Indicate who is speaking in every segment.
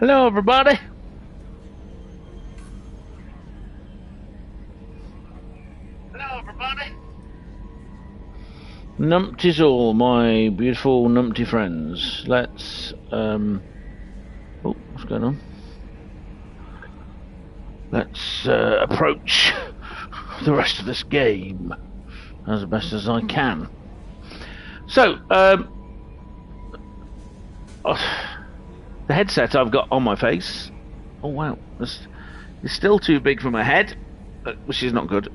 Speaker 1: Hello, everybody. Hello, everybody. Numpties all, my beautiful numpty friends. Let's, oh, what's going on? Let's approach the rest of this game as best as I can. So, the headset I've got on my face. Oh wow, it's still too big for my head, which is not good.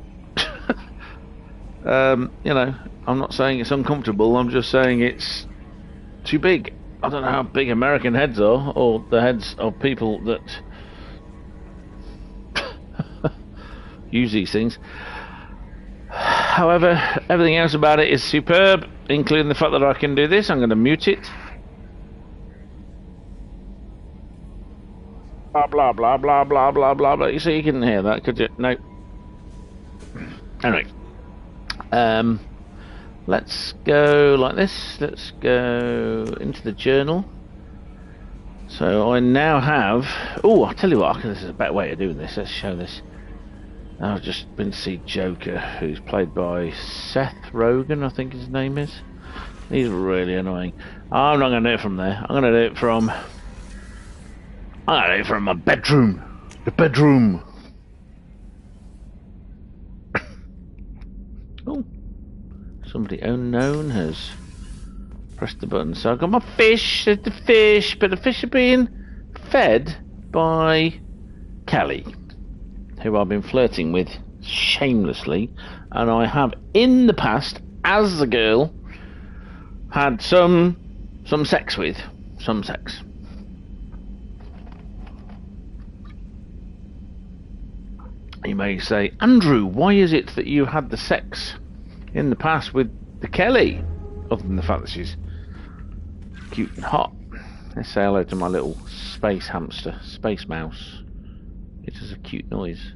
Speaker 1: You know, I'm not saying it's uncomfortable, I'm just saying it's too big. I don't know how big American heads are, or the heads of people that use these things. However, everything else about it is superb, including the fact that I can do this. I'm going to mute it. Blah blah blah blah blah blah blah blah. You see, you couldn't hear that, could you? No. Anyway, let's go like this. Let's go into the journal. So I now have. Oh, I'll tell you what. This is a better way of doing this. Let's show this. I've just been to see Joker, who's played by Seth Rogen, I think his name is. He's really annoying. I'm not going to do it from there. I'm going to do it from my bedroom. The bedroom. Oh, somebody unknown has pressed the button. So I've got my fish. There's the fish, but the fish are being fed by Kelly, who I've been flirting with shamelessly, and I have in the past, as a girl, had some sex with. Some sex. You may say, Andrew, why is it that you had the sex in the past with the Kelly, other than the fact that she's cute and hot? Let's say hello to my little space hamster, space mouse. It is a cute noise.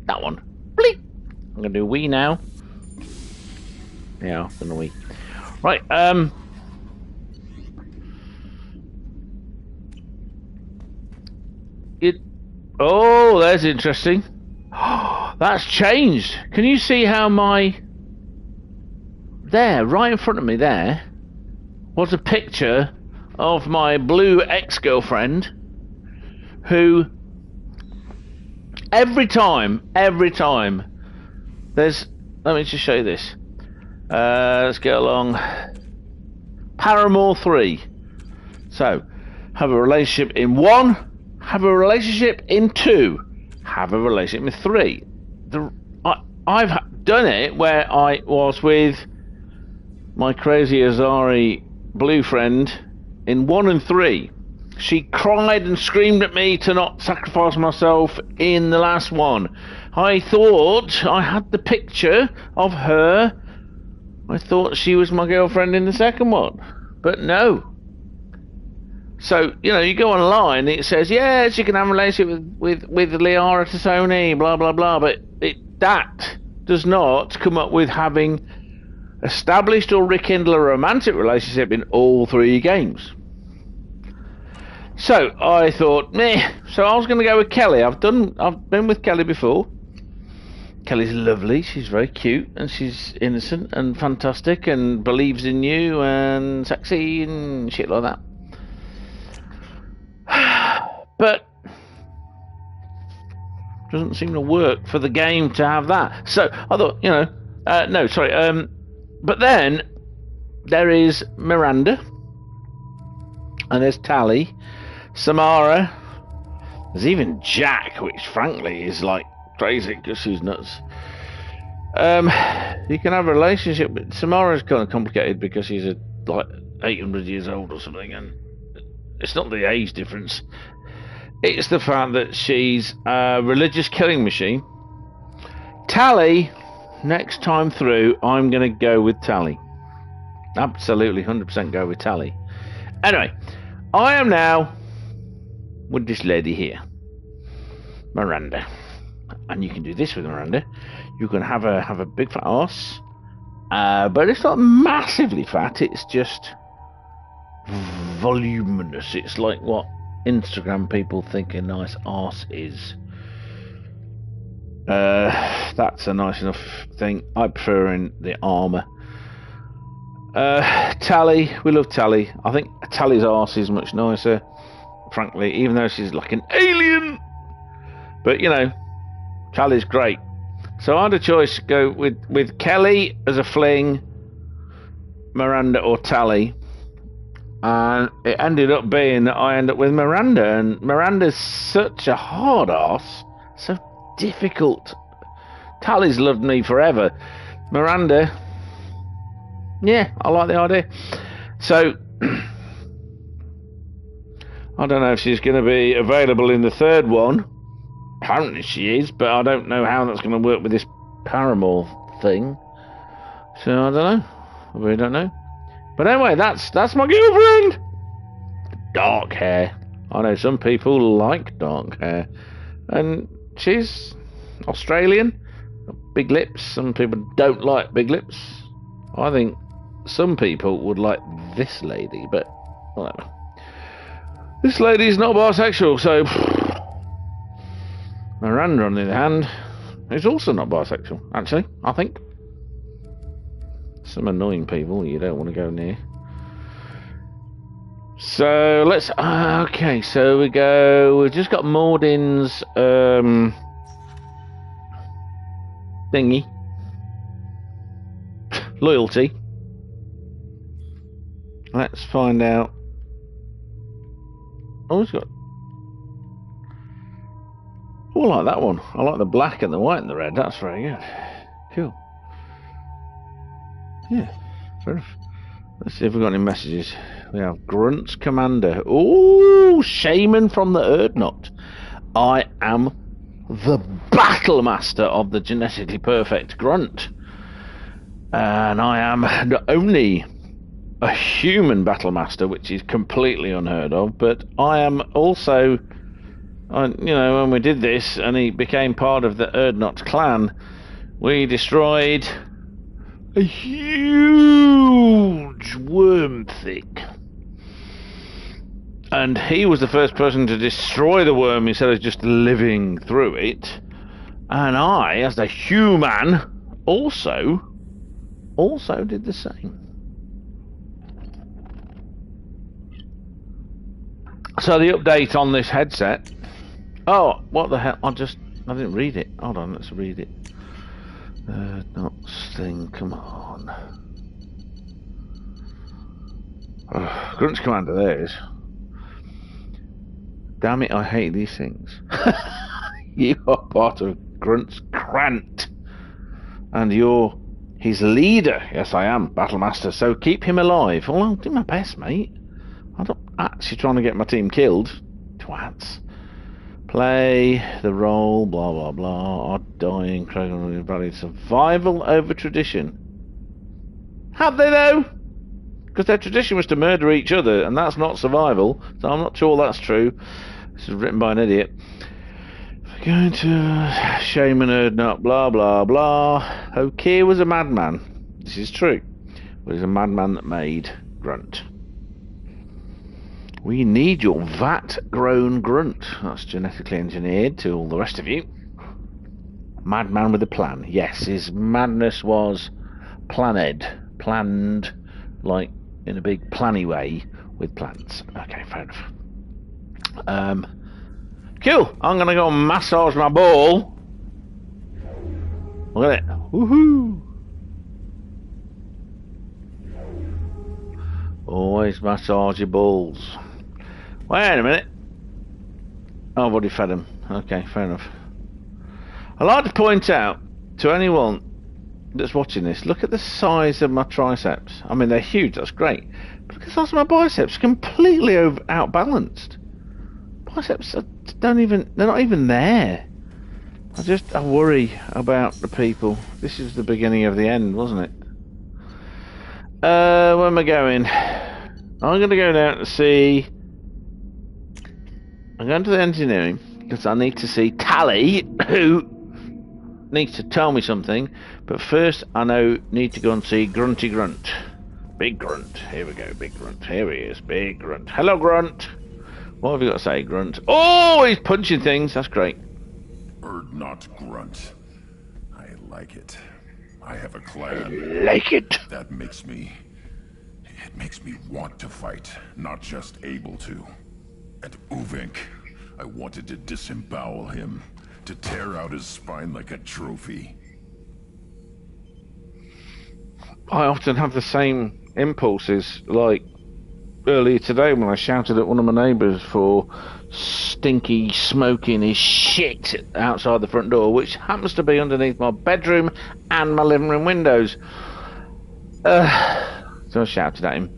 Speaker 1: That one. Bleep. I'm going to do a wee now. Yeah, I've done a wee. Right, oh, that's interesting. That's changed. Can you see how there, right in front of me there, was a picture of my blue ex-girlfriend, who every time there's, let me just show you this. Let's get along. Paramore 3. So, have a relationship in 1, have a relationship in 2, have a relationship in 3. I've done it where I was with my crazy Azari blue friend in 1 and 3. She cried and screamed at me to not sacrifice myself in the last one. I thought I had the picture of her. I thought she was my girlfriend in the second one. But no. So, you know, you go online, it says, yes, you can have a relationship with Liara Tassoni, blah, blah, blah. But that does not come up with having established or rekindle a romantic relationship in all 3 games. So I thought, meh. So I was going to go with Kelly. I've been with Kelly before. Kelly's lovely. She's very cute, and she's innocent and fantastic, and believes in you and sexy and shit like that. But doesn't seem to work for the game to have that. So I thought, you know, no, sorry. But then there is Miranda, and there's Tally. Samara, there's even Jack, which frankly is like crazy because she's nuts. You can have a relationship, but Samara's kind of complicated because she's like 800 years old or something, and it's not the age difference. It's the fact that she's a religious killing machine. Tally, next time through, I'm going to go with Tally. Absolutely, 100% go with Tally. Anyway, I am now with this lady here, Miranda, and you can do this with Miranda. You can have a big fat arse, but it's not massively fat. It's just voluminous. It's like what Instagram people think a nice arse is. That's a nice enough thing. I prefer in the armour. Tally, we love Tally. I think Tally's arse is much nicer, frankly, even though she's like an alien. But you know, Tally's great. So I had a choice to go with Kelly as a fling, Miranda or Tally, and it ended up being that I ended up with Miranda, and Miranda's such a hard ass, so difficult. Tally's loved me forever. Miranda, yeah, I like the idea. So I don't know if she's going to be available in the third one. Apparently she is, but I don't know how that's going to work with this Paramore thing. So I don't know. I really don't know. But anyway, that's my girlfriend. Dark hair. I know some people like dark hair, and she's Australian. Big lips. Some people don't like big lips. I think some people would like this lady, but whatever. This lady's not bisexual, so Miranda, on the other hand, is also not bisexual, actually, I think. Some annoying people you don't want to go near. So let's... okay, so we've just got Maudin's thingy. Loyalty. Let's find out. Oh, it's got... Oh, I like that one. I like the black and the white and the red. That's very good. Cool. Yeah, fair enough. Let's see if we've got any messages. We have Grunt's Commander. Ooh, Shaman from the Erdnot. I am the Battle Master of the genetically perfect Grunt. And I am not only a human Battle Master, which is completely unheard of, but I am also... you know, when we did this and he became part of the Erdnot clan, we destroyed a huge worm thing. And he was the first person to destroy the worm instead of just living through it. And I, as the human, also did the same. So the update on this headset... Oh, what the hell? I didn't read it. Hold on, let's read it. Not thing, come on. Grunt's Commander, there it is. Damn it, I hate these things. You are part of Grunt's Grant. And you're his leader. Yes, I am, Battle Master, so keep him alive. Well, I'll do my best, mate. I'm not actually trying to get my team killed. Twats. Play the role, blah blah blah. Are dying, value survival over tradition. Have they though? Because their tradition was to murder each other, and that's not survival. So I'm not sure that's true. This is written by an idiot. If we're going to Shaman Erdnut, blah blah blah. Okir was a madman. This is true. But he's a madman that made Grunt. We need your vat-grown Grunt. That's genetically engineered to all the rest of you. Madman with a plan. Yes, his madness was planned, like in a big planny way with plans. Okay, fair enough. Cool. I'm gonna go and massage my ball. Look at it. Woohoo! Always massage your balls. Wait a minute. Oh, I've already fed him. Okay, fair enough. I'd like to point out to anyone that's watching this, look at the size of my triceps. I mean, they're huge, that's great. But look at the size of my biceps, completely outbalanced. Biceps they're not even there. I worry about the people. This is the beginning of the end, wasn't it? Where am I going? I'm going to go down to see... I'm going to the engineering because I need to see Tally, who needs to tell me something. But first, I need to go and see Grunty Grunt Big Grunt. Here we go, Big Grunt. Here he is, Big Grunt. Hello, Grunt. What have you got to say, Grunt? Oh, he's punching things. That's great.
Speaker 2: Bird, not grunt. I like it. I have a clan.
Speaker 1: I like it.
Speaker 2: That makes me... It makes me want to fight, not just able to. And Uvink, I wanted to disembowel him, to tear out his spine like a trophy.
Speaker 1: I often have the same impulses, like earlier today when I shouted at one of my neighbours for stinky smoking his shit outside the front door, which happens to be underneath my bedroom and my living room windows. So I shouted at him.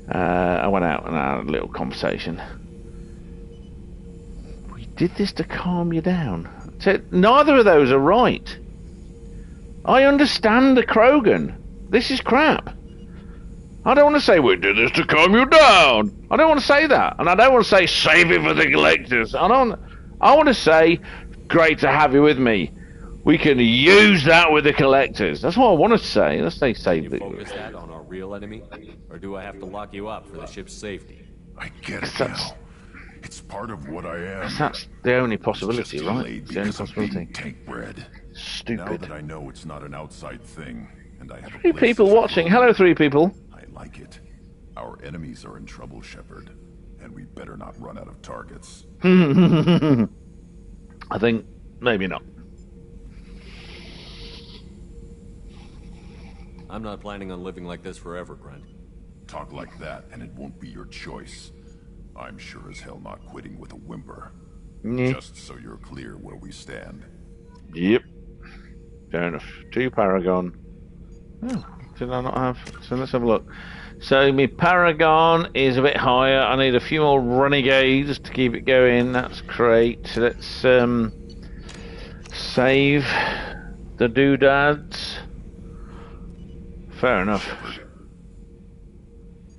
Speaker 1: I went out and had a little conversation. We did this to calm you down. So neither of those are right. I understand the Krogan. This is crap. I don't want to say we did this to calm you down. I don't want to say that. And I don't want to say save it for the collectors. I want to say great to have you with me. We can use that with the collectors. That's what I want to say. Let's say save it.
Speaker 3: Focus that on our real enemy? Or do I have to lock you up for the ship's safety?
Speaker 2: I get it now. It's part of what I am.
Speaker 1: That's the only possibility, right? It's the only
Speaker 2: Because of
Speaker 1: possibility.
Speaker 2: being tank bred. Now
Speaker 1: Stupid.
Speaker 2: that I know it's not an outside thing, and I have a
Speaker 1: 3
Speaker 2: place
Speaker 1: people
Speaker 2: to
Speaker 1: watching.
Speaker 2: go,
Speaker 1: Hello, 3 people.
Speaker 2: I like it. Our enemies are in trouble, Shephard, and we better not run out of targets.
Speaker 1: I think maybe not.
Speaker 3: I'm not planning on living like this forever, Grunt.
Speaker 2: Talk like that, and it won't be your choice. I'm sure as hell not quitting with a whimper.
Speaker 1: Yeah.
Speaker 2: Just so you're clear where we stand.
Speaker 1: Yep. Fair enough. 2 Paragon. Oh, did I not have? So let's have a look. So my Paragon is a bit higher. I need a few more Renegades to keep it going. That's great. Let's save the doodads. Fair enough.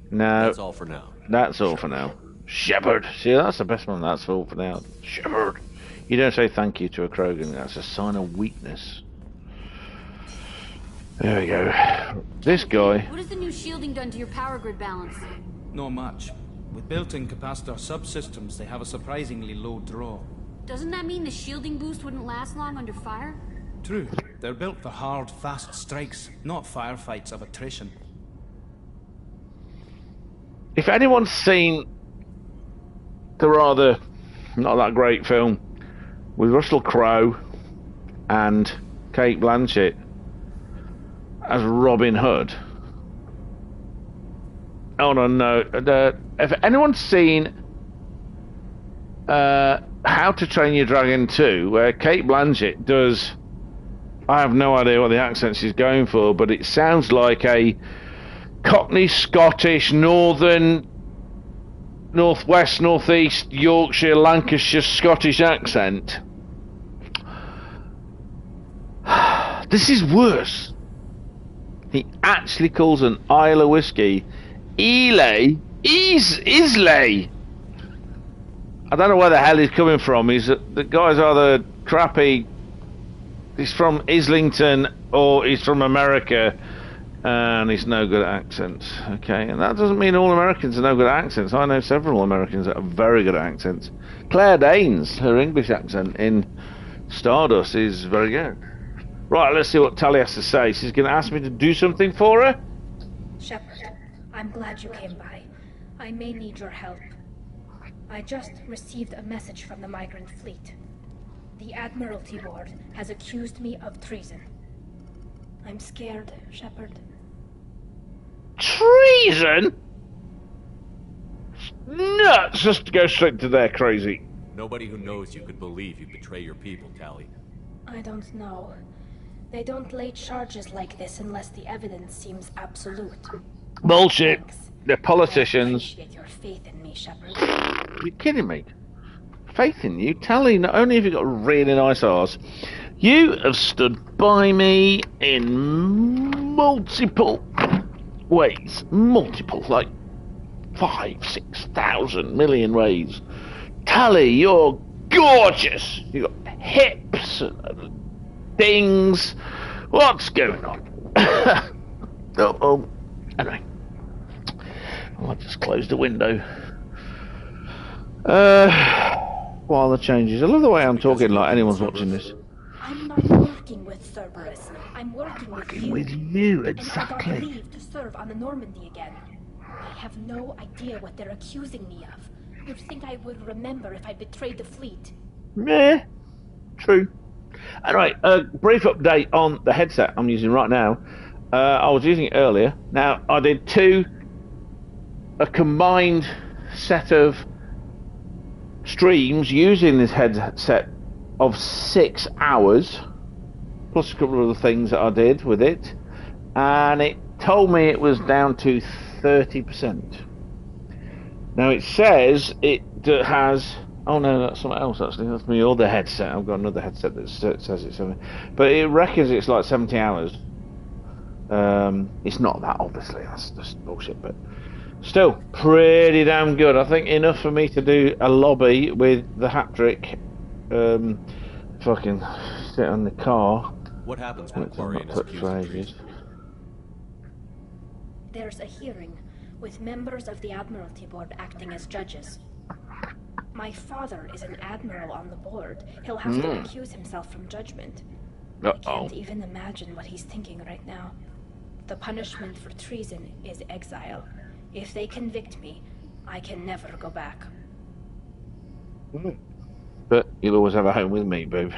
Speaker 1: No.
Speaker 3: That's all for now.
Speaker 1: That's all for now. Shephard. See, that's the best one. That's all for now. Shephard. You don't say thank you to a Krogan. That's a sign of weakness. There we go. This guy.
Speaker 4: What has the new shielding done to your power grid balance?
Speaker 5: Not much. With built-in capacitor subsystems, they have a surprisingly low draw.
Speaker 4: Doesn't that mean the shielding boost wouldn't last long under fire?
Speaker 5: True. They're built for hard, fast strikes, not firefights of attrition.
Speaker 1: If anyone's seen the rather not that great film with Russell Crowe and Kate Blanchett as Robin Hood. Oh no! If anyone's seen How to Train Your Dragon 2, where Kate Blanchett does, I have no idea what the accent she's going for, but it sounds like a Cockney, Scottish, Northern, Northwest, Northeast, Yorkshire, Lancashire, Scottish accent. This is worse. He actually calls an Isla whiskey Islay. I don't know where the hell he's coming from. The guy's either crappy, he's from Islington, or he's from America, and he's no good at accents. Okay, and that doesn't mean all Americans are no good at accents. I know several Americans that are very good at accents. Claire Danes, her English accent in Stardust is very good. Right, let's see what Tally has to say. She's going to ask me to do something for her.
Speaker 6: Shephard, I'm glad you came by. I may need your help. I just received a message from the migrant fleet. The Admiralty Board has accused me of treason. I'm scared, Shephard.
Speaker 1: Treason? Nuts! Just to go straight to there, crazy.
Speaker 3: Nobody who knows you could believe you betray your people, Tally.
Speaker 6: I don't know. They don't lay charges like this unless the evidence seems absolute.
Speaker 1: Bullshit.
Speaker 6: Thanks.
Speaker 1: They're politicians.
Speaker 6: I appreciate your faith in me, Shephard.
Speaker 1: Are you kidding me? Faith in you? Tally, not only have you got really nice eyes, you have stood by me in multiple ways. Multiple, like 5, 6,000 million ways. Tally, you're gorgeous. You got hips and things. What's going on? Oh, anyway. I might just close the window. While the changes. I love the way I'm talking like anyone's watching this.
Speaker 6: I'm not working with Cerberus. I'm working with you.
Speaker 1: Exactly.
Speaker 6: And I got leave to serve on the Normandy again. I have no idea what they're accusing me of. You'd think I would remember if I betrayed the fleet.
Speaker 1: Yeah, true. Anyway, a brief update on the headset I'm using right now. I was using it earlier. Now, I did a combined set of streams using this headset of 6 hours, plus a couple of other things that I did with it, and it told me it was down to 30%. Now it says it has... Oh no, that's something else actually. That's my other headset. I've got another headset that says it's something, but it reckons it's like 70 hours. It's not that, obviously. That's just bullshit, but still pretty damn good. I think enough for me to do a lobby with the hat trick. Fucking sit on the car.
Speaker 3: What happens when Quarian is accused of treason?
Speaker 6: There's a hearing with members of the Admiralty Board acting as judges. My father is an admiral on the board. He'll have to recuse himself from judgment. I can't even imagine what he's thinking right now. The punishment for treason is exile. If they convict me, I can never go back.
Speaker 1: But you'll always have a home with me, boob.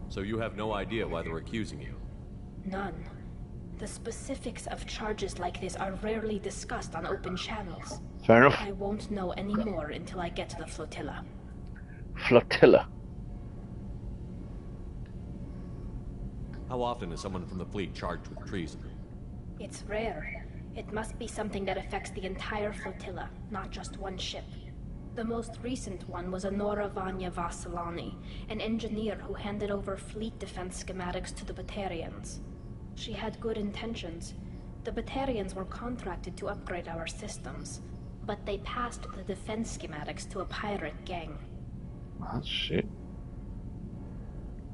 Speaker 3: So you have no idea why they're accusing you?
Speaker 6: None. The specifics of charges like this are rarely discussed on open channels.
Speaker 1: Fair enough.
Speaker 6: I won't know any more until I get to the flotilla.
Speaker 1: Flotilla.
Speaker 3: How often is someone from the fleet charged with treason?
Speaker 6: It's rare. It must be something that affects the entire flotilla, not just one ship. The most recent one was Honora Vanya Vassilani, an engineer who handed over fleet defense schematics to the Batarians. She had good intentions. The Batarians were contracted to upgrade our systems, but they passed the defense schematics to a pirate gang.
Speaker 1: That's shit.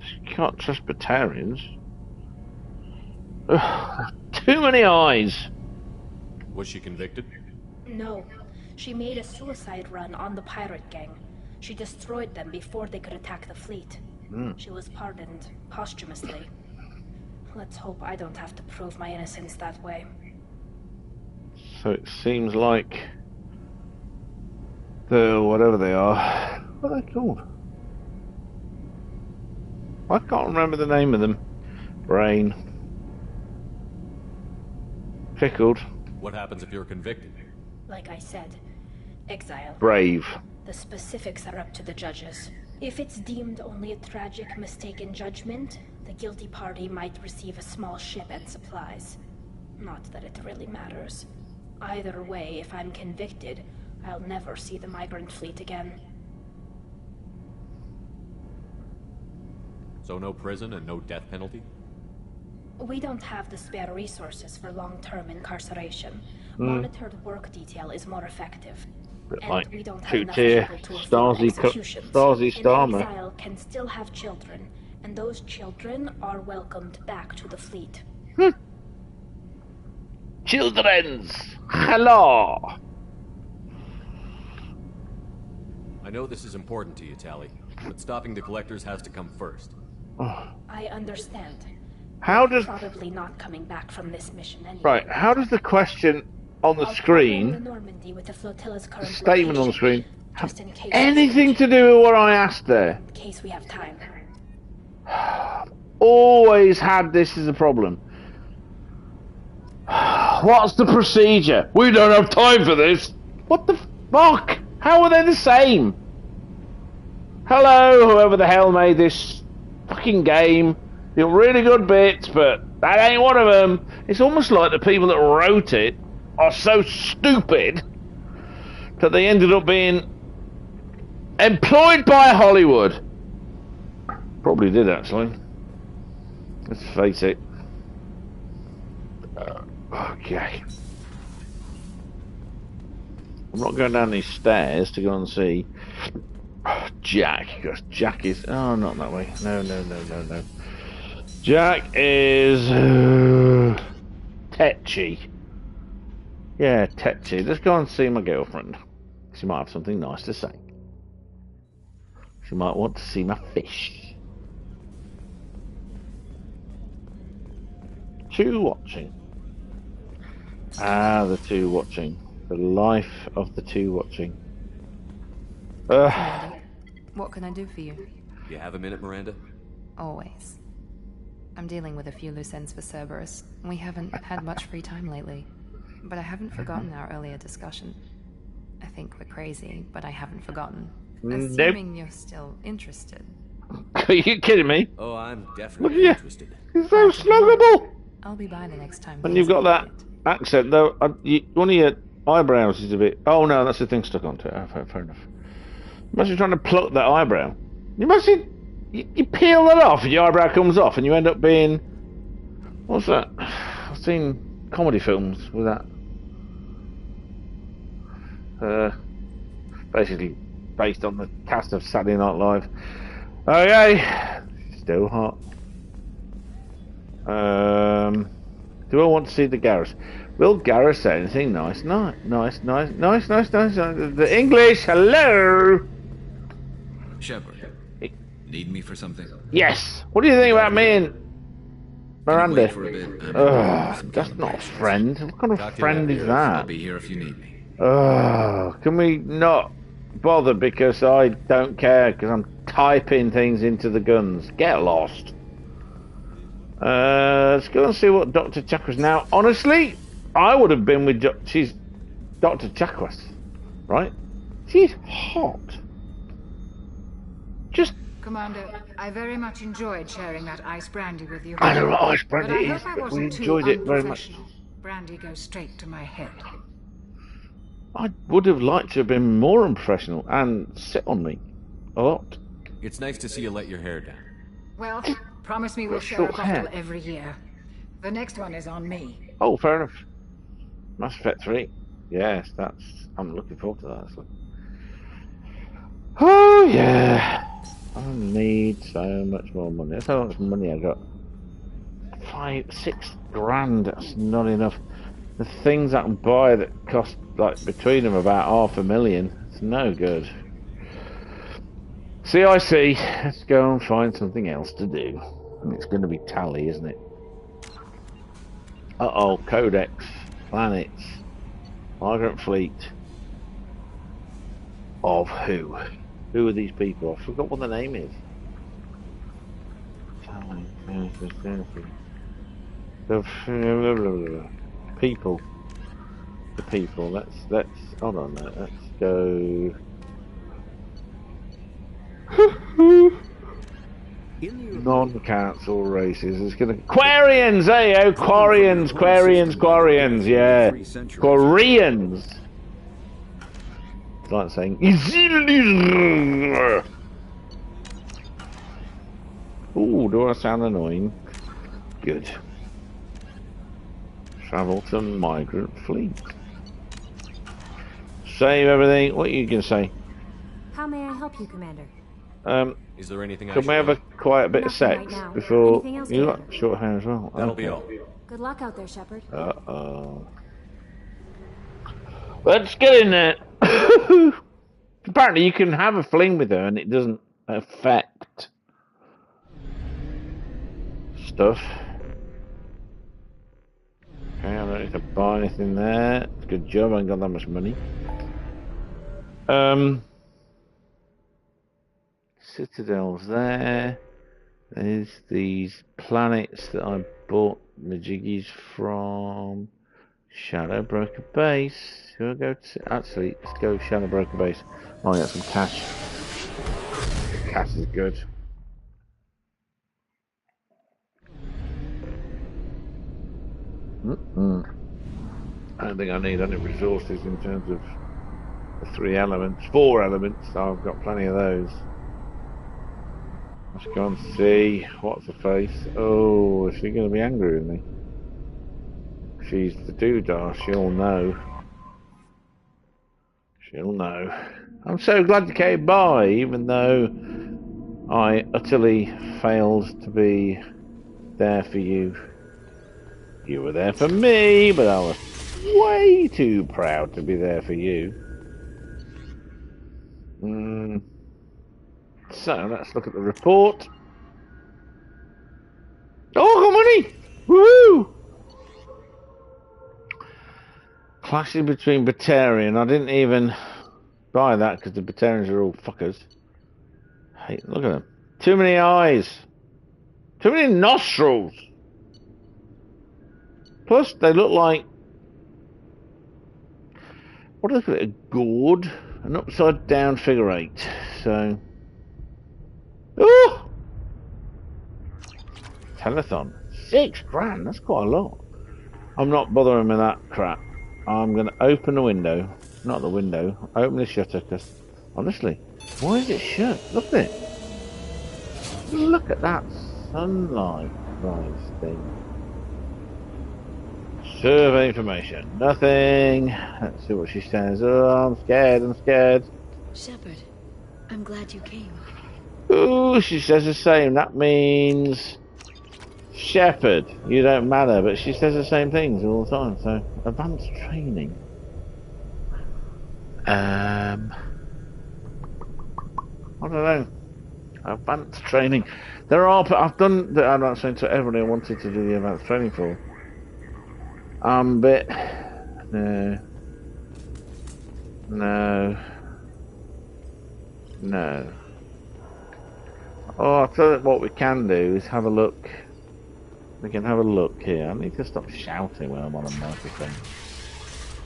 Speaker 1: You can't trust Batarians. Ugh, too many eyes.
Speaker 3: Was she convicted?
Speaker 6: No. She made a suicide run on the pirate gang. She destroyed them before they could attack the fleet. She was pardoned posthumously. Let's hope I don't have to prove my innocence that way.
Speaker 1: So it seems like the whatever they are. What are they called? I can't remember the name of them. Brain. Pickled.
Speaker 3: What happens if you're convicted?
Speaker 6: Like I said, exile.
Speaker 1: Brave.
Speaker 6: The specifics are up to the judges. If it's deemed only a tragic mistake in judgment, the guilty party might receive a small ship and supplies. Not that it really matters. Either way, if I'm convicted, I'll never see the migrant fleet again.
Speaker 3: So no prison and no death penalty?
Speaker 6: We don't have the spare resources for long-term incarceration. Monitored work detail is more effective. And
Speaker 1: like
Speaker 6: we don't have enough
Speaker 1: two-tier
Speaker 6: people to afford executions.
Speaker 1: Stasi
Speaker 6: An
Speaker 1: Starmer.
Speaker 6: exile can still have children, and those children are welcomed back to the fleet.
Speaker 1: Children's. Hello.
Speaker 3: I know this is important to you, Tally, but stopping the collectors has to come first.
Speaker 6: I understand.
Speaker 1: How does...
Speaker 6: Probably not coming back from this mission anyway.
Speaker 1: Right, how does the question on the screen,
Speaker 6: The Normandy with the flotilla's current
Speaker 1: statement on the
Speaker 6: location,
Speaker 1: screen,
Speaker 6: just in case
Speaker 1: anything to do with what I asked there?
Speaker 6: in case we have time.
Speaker 1: Always had this as a problem. What's the procedure? We don't have time for this. What the fuck? How are they the same? Hello, whoever the hell made this fucking game. You're really good bits, but that ain't one of them. It's almost like the people that wrote it are so stupid that they ended up being employed by Hollywood. Probably did, actually. Let's face it. Okay. I'm not going down these stairs to go and see Jack, because Jack is... Oh, not that way. No. Jack is... Tetchy. Yeah, Tetchy. Let's go and see my girlfriend. She might have something nice to say. She might want to see my fish. Two watching. Ah, the two watching. The life of the two watching.
Speaker 7: Miranda, what can I do for you?
Speaker 3: You have a minute, Miranda?
Speaker 7: Always. I'm dealing with a few loose ends for Cerberus. We haven't had much free time lately. But I haven't forgotten our earlier discussion. I think we're crazy, but I haven't forgotten. Assuming you're still interested.
Speaker 1: Are you kidding me?
Speaker 3: Oh, I'm definitely interested.
Speaker 1: It's so sluggable!
Speaker 7: I'll be by the next time.
Speaker 1: And you've got that accent, though. One of your eyebrows is a bit... Oh, no, that's the thing stuck onto it. Oh, fair enough. Imagine trying to pluck that eyebrow. You peel that off and your eyebrow comes off and you end up being... What's that? I've seen comedy films with that. Basically based on the cast of Saturday Night Live. Okay. Still hot. Do I want to see the Garrus? Will Garrus say anything nice? No, nice. The English, hello!
Speaker 8: Shephard, need me for something?
Speaker 1: Yes! What do you think about me and Miranda?
Speaker 8: Wait for a bit.
Speaker 1: That's not a friend. What kind of friend is
Speaker 8: I'll
Speaker 1: that?
Speaker 8: be here if you need me.
Speaker 1: Can we not bother because I don't care because I'm typing things into the guns? Get lost. Let's go and see what Dr. Chakras now. Honestly, I would have been with she's Dr. Chakras, right? She's hot. Just
Speaker 9: Commander, I very much enjoyed sharing that ice brandy with you.
Speaker 1: I know what ice
Speaker 9: But
Speaker 1: brandy
Speaker 9: I
Speaker 1: is,
Speaker 9: hope I
Speaker 1: but we
Speaker 9: wasn't too
Speaker 1: enjoyed it very much.
Speaker 9: unprofessional. Brandy goes straight to my head.
Speaker 1: I would have liked to have been more unprofessional and sit on me a lot.
Speaker 3: It's nice to see you let your hair down.
Speaker 9: Well, promise me we'll
Speaker 1: Got
Speaker 9: share a
Speaker 1: short
Speaker 9: bottle
Speaker 1: hair.
Speaker 9: every year. The next one is on me.
Speaker 1: Oh, fair enough. Mass Effect 3. Yes, I'm looking forward to that, actually. Oh, yeah. I need so much more money. That's how much money I got. 6 grand. That's not enough. The things I can buy that cost, like, between them about $500,000. It's no good. CIC. Let's go and find something else to do. And it's going to be Tally, isn't it? Uh-oh. Codex. Planets. Migrant fleet. Of who? Who are these people? I forgot what the name is. The people. The people. Let's hold on there. Let's go. Non-council races. It's gonna Quarians, hey, Quarians, yeah. Koreans. It's like saying ooh, do I sound annoying? Good. Travel to migrant fleet. Save everything. What are you gonna say?
Speaker 10: How may I help you, Commander?
Speaker 3: Is there anything I
Speaker 1: Can
Speaker 3: should
Speaker 1: we have a
Speaker 3: know?
Speaker 1: quiet bit of
Speaker 10: Nothing
Speaker 1: sex
Speaker 10: right now.
Speaker 1: before
Speaker 10: Anything else,
Speaker 1: you got
Speaker 10: Commander?
Speaker 1: short hair as well?
Speaker 3: That'll be all.
Speaker 10: Good luck out there, Shephard.
Speaker 1: Uh-oh. Let's get in there. Apparently you can have a fling with her and it doesn't affect stuff. Okay, I don't need to buy anything there. Good job, I ain't got that much money. Citadels there. There's these planets that I bought the jiggies from. Shadow Broker Base. Who I go to? Actually, let's go Shadow Broker Base. Oh, I got some cash. Cash is good. I don't think I need any resources in terms of the 3 elements. 4 elements, so I've got plenty of those. Let's go and see. What's the face? Oh, is she going to be angry with me? She's the doodah, she'll know. She'll know. I'm so glad you came by, even though I utterly failed to be there for you. You were there for me, but I was way too proud to be there for you. So let's look at the report. Oh, I got money! Woohoo! Clashes between Batarian. I didn't even buy that because the Batarians are all fuckers. Hey, look at them. Too many eyes. Too many nostrils. Plus, they look like... What is it? A gourd? An upside down figure 8. So... Oh! Telethon. $6 grand, that's quite a lot. I'm not bothering with that crap. I'm going to open the window. Not the window. Open the shutter, because... Honestly, why is it shut? Look at it. Look at that sunlight rise thing. Survey information. Nothing. Let's see what she says. Oh, I'm scared.
Speaker 11: Shephard, I'm glad you came.
Speaker 1: Ooh, she says the same. That means... Shephard, you don't matter, but she says the same things all the time. So, advanced training. I don't know. Advanced training. There are... I've done... I'm not saying to everybody I wanted to do the advanced training for. But... No. Oh, I'll tell you what we can do is have a look. We can have a look here. I need to stop shouting when I'm on a microphone.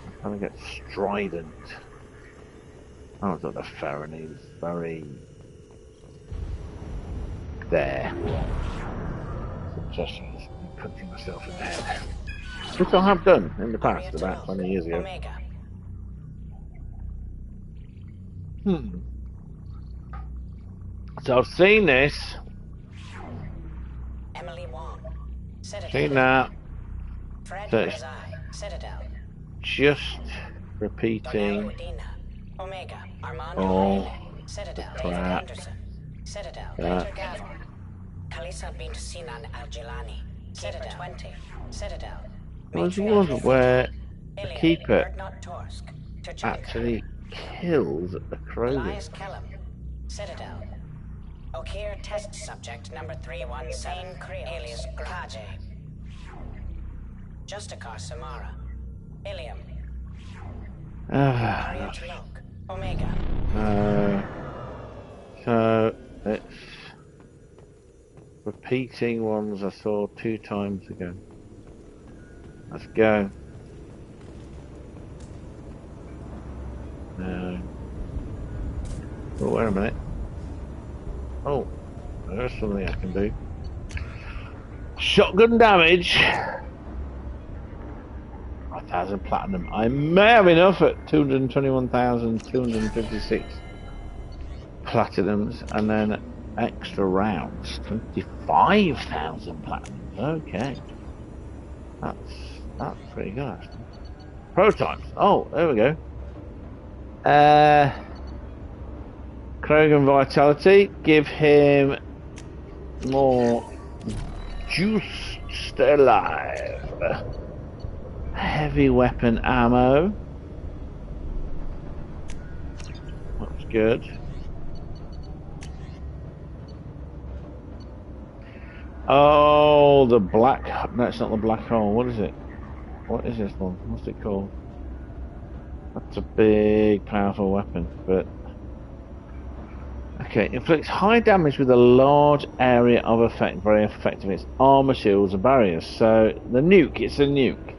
Speaker 1: I'm trying to get strident. Oh, it's not the Ferroni. It's very... There. Just punching myself in the head. Which I have done in the past, about 20 years ago. So I've seen this. Seen that. So it's just repeating all the crap. There was one where the keeper actually kills a Krogan.
Speaker 12: Okir test subject number 317 alias Kaje. Justikar Samara. Ilium. Omega.
Speaker 1: So it's repeating ones I saw 2 times ago. Let's go. No. Oh, wait a minute. Oh, there's something I can do. Shotgun damage. 5,000 platinum. I may have enough at 221,256 platinums, and then extra rounds. 25,000 platinums. Okay, that's pretty good actually. Prototypes. Oh, there we go. Krogan vitality, give him more juice, stay alive. Heavy weapon ammo. That's good. Oh, the black... No, it's not the black hole. What is it? What is this one? What's it called? That's a big, powerful weapon, but... Okay, inflicts high damage with a large area of effect, very effective. It's armor, shields, and barriers. So the nuke, it's a nuke.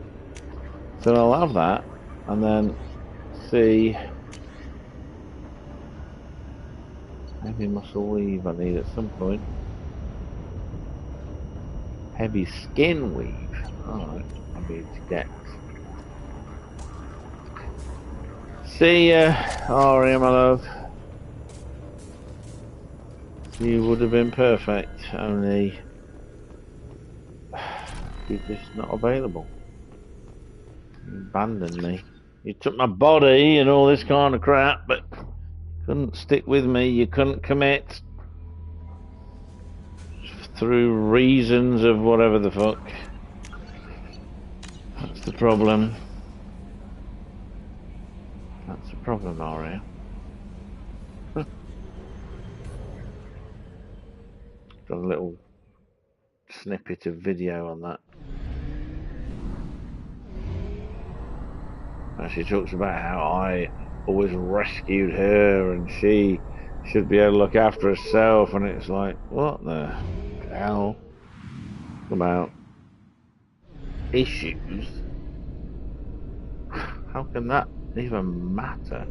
Speaker 1: So I'll have that, and then see. Heavy muscle weave I need at some point. Heavy skin weave. Alright, I need to get. See ya, Aria, my love. You would have been perfect, only you're just not available. You abandoned me. You took my body and all this kind of crap, but couldn't stick with me. You couldn't commit through reasons of whatever the fuck. That's the problem. problem, Mario? Got a little snippet of video on that. And she talks about how I always rescued her and she should be able to look after herself, and it's like, what the hell about issues? How can that even matter?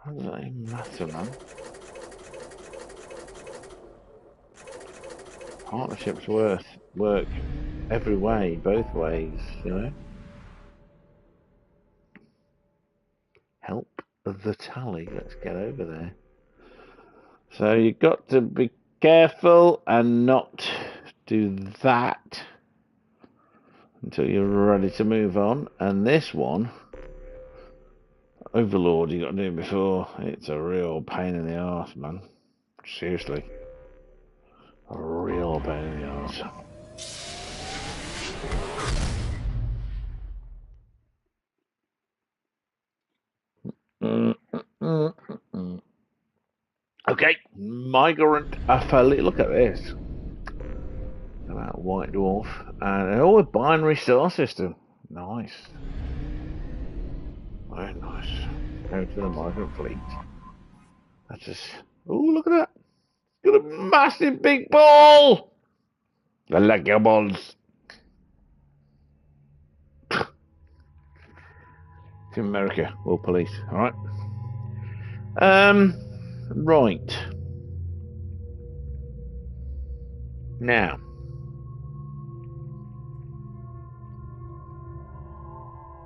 Speaker 1: How does that even matter, man? Partnerships work every way, both ways, you know? Help the tally. Let's get over there. So you've got to be careful and not do that until you're ready to move on. And this one, Overlord, you got to do before. It's a real pain in the arse, man. Seriously. A real pain in the arse. Okay, migrant affiliate. Look at this. About white dwarf and a binary star system. Nice. Very nice. Go to the migrant fleet. That's just. Oh, look at that. It's got a massive big ball. I like your balls. To America, world police. All right. Right. Now.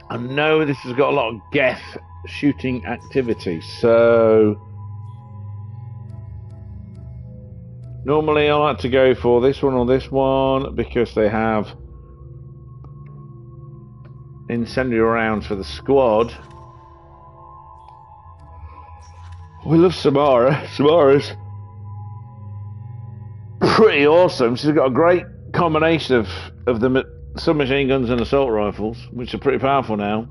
Speaker 1: I know this has got a lot of Geth shooting activity, so normally I like to go for this one or this one because they have incendiary rounds for the squad. We love Samara. Samara's pretty awesome. She's got a great combination of the submachine guns and assault rifles, which are pretty powerful now,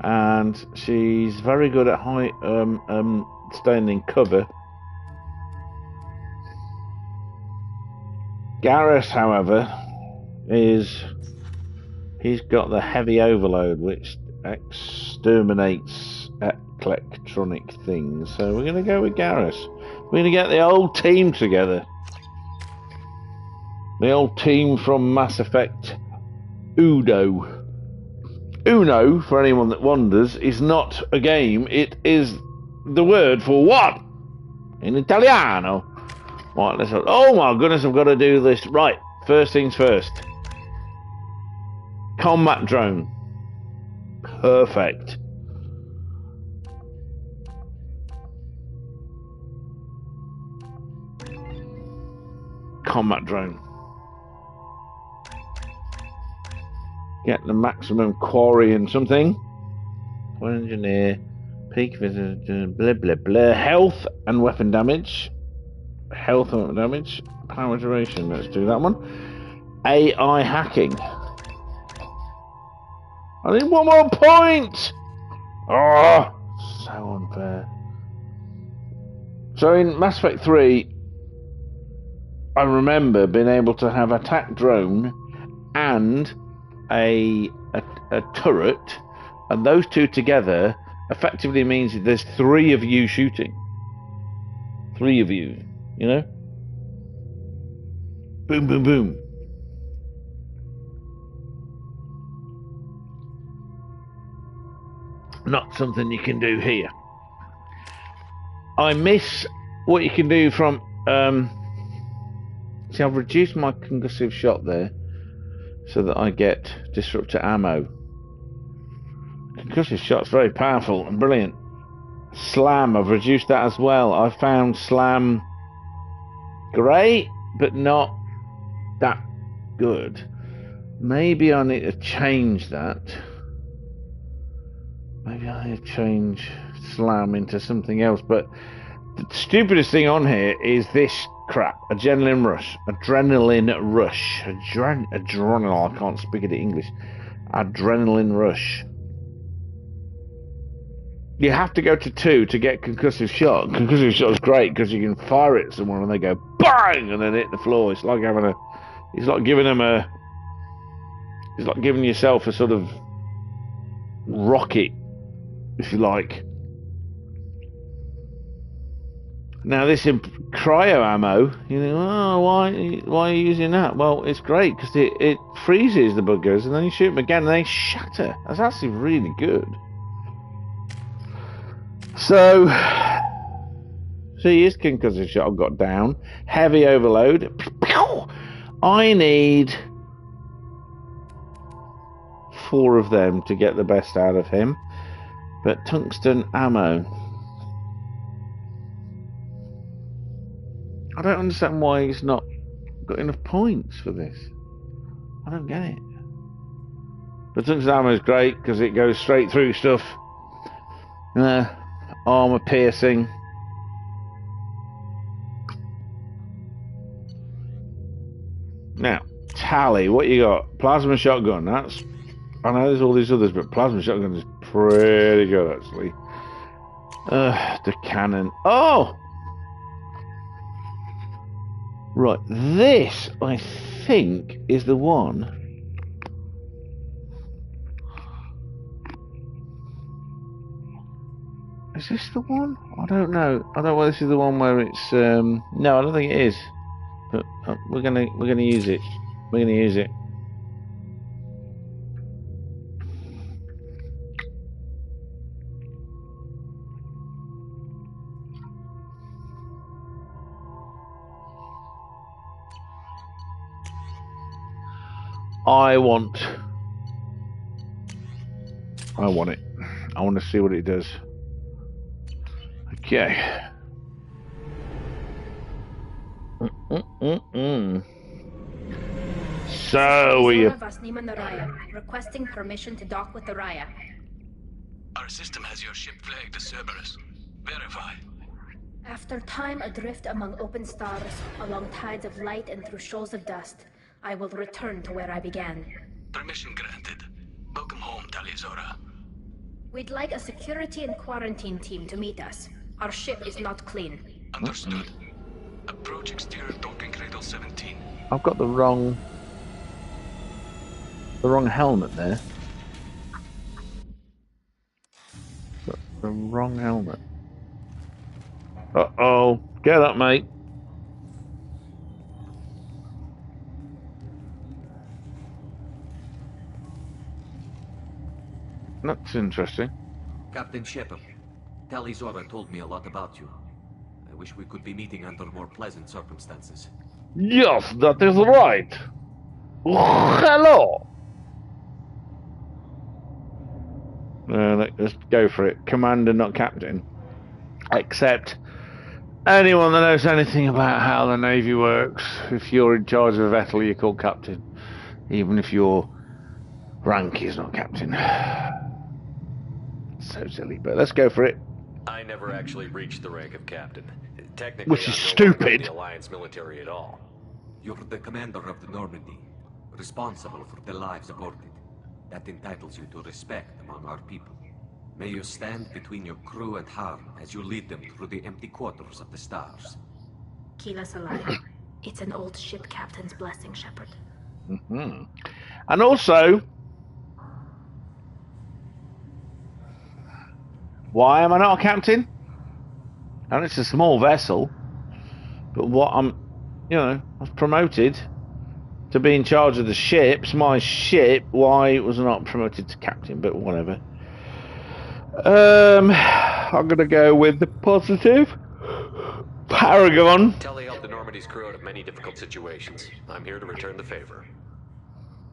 Speaker 1: and she's very good at staying in cover. Garrus, however, he's got the heavy overload, which exterminates electronic things. So we're going to go with Garrus. We're going to get the old team together. The old team from Mass Effect Uno. Uno, for anyone that wonders, is not a game. It is the word for what? In Italiano. Right, let's. Oh my goodness, I've got to do this. Right, first things first. Combat drone. Perfect. Combat drone. Get the maximum quarry and something. Engineer, peak visitor, blah blah blah. Health and weapon damage. Health and weapon damage. Power duration. Let's do that one. AI hacking. I need one more point. Oh, so unfair. So in Mass Effect 3, I remember being able to have attack drone and a turret, and those two together effectively means that there's three of you shooting. Three of you, you know? Boom, boom, boom. Not something you can do here. I miss what you can do from... see, I've reduced my concussive shot there so that I get disruptor ammo. Concussive shot's very powerful and brilliant. Slam, I've reduced that as well. I found slam great, but not that good. Maybe I need to change that. Maybe I need to change slam into something else, but the stupidest thing on here is this crap. Adrenaline rush. Adrenaline rush. Adrenaline. I can't speak it in English. Adrenaline rush. You have to go to 2 to get concussive shot. Concussive shot is great because you can fire it at someone and they go bang and then hit the floor. It's like having it's like giving yourself a sort of rocket, if you like. Now this cryo ammo, you think, oh, why are you using that? Well, it's great because it freezes the buggers and then you shoot them again and they shatter. That's actually really good. So here's concussive shot. I've got down. Heavy overload. I need 4 of them to get the best out of him. But tungsten ammo. I don't understand why he's not got enough points for this. I don't get it. But tungsten ammo is great because it goes straight through stuff. Armor piercing. Now, Tally, what you got? Plasma shotgun. I know there's all these others, but plasma shotgun is pretty good actually. The cannon. Oh! Right, this, I think, is the one. Is this the one? I don't know. I don't know whether this is the one where it's... No, I don't think it is. But we're gonna use it. We're gonna use it. I want it. I want to see what it does. Okay. So we
Speaker 6: requesting permission to dock with the Raya.
Speaker 13: Our system has your ship flagged as Cerberus. Verify.
Speaker 6: After time adrift among open stars, along tides of light and through shoals of dust, I will return to where I began.
Speaker 13: Permission granted. Welcome home, Tali'Zorah.
Speaker 6: We'd like a security and quarantine team to meet us. Our ship is not clean.
Speaker 13: Understood. Approach exterior docking cradle 17.
Speaker 1: I've got the wrong helmet there. Got the wrong helmet. Uh-oh. Get up, mate. That's interesting.
Speaker 14: Captain Shephard, Tali'Zorah told me a lot about you. I wish we could be meeting under more pleasant circumstances.
Speaker 1: Yes, that is right. Hello. Let's go for it. Commander, not captain. Except anyone that knows anything about how the Navy works, if you're in charge of a vessel, you're called captain. Even if your rank is not captain. So silly, but let's go for it.
Speaker 3: I never actually reached the rank of captain. Technically,
Speaker 1: which is stupid.
Speaker 3: The Alliance military at all.
Speaker 14: You're the commander of the Normandy, responsible for the lives aborted. That entitles you to respect among our people. May you stand between your crew and harm as you lead them through the empty quarters of the stars.
Speaker 6: Keep us alive. It's an old ship captain's blessing, Shephard.
Speaker 1: Mm-hmm. And also, why am I not a captain? And it's a small vessel, but what I was promoted to be in charge of the ships. My ship, why was I not promoted to captain? But whatever. I'm gonna go with the positive. Paragon.
Speaker 3: Telly helped the Normandy's crew out of many difficult situations. I'm here to return the favor.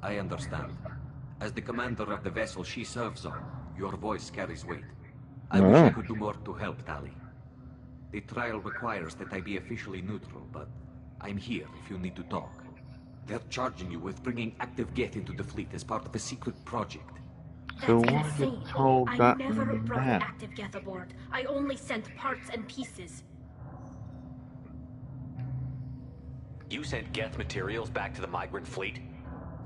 Speaker 14: I understand. As the commander of the vessel she serves on, your voice carries weight. I wish I could do more to help, Tali. The trial requires that I be officially neutral, but I'm here if you need to talk. They're charging you with bringing active Geth into the fleet as part of a secret project.
Speaker 1: So
Speaker 6: That's
Speaker 1: why
Speaker 6: insane.
Speaker 1: you told
Speaker 6: I
Speaker 1: that
Speaker 6: never brought
Speaker 1: man?
Speaker 6: active Geth aboard. I only sent parts and pieces.
Speaker 3: You sent Geth materials back to the migrant fleet?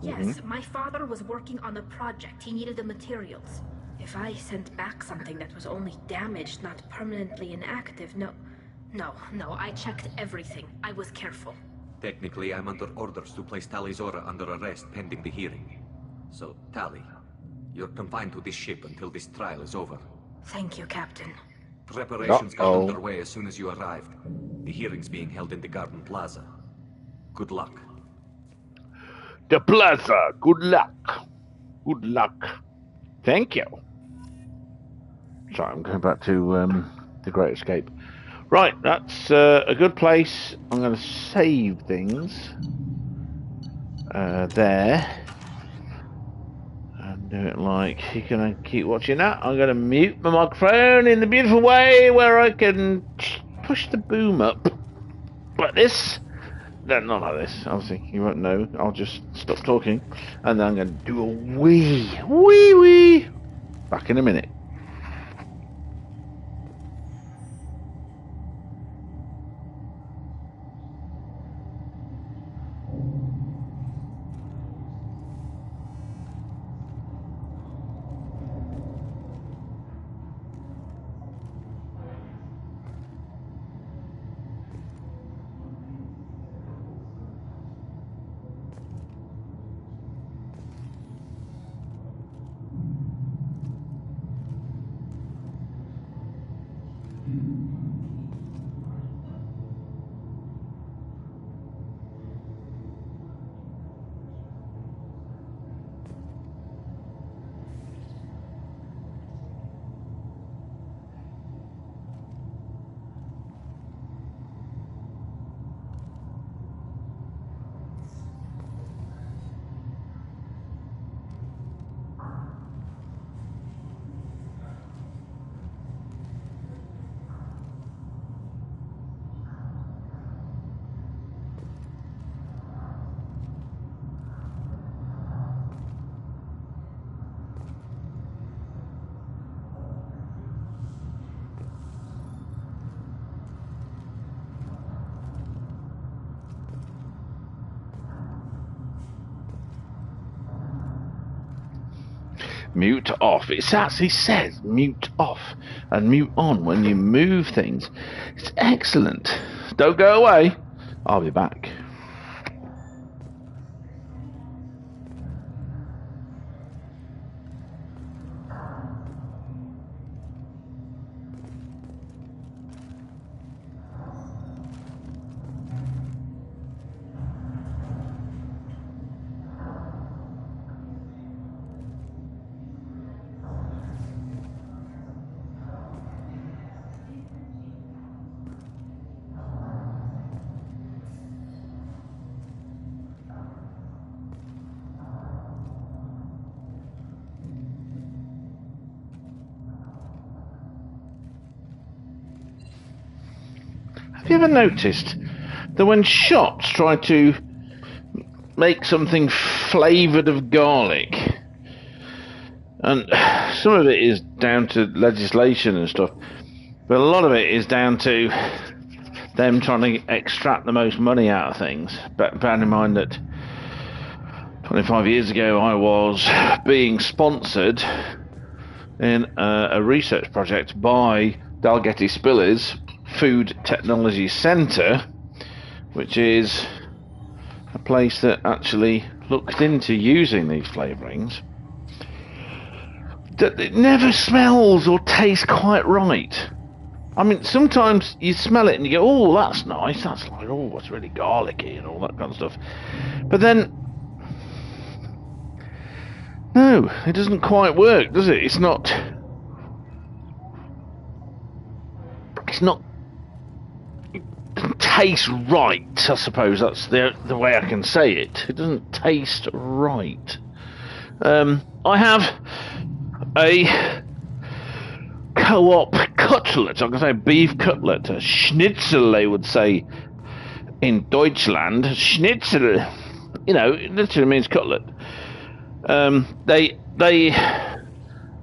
Speaker 6: Yes, my father was working on a project. He needed the materials. If I sent back something that was only damaged, not permanently inactive, no, I checked everything. I was careful.
Speaker 14: Technically, I'm under orders to place Tali Zora under arrest pending the hearing. So, Tali, you're confined to this ship until this trial is over.
Speaker 6: Thank you, Captain.
Speaker 14: Preparations got underway as soon as you arrived. The hearing's being held in the Garden Plaza. Good luck.
Speaker 1: The Plaza. Good luck. Good luck. Thank you. Sorry, I'm going back to the Great Escape. Right, that's a good place. I'm going to save things there. And do it like you're going to keep watching that. I'm going to mute my microphone in the beautiful way where I can push the boom up. Like this. No, not like this. Obviously, you won't know. I'll just stop talking. And then I'm going to do a wee. Back in a minute. Mute off. It actually says mute off and mute on when you move things. It's excellent. Don't go away. I'll be back. Have you ever noticed that when shops try to make something flavoured of garlic, and some of it is down to legislation and stuff, but a lot of it is down to them trying to extract the most money out of things. But bearing in mind that 25 years ago I was being sponsored in a research project by Dalgety Spiller's Food Technology Centre, which is a place that actually looked into using these flavourings. That it never smells or tastes quite right. I mean, sometimes you smell it and you go, oh, that's nice, that's like, oh, it's really garlicky and all that kind of stuff. But then, no, it doesn't quite work, does it? It's not taste right, I suppose that's the way I can say it. It doesn't taste right. I have a co-op cutlet. I can say beef cutlet, a schnitzel they would say in Deutschland. Schnitzel, you know, it literally means cutlet. They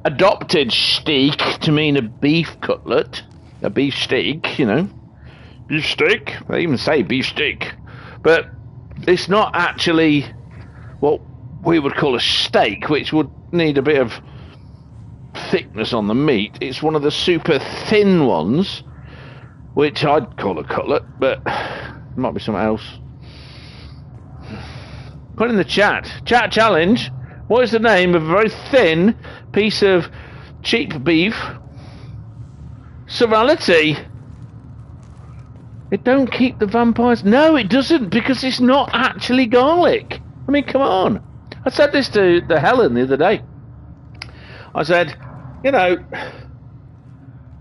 Speaker 1: adopted steak to mean a beef cutlet, a beef steak, you know. Beef steak? They even say beef steak. But it's not actually what we would call a steak, which would need a bit of thickness on the meat. It's one of the super thin ones, which I'd call a cutlet, but it might be something else. Put in the chat challenge. What is the name of a very thin piece of cheap beef? Serrality. It don't keep the vampires. No, it doesn't, because it's not actually garlic. I mean, come on. I said this to Helen the other day. I said, you know,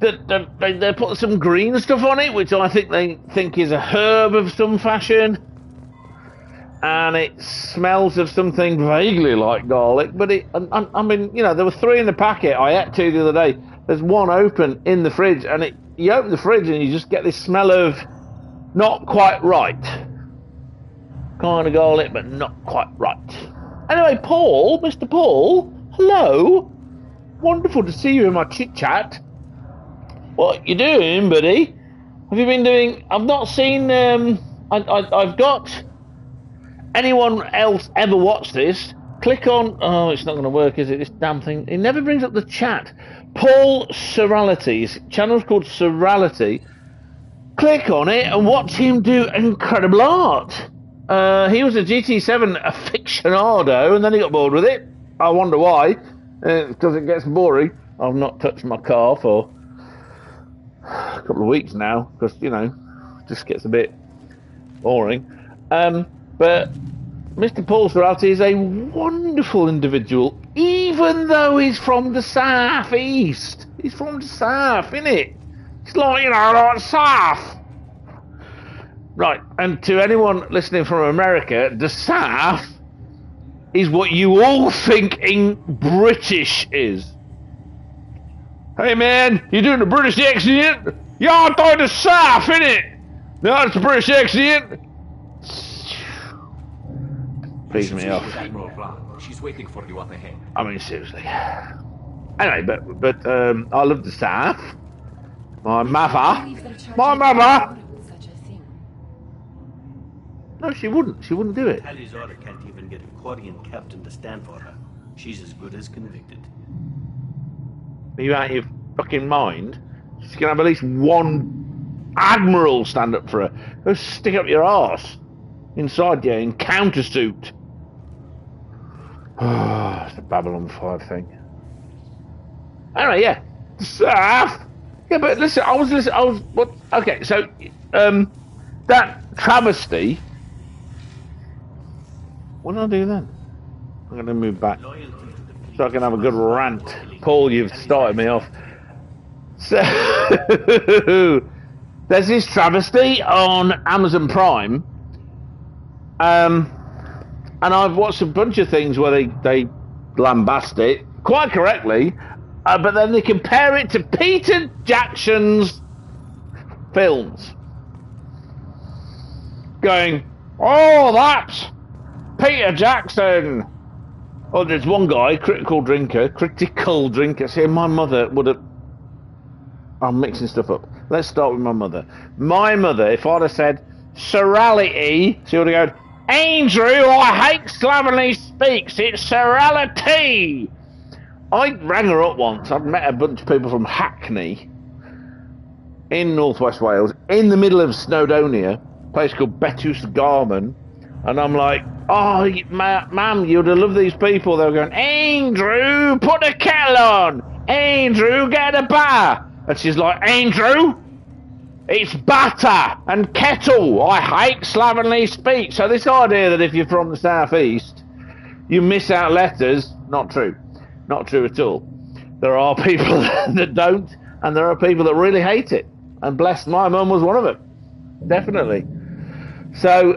Speaker 1: they put some green stuff on it, which I think they think is a herb of some fashion, and it smells of something vaguely like garlic. But I mean, you know, there were 3 in the packet. I ate 2 the other day. There's 1 open in the fridge, and you open the fridge and you just get this smell of not quite right. Kind of garlic, but not quite right. Anyway, Paul, Mr. Paul, hello. Wonderful to see you in my chit-chat. What you doing, buddy? Have you been doing... I've not seen... I've got... Anyone else ever watch this? Click on... Oh, it's not going to work, is it? This damn thing. It never brings up the chat. Paul Serrality. His channel's called Serrality. Click on it and watch him do incredible art. He was a GT7 aficionado, and then he got bored with it. I wonder why. Because it gets boring. I've not touched my car for a couple of weeks now, because, you know, it just gets a bit boring. But Mr. Paul Serrality is a wonderful individual, even though he's from the South East. He's from the South, innit? It's like, you know, like South. Right, and to anyone listening from America, the South is what you all think British is. Hey man, you doing the British accent? Y'all thought the South, innit? No, it's the British accent. Please me off.
Speaker 14: She's waiting for you up ahead.
Speaker 1: I mean, seriously. Anyway, but I love the South. My mother. No, she wouldn't. She wouldn't do it.
Speaker 15: Tally's order can't even get a Quarian captain to stand for her. She's as good as convicted.
Speaker 1: Are you out of your fucking mind? She's gonna have at least 1 admiral stand up for her. Go stick up your arse inside you in countersuit. Oh, it's the Babylon 5 thing. Anyway, yeah. South. Yeah, but listen, I was what? Okay, so that travesty. What did I do then? I'm going to move back so I can have a good rant. Paul, you've started me off. So there's this travesty on Amazon Prime, and I've watched a bunch of things where they lambast it quite correctly, but then they compare it to Peter Jackson's films, going, "Oh, that's Peter Jackson." Oh, there's one guy, critical drinker, saying my mother would have... I'm mixing stuff up. Let's start with my mother. My mother, if I'd have said serality, she would have gone, "Andrew, I hate slovenly speaks, it's serality." I rang her up once. I'd met a bunch of people from Hackney in northwest Wales, in the middle of Snowdonia, a place called Betws Garman, and I'm like, "Oh, ma'am, you'd have loved these people." They were going, "Andrew, put the kettle on. Andrew, get a butter." And she's like, "Andrew, it's butter and kettle. I hate slovenly speech." So this idea that if you're from the southeast, you miss out letters, not true. Not true at all. There are people that don't, and there are people that really hate it. And bless, my mum was one of them. Definitely. So,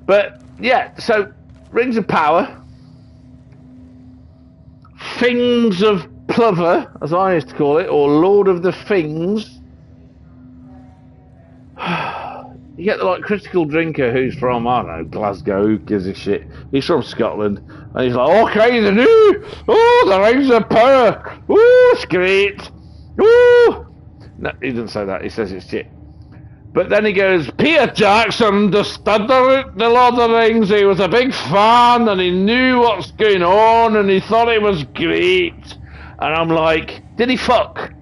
Speaker 1: but yeah, so Rings of Power, Things of Plover, as I used to call it, or Lord of the Things. You get the like critical drinker who's from, I don't know, Glasgow, who gives a shit. He's from Scotland, and he's like, "Okay, the Rings of Power, ooh, it's great, ooh." No, he doesn't say that. He says it's shit. But then he goes, Peter Jackson studied the Lord of the Rings. He was a big fan and he knew what's going on and he thought it was great. And I'm like, did he fuck?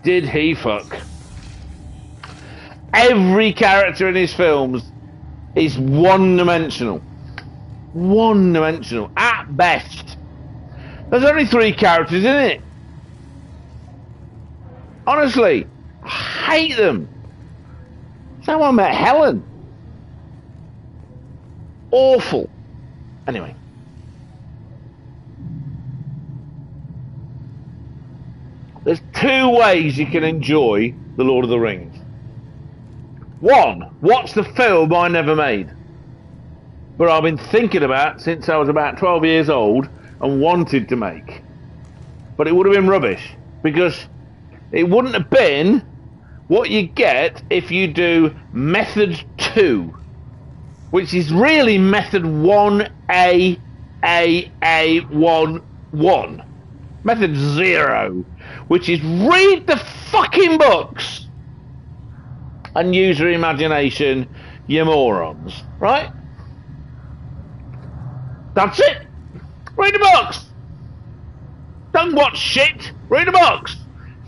Speaker 1: Did he fuck? Every character in his films is one-dimensional. One-dimensional, at best. There's only 3 characters in it. Honestly, I hate them. Someone met Helen. Awful. Anyway. There's 2 ways you can enjoy The Lord of the Rings. 1, watch the film I never made. But I've been thinking about since I was about 12 years old and wanted to make. But it would have been rubbish. Because it wouldn't have been what you get if you do method 2, which is really method 1A, 1. Method 0, which is read the fucking books and use your imagination, you morons, right? That's it. Read the books. Don't watch shit. Read the books.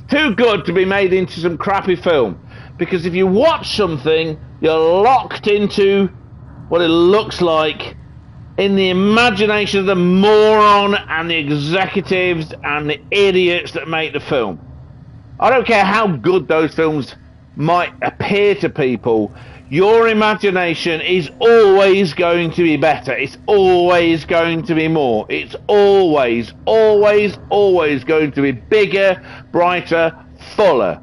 Speaker 1: Too good to be made into some crappy film, because if you watch something, you're locked into what it looks like in the imagination of the moron and the executives and the idiots that make the film. I don't care how good those films might appear to people, your imagination is always going to be better. It's always going to be more. It's always going to be bigger, brighter, fuller.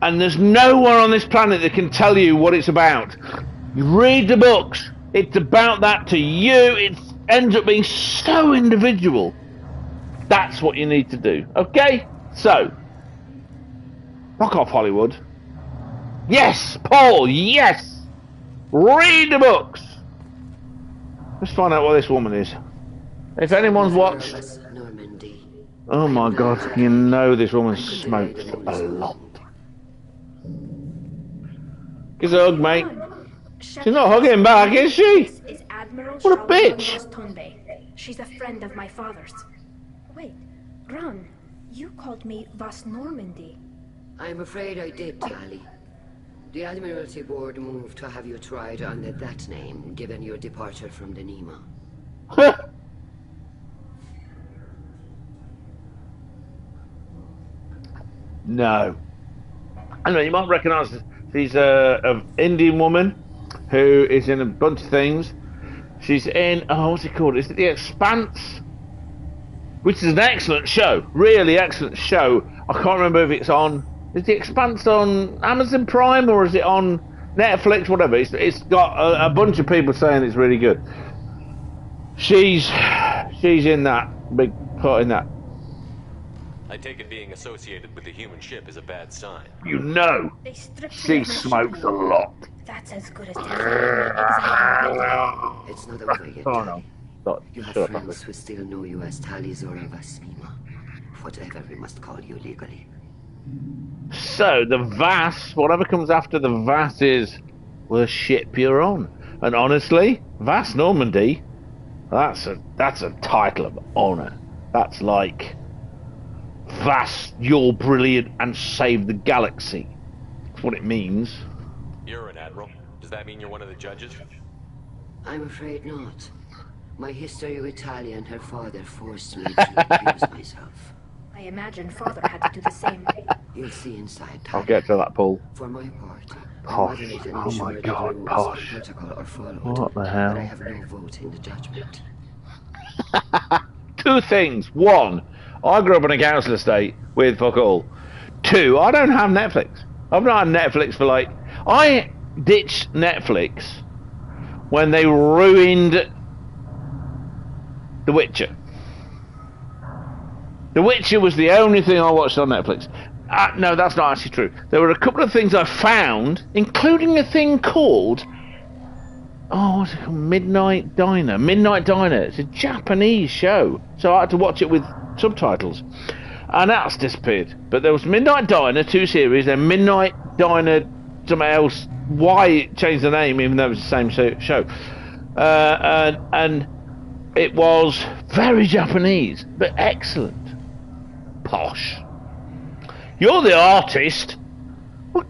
Speaker 1: And there's no one on this planet that can tell you what it's about. You read the books. It's about that to you. It ends up being so individual. That's what you need to do. Okay? So, fuck off, Hollywood. Yes, Paul, yes! Read the books! Let's find out what this woman is. If anyone's watched... Oh my god, you know this woman smokes a lot. Give us a hug, mate. She's not hugging back, is she? What a bitch!
Speaker 6: She's a friend of my father's. Wait, Ron, you called me Vas Normandy.
Speaker 16: I'm afraid I did, Tally. The Admiralty Board moved to have you tried under that name, given your departure from the Nema.
Speaker 1: No. I know, you might recognise she's an Indian woman who is in a bunch of things. She's in, oh, what's it called? Is it The Expanse? Which is an excellent show. Really excellent show. I can't remember if it's on... Is The Expanse on Amazon Prime or is it on Netflix? Whatever. It's got a bunch of people saying it's really good. She's in that. Big part in that.
Speaker 3: I take it being associated with the human ship is a bad sign.
Speaker 1: You know, she smokes a lot.
Speaker 6: That's as good as
Speaker 16: It's not over yet.
Speaker 1: Oh no. Stop.
Speaker 16: You have
Speaker 1: Shut
Speaker 16: friends who still know you as Tally Zora Vasmima. Whatever we must call you legally.
Speaker 1: So, the Vass, whatever comes after the Vass is the ship you're on. And honestly, Vass Normandy, that's a title of honour. That's like, Vass, you're brilliant and save the galaxy. That's what it means.
Speaker 3: You're an admiral. Does that mean you're one of the judges?
Speaker 16: I'm afraid not. My history with Tally and her father forced me to abuse myself.
Speaker 6: I imagine father had to do the same.
Speaker 16: You'll see inside,
Speaker 1: I'll get to that, Paul.
Speaker 16: For my part,
Speaker 1: Posh. Oh my god, Posh. What the hell?
Speaker 16: But I have no vote in the judgment.
Speaker 1: Two things. One, I grew up on a council estate with fuck all. Two, I don't have Netflix. I've not had Netflix for like... I ditched Netflix when they ruined The Witcher. The Witcher was the only thing I watched on Netflix. No, that's not actually true. There were a couple of things I found, including a thing called... Oh, what's it called? Midnight Diner. Midnight Diner. It's a Japanese show. So I had to watch it with subtitles. And that's disappeared. But there was Midnight Diner, 2 series, and Midnight Diner something else. Why it changed the name, even though it was the same show? And it was very Japanese, but excellent. Posh. You're the artist. What?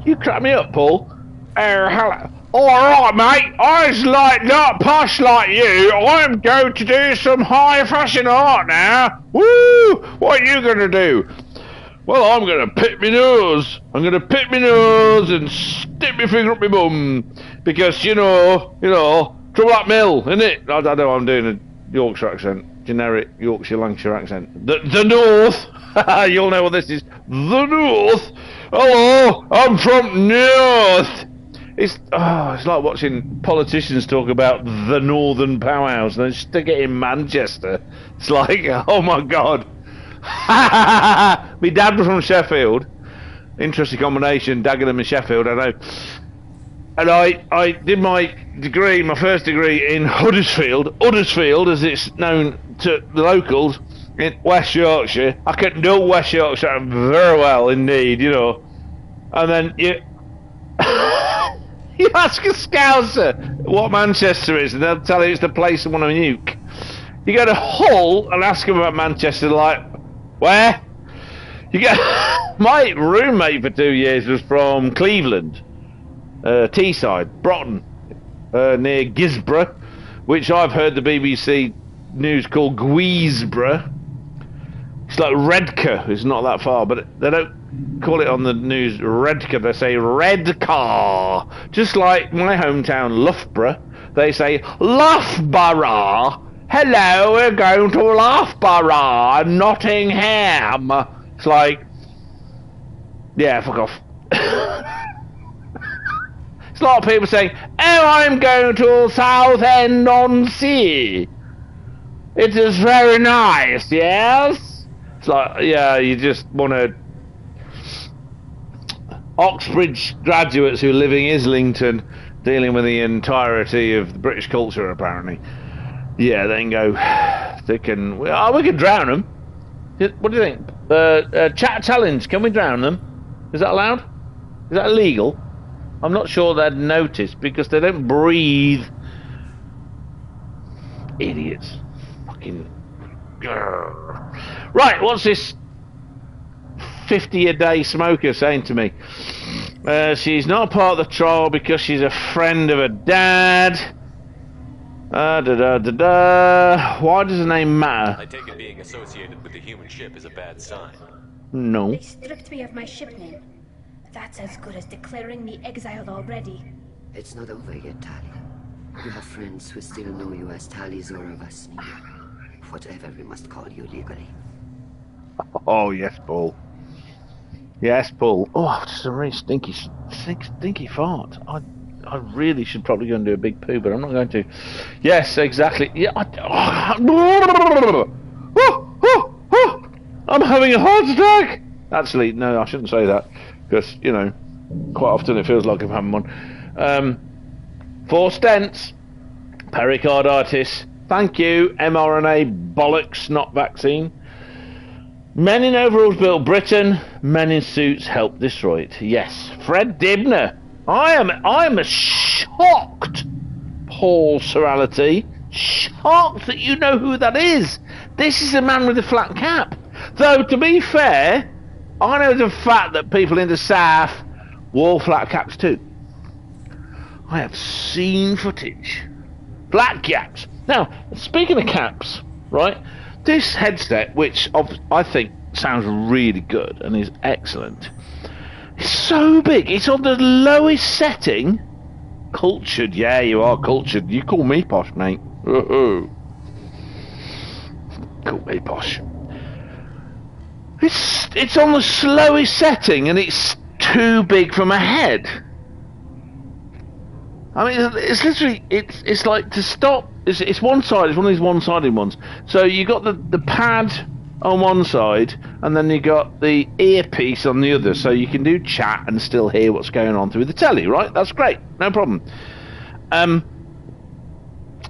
Speaker 1: You crack me up, Paul. Hello. Alright, mate. I was like not posh like you. I'm going to do some high fashion art now. Woo! What are you going to do? Well, I'm going to pick my nose. I'm going to pick my nose and stick my finger up my bum. Because, you know, trouble at mill, innit? I don't know, I'm doing a Yorkshire accent. Generic Yorkshire, Lancashire accent. The North. You'll know what this is. The North. Hello, I'm from North. It's like watching politicians talk about the Northern Powerhouse and then stick it in Manchester. It's like, oh my God. My dad was from Sheffield. Interesting combination, Dagenham and Sheffield, I know. And I did my degree, my first degree in Huddersfield as it's known to the locals, in West Yorkshire. I can do West Yorkshire very well indeed, you know. And then you ask a Scouser what Manchester is, and they'll tell you it's the place they want to nuke. You go to Hull and ask them about Manchester, like, where? You get my roommate for 2 years was from Cleveland, Teesside, Broughton, near Gisborough, which I've heard the BBC News call Guisborough. It's like Redcar. It's not that far, but they don't call it on the news Redcar. They say Redcar. Just like my hometown Loughborough, they say Loughborough. Hello, we're going to Loughborough, Nottingham. It's like, yeah, fuck off. It's a lot of people saying, oh, I'm going to Southend-on-Sea. It is very nice, yes? It's like, yeah, you just want to... Oxbridge graduates who live in Islington, dealing with the entirety of the British culture, apparently. Yeah, they can go... They can... we can drown them. What do you think? Chat challenge, can we drown them? Is that allowed? Is that illegal? I'm not sure they'd notice because they don't breathe. Idiots. Fucking... Grrr. Right, what's this 50-a-day smoker saying to me? She's not part of the trial because she's a friend of her dad. Why does the name matter?
Speaker 3: I take it being associated with the human ship is a bad sign.
Speaker 1: No.
Speaker 6: They stripped me of my ship name. That's as good as declaring me exiled already.
Speaker 16: It's not over yet, Tali. You have friends who still know you as Tali Zora Vasnia. Whatever we must call you legally.
Speaker 1: Oh, yes, Paul. Yes, Paul. Oh, just a really stinky fart. I really should probably go and do a big poo, but I'm not going to. Yes, exactly. Yeah. I'm having a heart attack. Actually, no, I shouldn't say that because you know, quite often it feels like I'm having one. 4 stents, pericarditis. Thank you, mRNA bollocks, not vaccine. Men in overalls built Britain. Men in suits helped destroy it. Yes, Fred Dibner. I am shocked, Paul Serality. Shocked that you know who that is. This is the man with the flat cap. Though, to be fair, I know the fact that people in the South wore flat caps too. I have seen footage. Flat caps. Now, speaking of caps, right, this headset, which I think sounds really good and is excellent, it's so big. It's on the lowest setting. Cultured, yeah, you are cultured. You call me posh, mate. Call me posh. It's on the slowest setting, and it's too big for my head. I mean, it's literally it's like to stop. It's one side. It's one of these one-sided ones. So you got the pad on one side, and then you got the earpiece on the other, so you can do chat and still hear what's going on through the telly, right? That's great, no problem.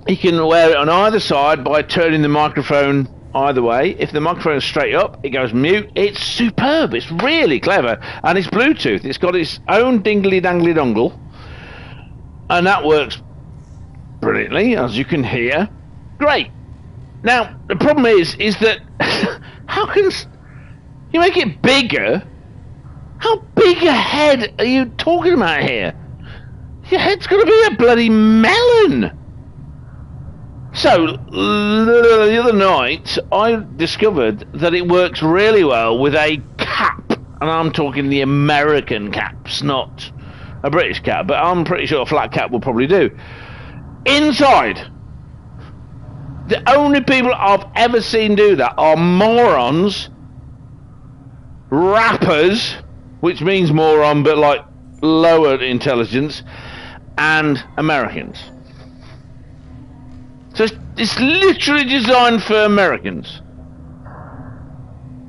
Speaker 1: You can wear it on either side by turning the microphone either way. If the microphone's straight up, it goes mute. It's superb. It's really clever. And it's Bluetooth. It's got its own dingly-dangly dongle. And that works brilliantly, as you can hear. Great. Now, the problem is that... how can... you make it bigger? How big a head are you talking about here? Your head's got to be a bloody melon. So, the other night, I discovered that it works really well with a cap. And I'm talking the American caps, not a British cap. But I'm pretty sure a flat cap will probably do. Inside, the only people I've ever seen do that are morons, rappers, which means moron, but like lower intelligence, and Americans. So it's literally designed for Americans.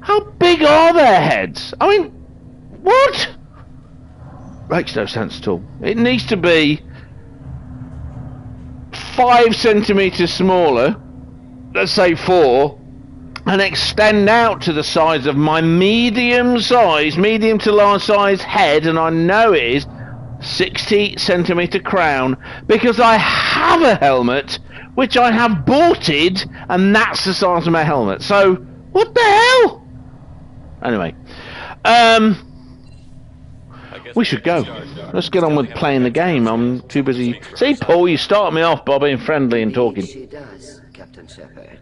Speaker 1: How big are their heads? I mean, what? Makes no sense at all. It needs to be 5 centimeters smaller, let's say 4, and extend out to the size of my medium to large size head, and I know it is 60 centimeter crown, because I have a helmet which I have boarded, and that's the size of my helmet. So, what the hell? Anyway, we should go. Let's get on with playing the game. I'm too busy. See, Paul, you start me off by being friendly and talking.
Speaker 16: She does, Captain Shephard.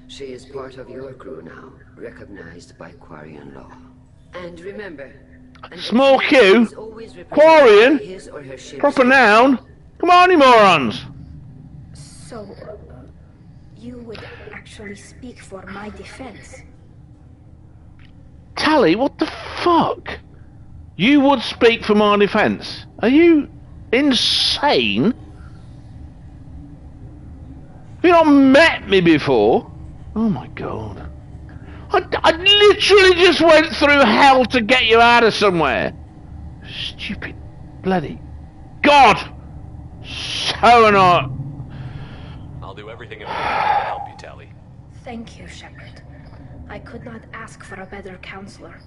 Speaker 16: She is part of your crew now, recognized by Quarian law. And remember...
Speaker 1: Small Q? Quarian? Proper noun? Come on, you morons!
Speaker 6: So, you would actually speak for my defense?
Speaker 1: Tally, what the fuck? You would speak for my defense? Are you insane? Have you not met me before? Oh my god. I literally just went through hell to get you out of somewhere. Stupid bloody God. So annoying.
Speaker 3: I'll do everything in my power to help you, Tally.
Speaker 6: Thank you, Shephard. I could not ask for a better counselor.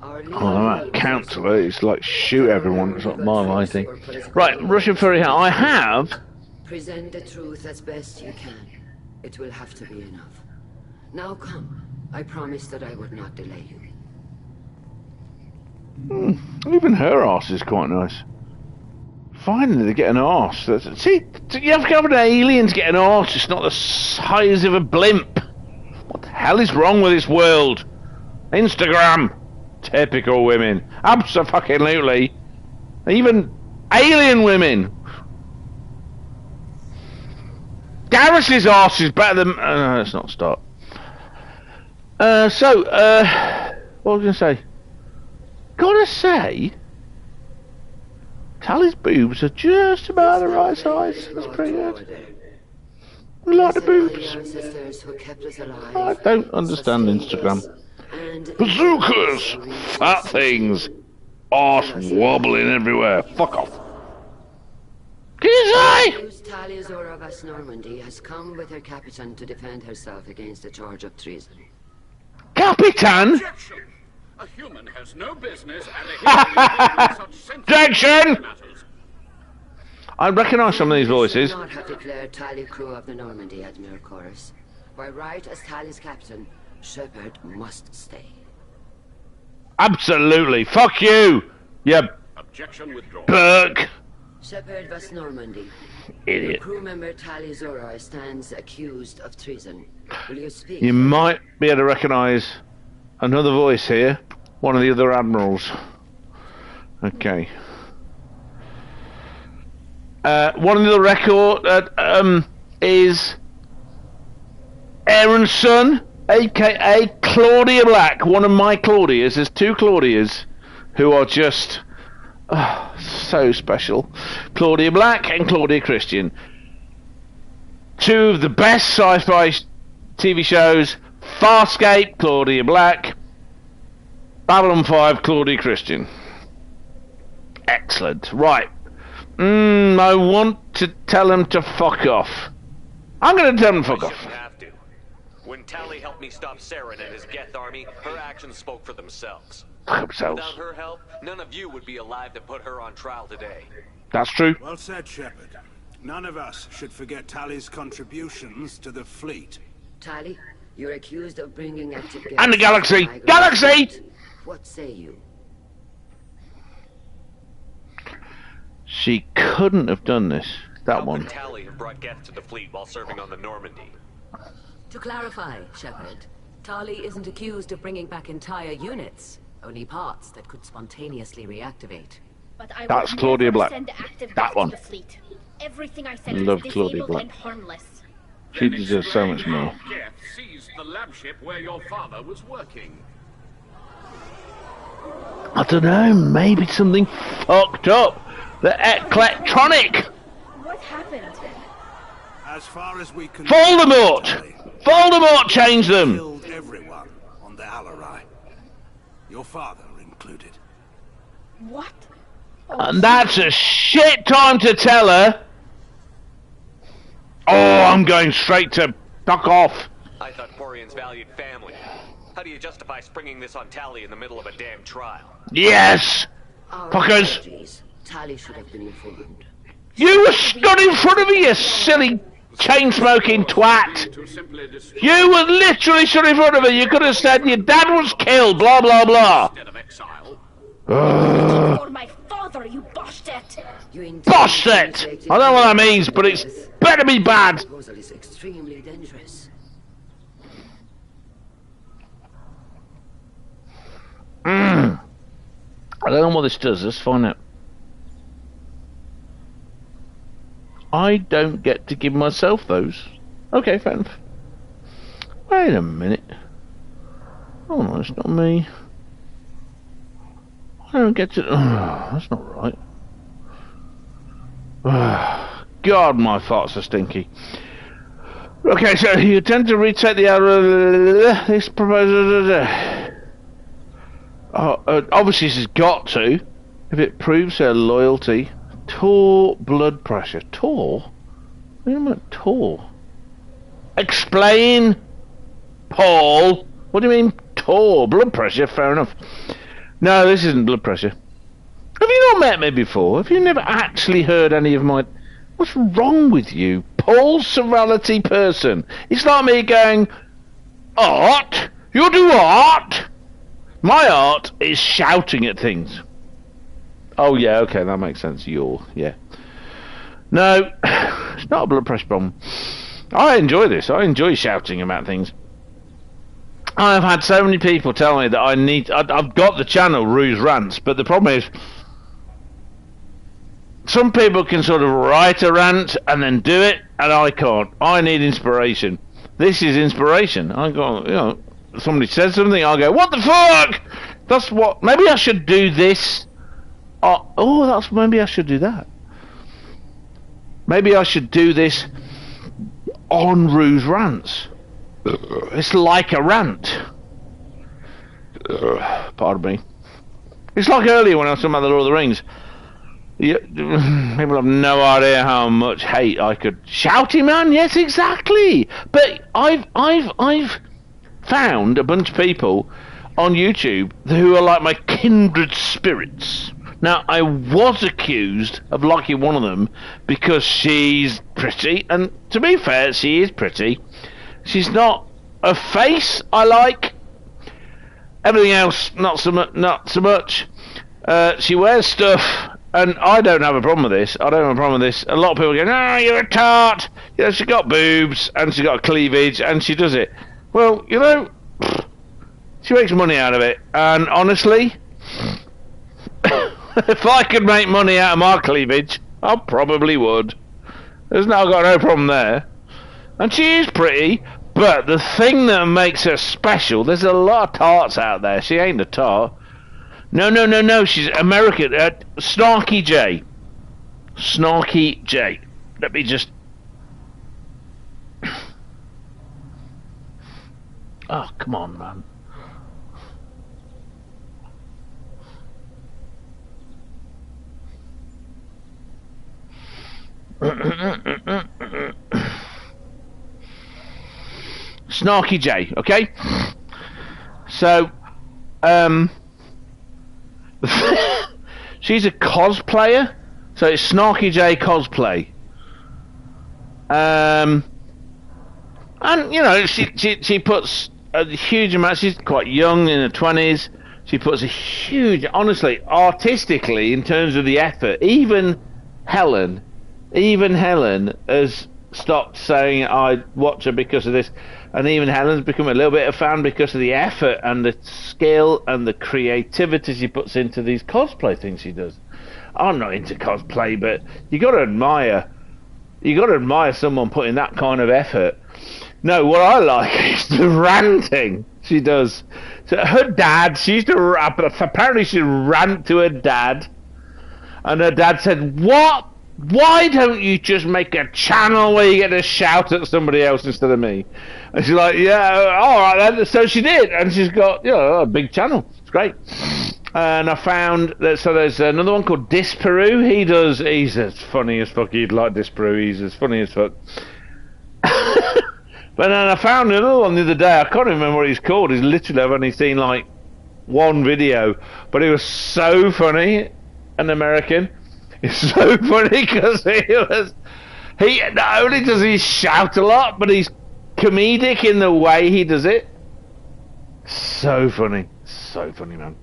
Speaker 1: Oh, that counselor is like shoot everyone. It's not my lighting. Right, Russian Furry Hat. I have.
Speaker 16: Present the truth as best you can. It will have to be enough. Now come. I promised that I would not delay you.
Speaker 1: Even her arse is quite nice. Finally, they get an arse. See, you have to have an alien to get an arse. It's not the size of a blimp. What the hell is wrong with this world? Instagram. Typical women. Abso-fucking-lutely. Even alien women. Garrus's arse is better than... let's not start. What was I going to say? Gotta say, Tally's boobs are just about the right size. That's pretty good. I like the boobs. I don't understand Instagram. Bazookas! Fat things! Arse wobbling everywhere. Fuck off. Can you say?
Speaker 16: Talia Zora of West Normandy has come with her captain to defend herself against a charge of treason.
Speaker 1: Capitan?
Speaker 17: Objection! A human has no business at a such
Speaker 1: Objection! I recognise some of these voices.
Speaker 16: You should not have declared Tally crew of the Normandy, Admiral Chorus. By right as Tally's captain, Shephard must stay.
Speaker 1: Absolutely. Fuck you, you
Speaker 17: Objection withdrawn.
Speaker 1: Burke.
Speaker 16: Shephard West Normandy.
Speaker 1: Idiot.
Speaker 16: Your crew member Tally Zora stands accused of treason. Will you speak?
Speaker 1: You might be able to recognise another voice here. One of the other admirals. Okay. One of the record is Aaron's son, aka Claudia Black. One of my Claudias. There's two Claudias who are just so special. Claudia Black and Claudia Christian. Two of the best sci-fi TV shows. Farscape, Claudia Black. Babylon 5, Claudia Christian. Excellent. Right. I want to tell him to fuck off. I'm going to tell him to fuck off.
Speaker 3: When Tali helped me stop Saren and his Geth army, her actions spoke for themselves.
Speaker 1: Themselves.
Speaker 3: Without her help, none of you would be alive to put her on trial today.
Speaker 1: That's true.
Speaker 18: Well said, Shepherd. None of us should forget Tali's contributions to the fleet.
Speaker 16: Tali, you're accused of bringing active gas
Speaker 1: And the galaxy!
Speaker 16: to the
Speaker 1: Galaxy!
Speaker 16: What say you?
Speaker 1: She couldn't have done this. That
Speaker 3: How
Speaker 1: one.
Speaker 3: could Tali have brought Geth to the fleet while serving on the Normandy?
Speaker 19: To clarify, Shepherd, Tali isn't accused of bringing back entire units, only parts that could spontaneously reactivate.
Speaker 6: But I
Speaker 1: That's
Speaker 6: would
Speaker 1: Claudia
Speaker 6: never
Speaker 1: Black.
Speaker 6: send active
Speaker 1: That
Speaker 6: gas
Speaker 1: one.
Speaker 6: to the fleet. Everything I said
Speaker 1: Love
Speaker 6: was
Speaker 1: Claudia
Speaker 6: disabled
Speaker 1: Black.
Speaker 6: and harmless.
Speaker 1: She deserves so much more.
Speaker 17: Geth seized the lab ship where your father was working.
Speaker 1: I don't know, maybe something fucked up. The electronic!
Speaker 6: What happened?
Speaker 18: As far as we can...
Speaker 1: Voldemort! Voldemort changed them!
Speaker 18: Killed everyone on the Alarai. Your father included.
Speaker 6: What?
Speaker 1: And that's a shit time to tell her. Oh, I'm going straight to fuck off.
Speaker 3: I thought Quarians valued family. How do you justify springing this on Tali in the middle of a damn trial?
Speaker 1: Yes!
Speaker 16: Our
Speaker 1: Fuckers!
Speaker 16: apologies. Tali should have been informed.
Speaker 1: You were stood in front of me, you silly chain-smoking twat! You were literally stood in front of me. You could have said your dad was killed, blah blah blah.
Speaker 6: For my father, you boshed it!
Speaker 1: Boshed it! I don't know what that means, but it's better be bad.
Speaker 16: Proposal is extremely dangerous.
Speaker 1: I don't know what this does. Let's find out. I don't get to give myself those. Okay, fair enough. Wait a minute. Oh no, it's not me. I don't get to... Oh, that's not right. God, my farts are stinky. Okay, so you attempt to retake the outer... This proposal... obviously this has got to. If it proves her loyalty... Tor blood pressure. Tor? What do you mean Tor? Explain, Paul. What do you mean Tor? Blood pressure? Fair enough. No, this isn't blood pressure. Have you not met me before? Have you never actually heard any of my... What's wrong with you? Paul's serality person. It's like me going, art? You do art? My art is shouting at things. Oh yeah, okay, that makes sense. Yeah. No, it's not a blood pressure problem. I enjoy this. I enjoy shouting about things. I've had so many people tell me that I've got the channel Ruse Rants, but the problem is some people can sort of write a rant and then do it, and I can't. I need inspiration. This is inspiration. I go, somebody says something, I go, what the fuck? That's what. Maybe I should do this. Maybe I should do that. Maybe I should do this on Ruse Rants. It's like a rant. Pardon me. It's like earlier when I was talking about the Lord of the Rings. People have no idea how much hate I could... Shouty man, yes, exactly. But I've found a bunch of people on YouTube who are like my kindred spirits. Now, I was accused of liking one of them because she's pretty, and to be fair, she is pretty. She's not a face I like. Everything else, not so much. She wears stuff, and I don't have a problem with this. A lot of people go, no, you're a tart. She got boobs, and she got cleavage, and she does it. Well, she makes money out of it, and honestly... If I could make money out of my cleavage, I probably would. I've got no problem there. And she is pretty, but the thing that makes her special, there's a lot of tarts out there. She ain't a tart. No, she's American. Snarky J. Snarky J. Let me just... Oh, come on, man. Snarky J, okay? So, she's a cosplayer, so it's Snarky J cosplay. And, you know, she puts a huge amount, she's quite young, in her 20s, she puts a huge, honestly, artistically, in terms of the effort, even Helen has stopped saying I watch her because of this, and even Helen's become a little bit of a fan because of the effort and the skill and the creativity she puts into these cosplay things she does. I'm not into cosplay, but you got to admire someone putting that kind of effort. No, what I like is the ranting she does. So her dad, she used to apparently she rant to her dad, and her dad said, "What? Why don't you just make a channel where you get to shout at somebody else instead of me?" And she's like, "Yeah, all right then." So she did, and she's got, you know, a big channel. It's great. And I found that, so there's another one called Disparu. He's as funny as fuck. You'd like Disparu. He's as funny as fuck. But then I found another one the other day. I can't remember what he's called. He's literally, I've only seen like one video, but it was so funny. An American. It's so funny because he not only does he shout a lot, but he's comedic in the way he does it. So funny, man.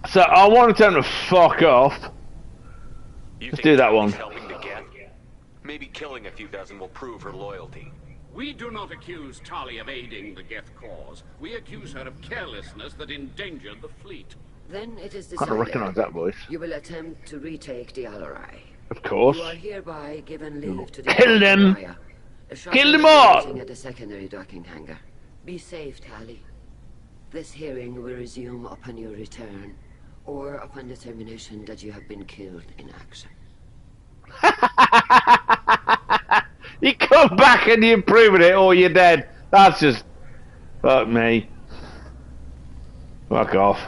Speaker 1: So I want to tell him to fuck off. Let's do that one.
Speaker 3: Maybe killing a few dozen will prove her loyalty.
Speaker 17: We do not accuse Tali of aiding the Geth cause. We accuse her of carelessness that endangered the fleet.
Speaker 16: Then it is
Speaker 1: I don't recognise that voice.
Speaker 16: You will attempt to retake the Alarai.
Speaker 1: Of course.
Speaker 16: You are hereby given leave to
Speaker 1: kill them. Kill them all.
Speaker 16: At a secondary docking hangar. Be safe, Tali. This hearing will resume upon your return, or upon determination that you have been killed in action.
Speaker 1: You come back and you're proving it, or you're dead. That's just... fuck me. Fuck off.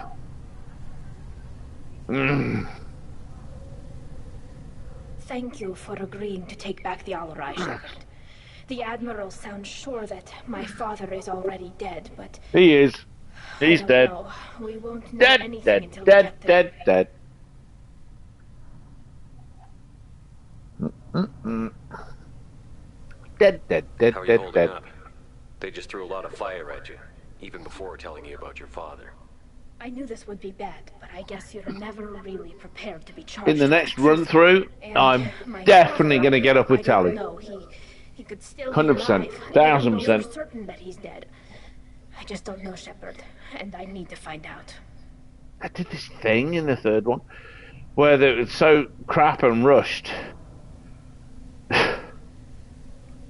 Speaker 6: Thank you for agreeing to take back the Alarai, Shephard. The Admiral sounds sure that my father is already dead, but...
Speaker 1: He is. He's dead.
Speaker 6: know. We won't know
Speaker 1: Dead,
Speaker 6: anything
Speaker 1: dead,
Speaker 6: until we
Speaker 1: dead,
Speaker 6: get there.
Speaker 1: dead, dead. Dead,
Speaker 3: How are you
Speaker 1: dead,
Speaker 3: holding
Speaker 1: dead.
Speaker 3: up? They just threw a lot of fire at you, even before telling you about your father.
Speaker 6: I knew this would be bad, but I guess you're never really prepared to be charged.
Speaker 1: In the next run through, I'm definitely going to get up with Tali.
Speaker 6: He could still
Speaker 1: 100%,
Speaker 6: be alive.
Speaker 1: 1000%.
Speaker 6: I'm certain that he's dead. I just don't know, Shephard, and I need to find out.
Speaker 1: I did this thing in the third one where they were so crap and rushed.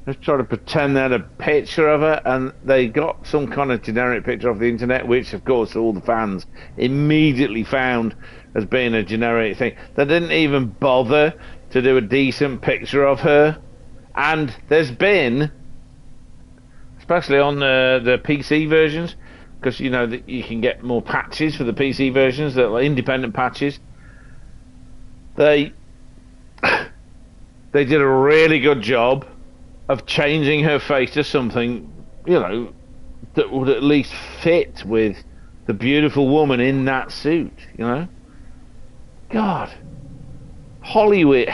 Speaker 1: Just trying to pretend they had a picture of her, and they got some kind of generic picture off the internet, which of course all the fans immediately found as being a generic thing. They didn't even bother to do a decent picture of her, and there's been, especially on the PC versions, because you know that you can get more patches for the PC versions, that are independent patches. They did a really good job of changing her face to something, you know, that would at least fit with the beautiful woman in that suit, you know? God. Hollywood,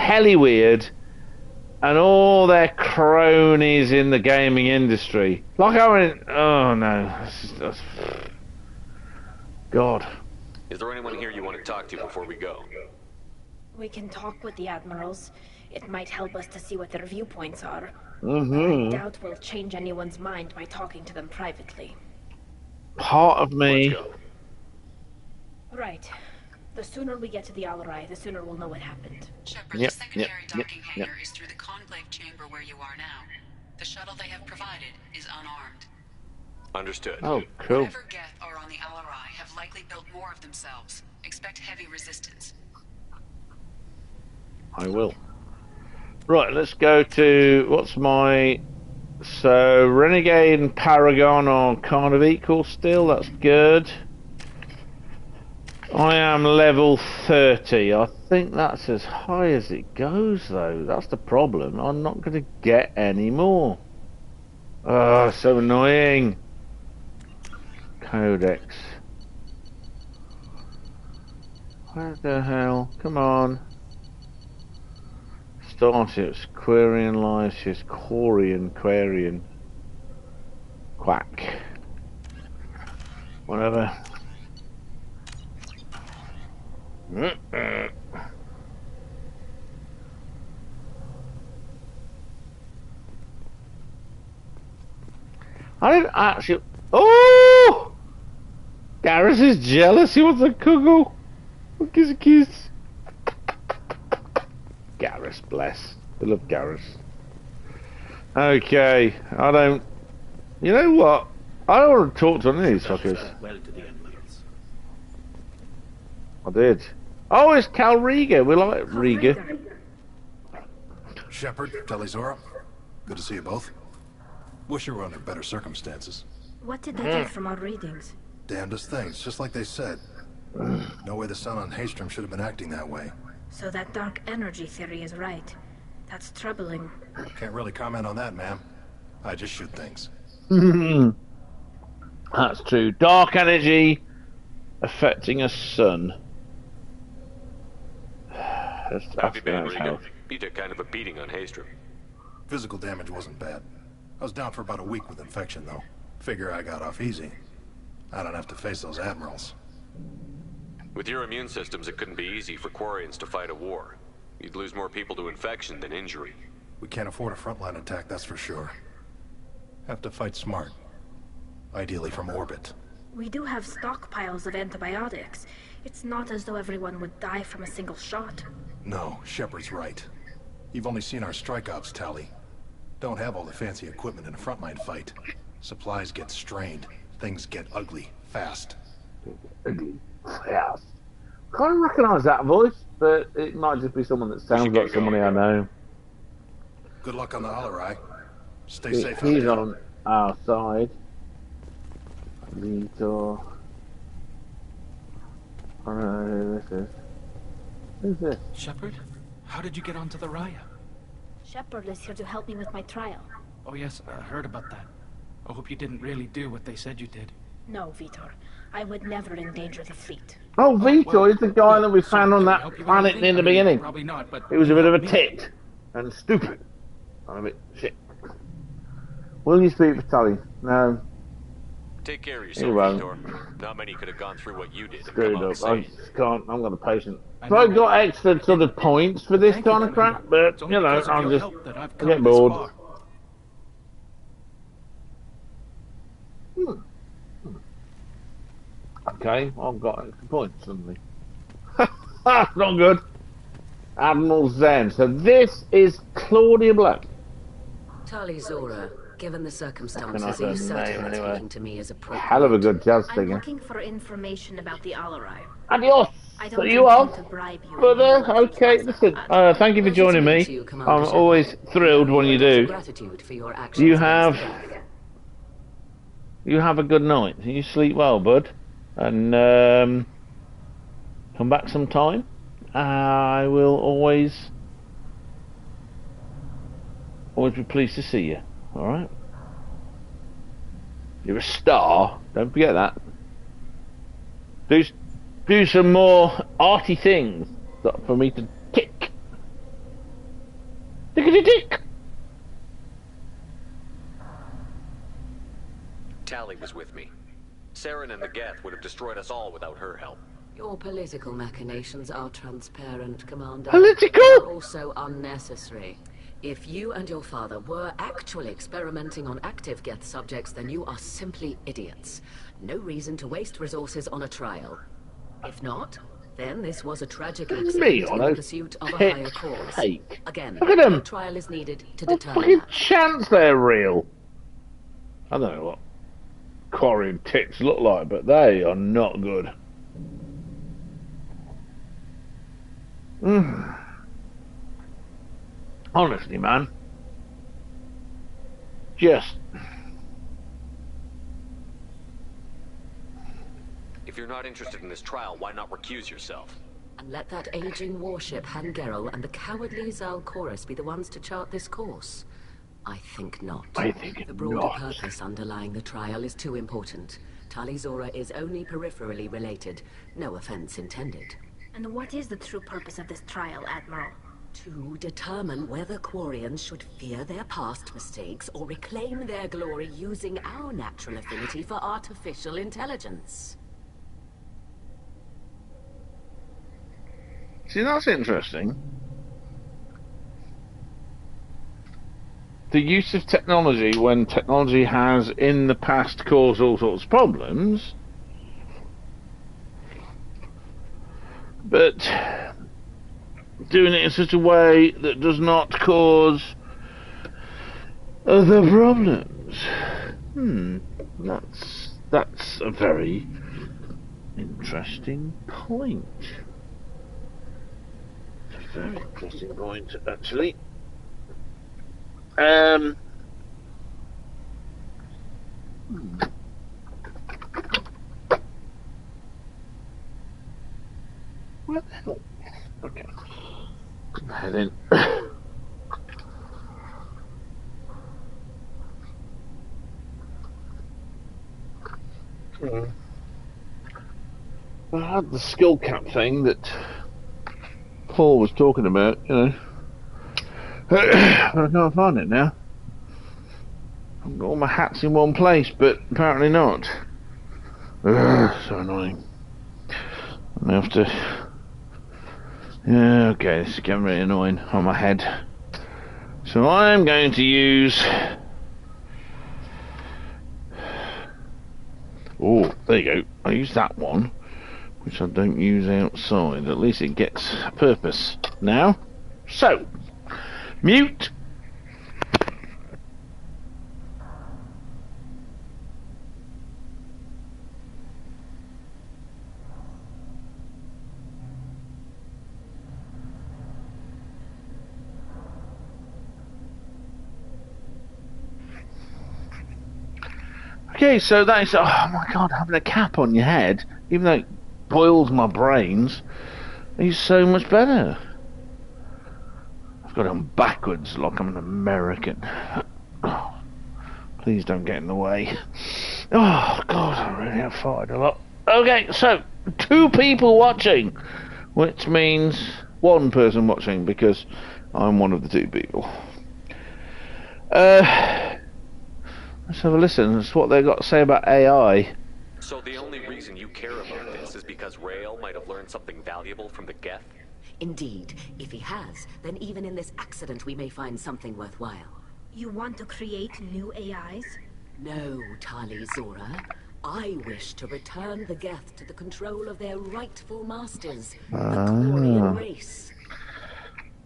Speaker 1: and all their cronies in the gaming industry. Like I went, oh no. That's... God.
Speaker 3: Is there anyone here you want to talk to before we go?
Speaker 6: We can talk with the Admirals. It might help us to see what their viewpoints are.
Speaker 1: Mm-hmm.
Speaker 6: I doubt we'll change anyone's mind by talking to them privately.
Speaker 1: Part of me...
Speaker 6: Right. The sooner we get to the Alarai, the sooner we'll know what happened.
Speaker 7: Shephard, the secondary docking hangar is through the conclave chamber where you are now. The shuttle they have provided is unarmed.
Speaker 3: Understood.
Speaker 1: Oh, cool.
Speaker 7: Whatever Geth are on the Alarai have likely built more of themselves. Expect heavy resistance.
Speaker 1: I will. Right, let's go to, what's my, so Renegade and Paragon are kind of equal still, that's good. I am level 30. I think that's as high as it goes, though. That's the problem. I'm not going to get any more. Oh, so annoying. Codex. Where the hell? Come on. Starships. Quarian, Lysis, Quarian, Quarian. Quack. Whatever. I didn't actually. Oh! Garrus is jealous. He wants a cuckoo. Kiss a kiss. Garrus, bless. I love Garrus. Okay, I don't. You know what? I don't want to talk to any of these fuckers.
Speaker 15: Well to the Admirals.
Speaker 1: I did. Oh, it's Cal Riga. We like Riga.
Speaker 20: Shephard, Telizora. Good to see you both. Wish you were under better circumstances.
Speaker 6: What did they get from our readings?
Speaker 20: Damnedest things, just like they said. No way the sun on Haystrom should have been acting that way.
Speaker 6: So that dark energy theory is right. That's troubling.
Speaker 20: Can't really comment on that, ma'am. I just shoot things.
Speaker 1: That's true. Dark energy affecting a sun.
Speaker 3: Copy, Ben Riga. You took kind of a beating on Haystrom.
Speaker 20: Physical damage wasn't bad. I was down for about a week with infection, though. Figure I got off easy. I don't have to face those admirals.
Speaker 3: With your immune systems, it couldn't be easy for Quarians to fight a war. You'd lose more people to infection than injury.
Speaker 20: We can't afford a frontline attack, that's for sure. Have to fight smart. Ideally from orbit.
Speaker 6: We do have stockpiles of antibiotics. It's not as though everyone would die from a single shot.
Speaker 20: No, Shepherd's right. You've only seen our strike ops tally. Don't have all the fancy equipment in a frontline fight. Supplies get strained. Things get ugly, fast.
Speaker 1: Ugly, fast. Can't recognise that voice, but it might just be someone that sounds like somebody I know.
Speaker 20: Good luck on the Hollerai. Stay safe.
Speaker 1: He's on our side. Vitor. I don't know who this is. Who's this?
Speaker 5: Shephard? How did you get onto the Raya?
Speaker 6: Shephard is here to help me with my trial.
Speaker 5: Oh yes, I heard about that. I hope you didn't really do what they said you did.
Speaker 6: No, Vitor. I would never endanger the fleet.
Speaker 1: Oh, Vitor is the guy that we found on that planet in the beginning.
Speaker 5: Probably not, but
Speaker 1: he was a bit of a tit and stupid. I'm a bit shit. Will you speak for Tully? No.
Speaker 3: Take care of yourself, Vitor. Not many could have gone through what you did.
Speaker 1: Screwed up. I just can't. I'm not a patient. So I got extra sort of points for this kind of crap, but you know, I'm just I get bored. Okay, I've got extra points suddenly. Not good. Admiral Zen. So this is Claudia Black.
Speaker 19: Tali Zora, given the circumstances, you certainly speaking to me as a pro.
Speaker 1: Hell of a good jazz singer.
Speaker 6: I'm looking for information about the Alarai.
Speaker 1: Adios.
Speaker 6: I don't
Speaker 1: you off,
Speaker 6: to bribe you.
Speaker 1: brother. Okay, listen. Thank you for joining me. I'm always thrilled when you do. You have a good night. You sleep well, bud, and come back sometime. I will always be pleased to see you. All right. You're a star. Don't forget that. Do some more arty things for me to tick. Tickety-tick!
Speaker 3: Tali was with me. Saren and the Geth would have destroyed us all without her help.
Speaker 19: Your political machinations are transparent, Commander.
Speaker 1: Political?
Speaker 19: But also unnecessary. If you and your father were actually experimenting on active Geth subjects, then you are simply idiots. No reason to waste resources on a trial. If not, then this was a tragic accident in pursuit of a higher cause. Again,
Speaker 1: look at them.
Speaker 19: A trial is needed to
Speaker 1: What
Speaker 19: determine
Speaker 1: fucking
Speaker 19: that.
Speaker 1: chance they're real. I don't know what Quarian tits look like, but they are not good. Honestly, man.
Speaker 3: If you're not interested in this trial, why not recuse yourself?
Speaker 19: And let that aging warship Hangerel and the cowardly Zalcorus be the ones to chart this course? I think not.
Speaker 1: I think
Speaker 19: the broader purpose underlying the trial is too important. Tali Zora is only peripherally related. No offense intended.
Speaker 6: And what is the true purpose of this trial, Admiral?
Speaker 19: To determine whether Quarians should fear their past mistakes or reclaim their glory using our natural affinity for artificial intelligence.
Speaker 1: See, that's interesting. The use of technology when technology has in the past caused all sorts of problems, but doing it in such a way that does not cause other problems. That's a very interesting point. Very interesting point, actually. What the hell? Okay. Head in. I had the skull cap thing that Paul was talking about, you know. But I can't find it now. I've got all my hats in one place, but apparently not. So annoying. I have to... Yeah, okay, this is getting really annoying on my head. So I'm going to use... Oh, there you go. I use that one, which I don't use outside. At least it gets a purpose now. So, mute. Okay, so that is, oh my god, having a cap on your head, even though it boils my brains, is so much better. I've got it on backwards like I'm an American. Oh, please don't get in the way. Oh god, I really have farted a lot. Okay, so 2 people watching, which means 1 person watching because I'm one of the 2 people. Let's have a listen. That's what they got to say about AI.
Speaker 3: So the only reason you care about this is because Rael might have learned something valuable from the Geth?
Speaker 19: Indeed. If he has, then even in this accident we may find something worthwhile.
Speaker 6: You want to create new AIs?
Speaker 19: No, Tali Zora. I wish to return the Geth to the control of their rightful masters, the Quarian race.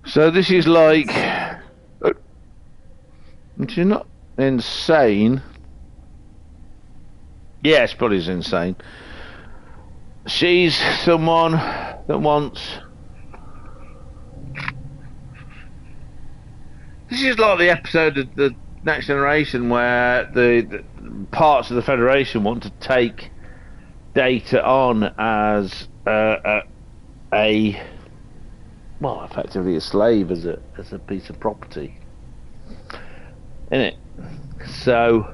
Speaker 1: So this is like... You're not insane. Yes, Buddy's insane. She's someone that wants... This is like the episode of the Next Generation where the parts of the Federation want to take Data on as well, effectively a slave, as a piece of property. Innit? So,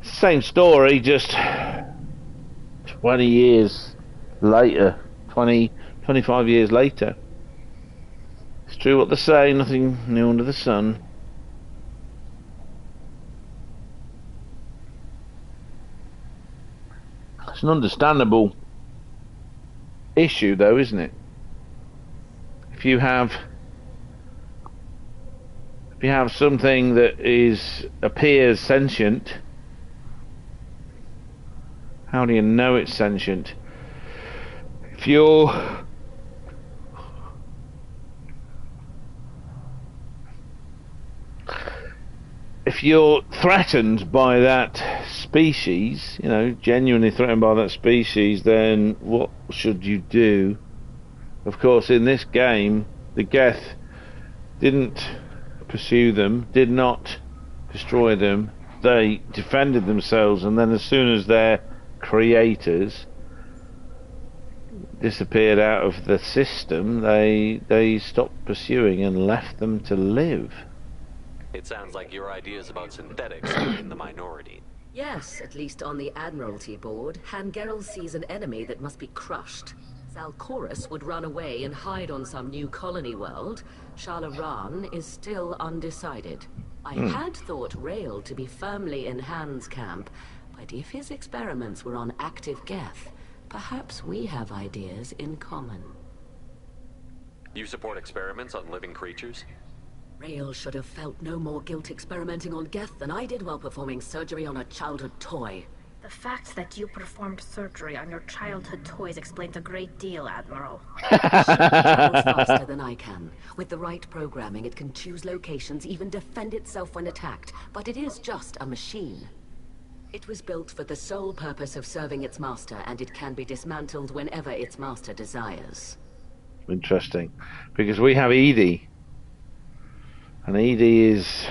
Speaker 1: same story, just 20 years later, 25 years later. It's true what they say, nothing new under the sun. It's an understandable issue though, isn't it? If you have something that appears sentient, how do you know it's sentient? If you're threatened by that species, you know, genuinely threatened by that species, then what should you do? Of course, in this game, the Geth didn't pursue them, did not destroy them. They defended themselves, and then as soon as their creators disappeared out of the system, they stopped pursuing and left them to live.
Speaker 3: It sounds like your ideas about synthetics are in the minority.
Speaker 19: Yes, at least on the Admiralty board, Hangerel sees an enemy that must be crushed. Zalcorus would run away and hide on some new colony world. Shalaran is still undecided. I had thought Rael to be firmly in Han's camp, but if his experiments were on active Geth, perhaps we have ideas in common.
Speaker 3: You support experiments on living creatures?
Speaker 19: Rael should have felt no more guilt experimenting on Geth than I did while performing surgery on a childhood toy.
Speaker 6: The fact that you performed surgery on your childhood toys explains a great deal, Admiral.
Speaker 19: It travels faster than I can. With the right programming, it can choose locations, even defend itself when attacked. But it is just a machine. It was built for the sole purpose of serving its master, and it can be dismantled whenever its master desires.
Speaker 1: Interesting. Because we have Edie. And Edie is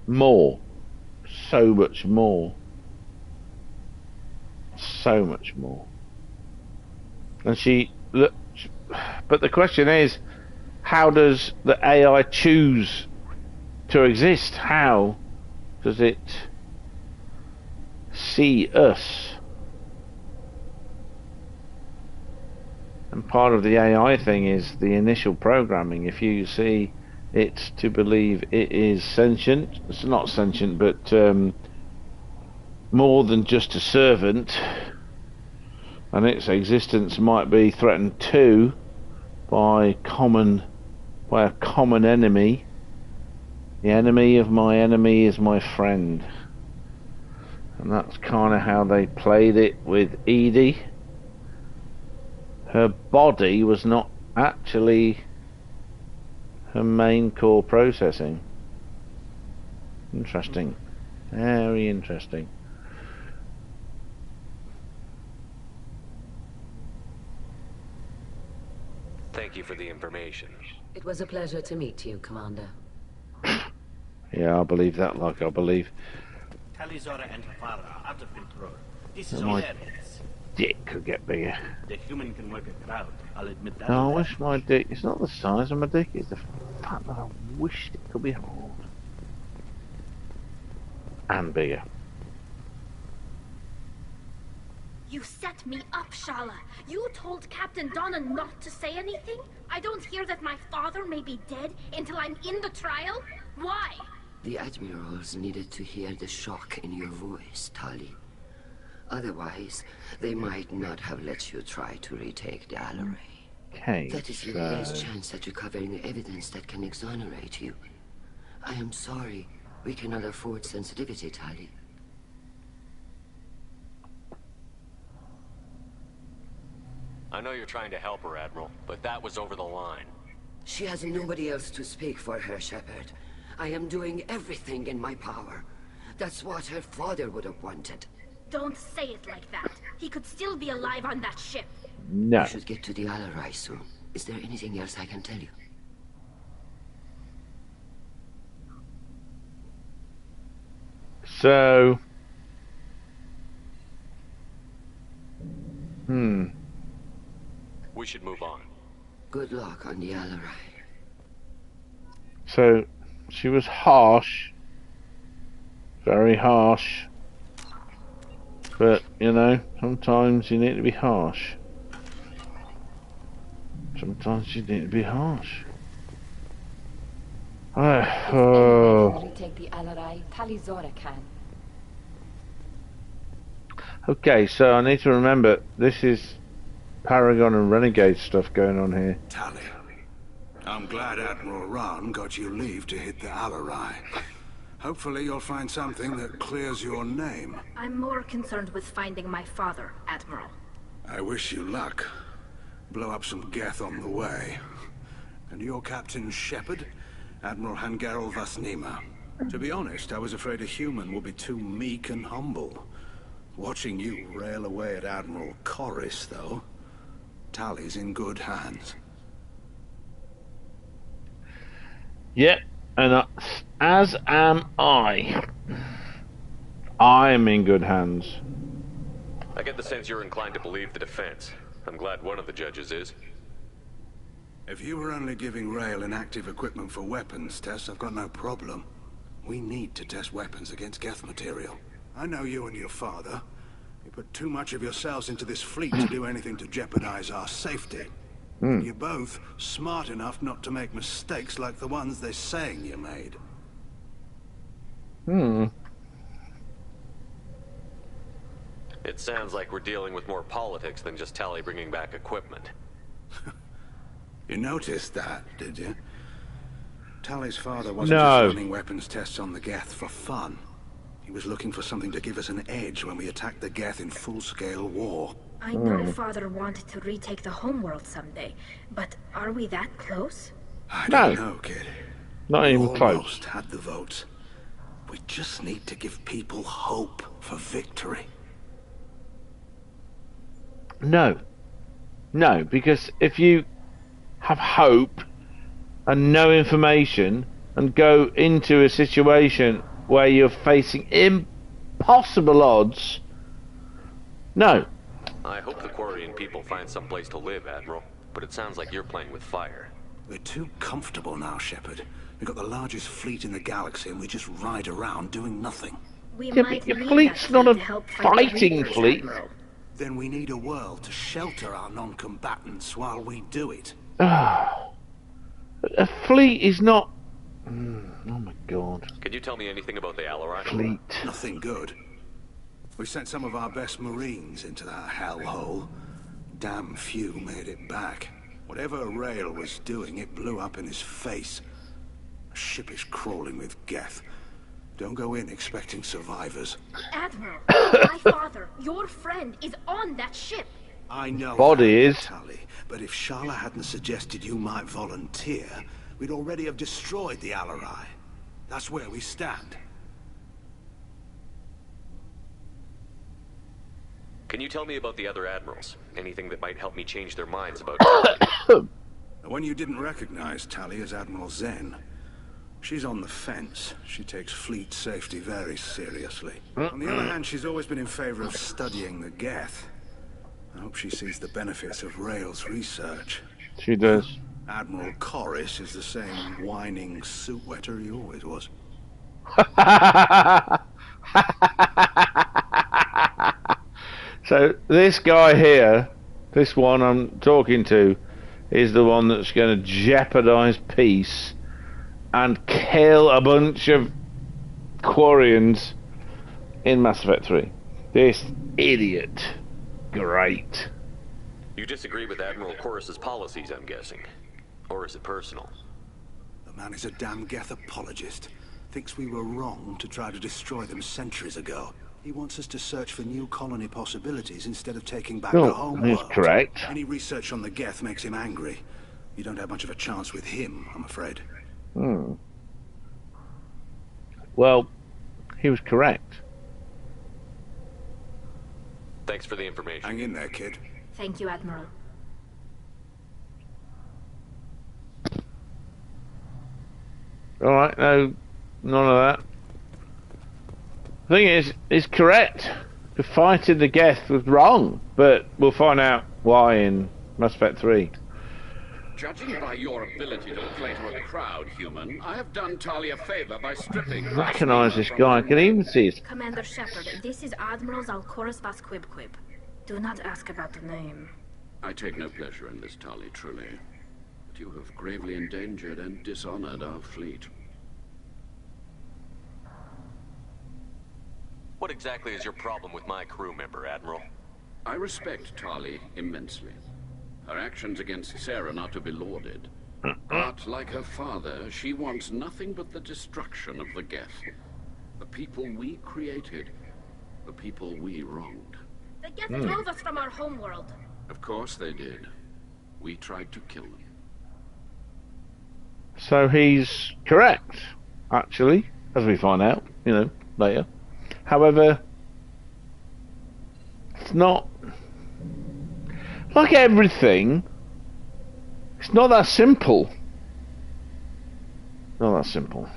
Speaker 1: more. So much more. So much more. And but the question is, how does the AI choose to exist? How does it see us? And part of the AI thing is the initial programming. If you see it to believe it is sentient, it's not sentient, but more than just a servant, and its existence might be threatened too by a common enemy. The enemy of my enemy is my friend. And that's kind of how they played it with Edie. Her body was not actually her main core processing. Interesting. Very interesting.
Speaker 3: Thank you for the information.
Speaker 19: It was a pleasure to meet you, Commander.
Speaker 1: Yeah, I believe that like I believe.
Speaker 15: Talizora and her father are out of control. This is
Speaker 1: My
Speaker 15: hilarious.
Speaker 1: dick could get bigger.
Speaker 15: The human can work a crowd, I'll admit that.
Speaker 1: No, I wish my dick... It's not the size of my dick, it's the fact that I wish it could be hard. And bigger.
Speaker 6: You set me up, Shala. You told Captain Donna not to say anything? I don't hear that my father may be dead until I'm in the trial? Why?
Speaker 16: The admirals needed to hear the shock in your voice, Tali. Otherwise, they might not have let you try to retake the Alaray.
Speaker 1: Okay,
Speaker 16: That is the best chance at recovering evidence that can exonerate you. I am sorry. We cannot afford sensitivity, Tali.
Speaker 3: I know you're trying to help her, Admiral, but that was over the line.
Speaker 16: She has nobody else to speak for her, Shephard. I am doing everything in my power. That's what her father would have wanted.
Speaker 6: Don't say it like that. He could still be alive on that ship.
Speaker 1: No.
Speaker 16: You should get to the Alarai soon. Is there anything else I can tell you?
Speaker 1: So...
Speaker 3: We should move on.
Speaker 16: Good luck on the Alarai.
Speaker 1: So, she was harsh. Very harsh. But, you know, sometimes you need to be harsh. Sometimes you need to be harsh.
Speaker 7: Retake the Alarai, Talizora can.
Speaker 1: Okay, so I need to remember, this is Paragon and Renegade stuff going on here.
Speaker 18: Tali, I'm glad Admiral Ran got you leave to hit the Alarai. Hopefully you'll find something that clears your name.
Speaker 6: I'm more concerned with finding my father, Admiral.
Speaker 18: I wish you luck. Blow up some Geth on the way. And your Captain Shephard? Admiral Hangerel Vasnima. To be honest, I was afraid a human would be too meek and humble. Watching you rail away at Admiral Corris, though, Tali's in good hands.
Speaker 1: Yep, and as am I. I'm in good hands.
Speaker 3: I get the sense you're inclined to believe the defense. I'm glad one of the judges is.
Speaker 18: If you were only giving Rail inactive equipment for weapons tests, I've got no problem. We need to test weapons against Geth material. I know you and your father. You put too much of yourselves into this fleet to do anything to jeopardize our safety. You're both smart enough not to make mistakes like the ones they're saying you made.
Speaker 3: It sounds like we're dealing with more politics than just Tali bringing back equipment.
Speaker 18: You noticed that, did you? Tali's father wasn't just running weapons tests on the Geth for fun. He was looking for something to give us an edge when we attacked the Geth in full-scale war.
Speaker 6: I know Father wanted to retake the homeworld someday, but are we that close?
Speaker 18: I don't know, kid.
Speaker 1: Not even
Speaker 18: we
Speaker 1: close.
Speaker 18: Almost had the votes. We just need to give people hope for victory.
Speaker 1: No. No, because if you have hope and no information and go into a situation where you're facing impossible odds, no.
Speaker 3: I hope the Quarian people find some place to live, Admiral, but it sounds like you're playing with fire.
Speaker 18: We're too comfortable now, Shepherd. We've got the largest fleet in the galaxy and we just ride around doing nothing.
Speaker 1: Yeah, but your fleet's not a fighting fleet.
Speaker 6: Admiral.
Speaker 18: Then we need a world to shelter our non-combatants while we do it.
Speaker 1: A fleet is not... oh my god.
Speaker 3: Can you tell me anything about the Alarai?
Speaker 1: Fleet.
Speaker 18: Nothing good. We sent some of our best Marines into that hellhole. Damn few made it back. Whatever Rail was doing, it blew up in his face. A ship is crawling with Geth. Don't go in expecting survivors.
Speaker 6: Admiral, my father, your friend, is on that ship.
Speaker 18: I know
Speaker 1: Body
Speaker 18: that,
Speaker 1: is.
Speaker 18: Tali, but if Sharla hadn't suggested you might volunteer, we'd already have destroyed the Alarai. That's where we stand.
Speaker 3: Can you tell me about the other admirals? Anything that might help me change their minds about...
Speaker 18: The one you didn't recognize, Tali, is Admiral Zen. She's on the fence. She takes fleet safety very seriously. On the other hand, she's always been in favor of studying the Geth. I hope she sees the benefits of Rail's research.
Speaker 1: She does.
Speaker 18: Admiral Corris is the same whining suit wetter he always was.
Speaker 1: So this guy here, this one I'm talking to, is the one that's going to jeopardize peace and kill a bunch of Quarians in Mass Effect 3. This idiot. Great.
Speaker 3: You disagree with Admiral Corus's policies, I'm guessing. Or is it personal?
Speaker 18: The man is a damn Geth apologist. Thinks we were wrong to try to destroy them centuries ago. He wants us to search for new colony possibilities instead of taking back the home
Speaker 1: he's
Speaker 18: world.
Speaker 1: correct.
Speaker 18: Any research on the Geth makes him angry. You don't have much of a chance with him, I'm afraid.
Speaker 1: Well, he was correct.
Speaker 3: Thanks for the information.
Speaker 18: Hang in there, kid.
Speaker 6: Thank you, Admiral.
Speaker 1: Alright, no, none of that. The thing is, he's correct. The fighting the Geth was wrong, but we'll find out why in Mass Effect 3.
Speaker 17: Judging by your ability to play to a crowd, human, I have done Tali a favor by stripping...
Speaker 1: I recognise this guy, I can even see his...
Speaker 6: Commander Shephard, this is Admiral Zalkoris Vasquibquib. Do not ask about the name.
Speaker 17: I take no pleasure in this, Tali, truly. But you have gravely endangered and dishonored our fleet.
Speaker 3: What exactly is your problem with my crew member, Admiral?
Speaker 17: I respect Tali immensely. Her actions against Sarah are not to be lauded. But, like her father, she wants nothing but the destruction of the Geth. The people we created. The people we wronged.
Speaker 6: The Geth drove us from our homeworld.
Speaker 17: Of course they did. We tried to kill them.
Speaker 1: So he's correct, actually, as we find out, later. However, it's not... Like everything, it's not that simple. Not that simple.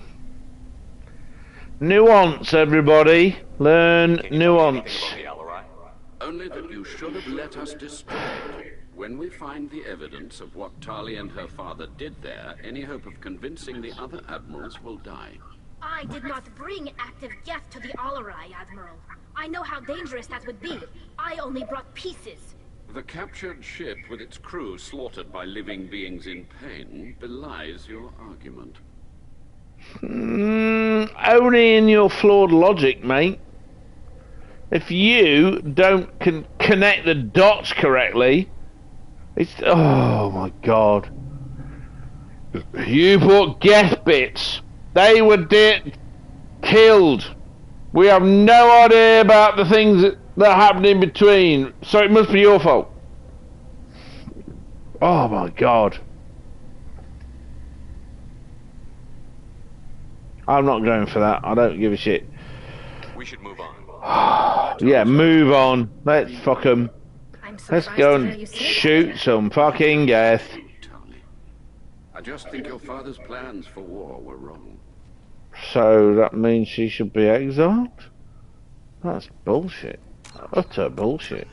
Speaker 1: Nuance, everybody. Learn nuance.
Speaker 17: Only that you should have let us destroy it. When we find the evidence of what Tali and her father did there, any hope of convincing the other admirals will die.
Speaker 6: I did not bring active geth to the Alarai, Admiral. I know how dangerous that would be. I only brought pieces.
Speaker 17: The captured ship with its crew slaughtered by living beings in pain belies your argument.
Speaker 1: Only in your flawed logic, mate. If you don't connect the dots correctly, it's... Oh my god. You brought geth bits. They were killed. We have no idea about the things that happened in between, so it must be your fault. Oh my god. I'm not going for that. I don't give a shit.
Speaker 3: We should move on.
Speaker 1: Yeah, move on. Let's fuck them. Let's go and shoot some fucking geth.
Speaker 17: I just think your father's plans for war were wrong.
Speaker 1: So that means she should be exiled? That's bullshit. Utter bullshit.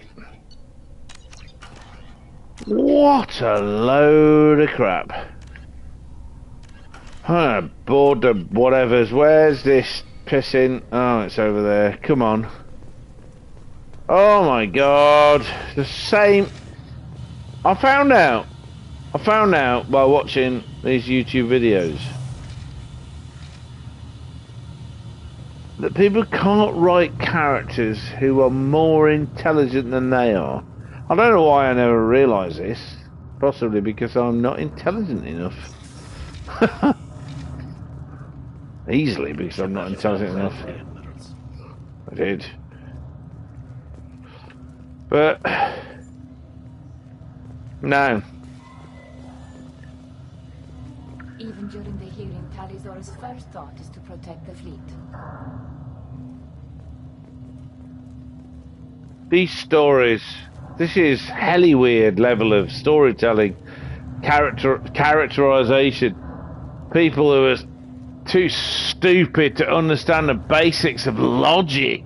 Speaker 1: What a load of crap. I'm bored of whatever's. Where's this pissing? Oh, it's over there. Come on. Oh my god. The same. I found out by watching these YouTube videos that people can't write characters who are more intelligent than they are. I don't know why I never realised this. Possibly because I'm not intelligent enough. Easily because I'm not intelligent enough. I did. But no.
Speaker 21: Even during the hearing, Tali'Zorah's first thought is to protect the fleet.
Speaker 1: These stories, this is helly weird level of storytelling, characterization. People who are too stupid to understand the basics of logic.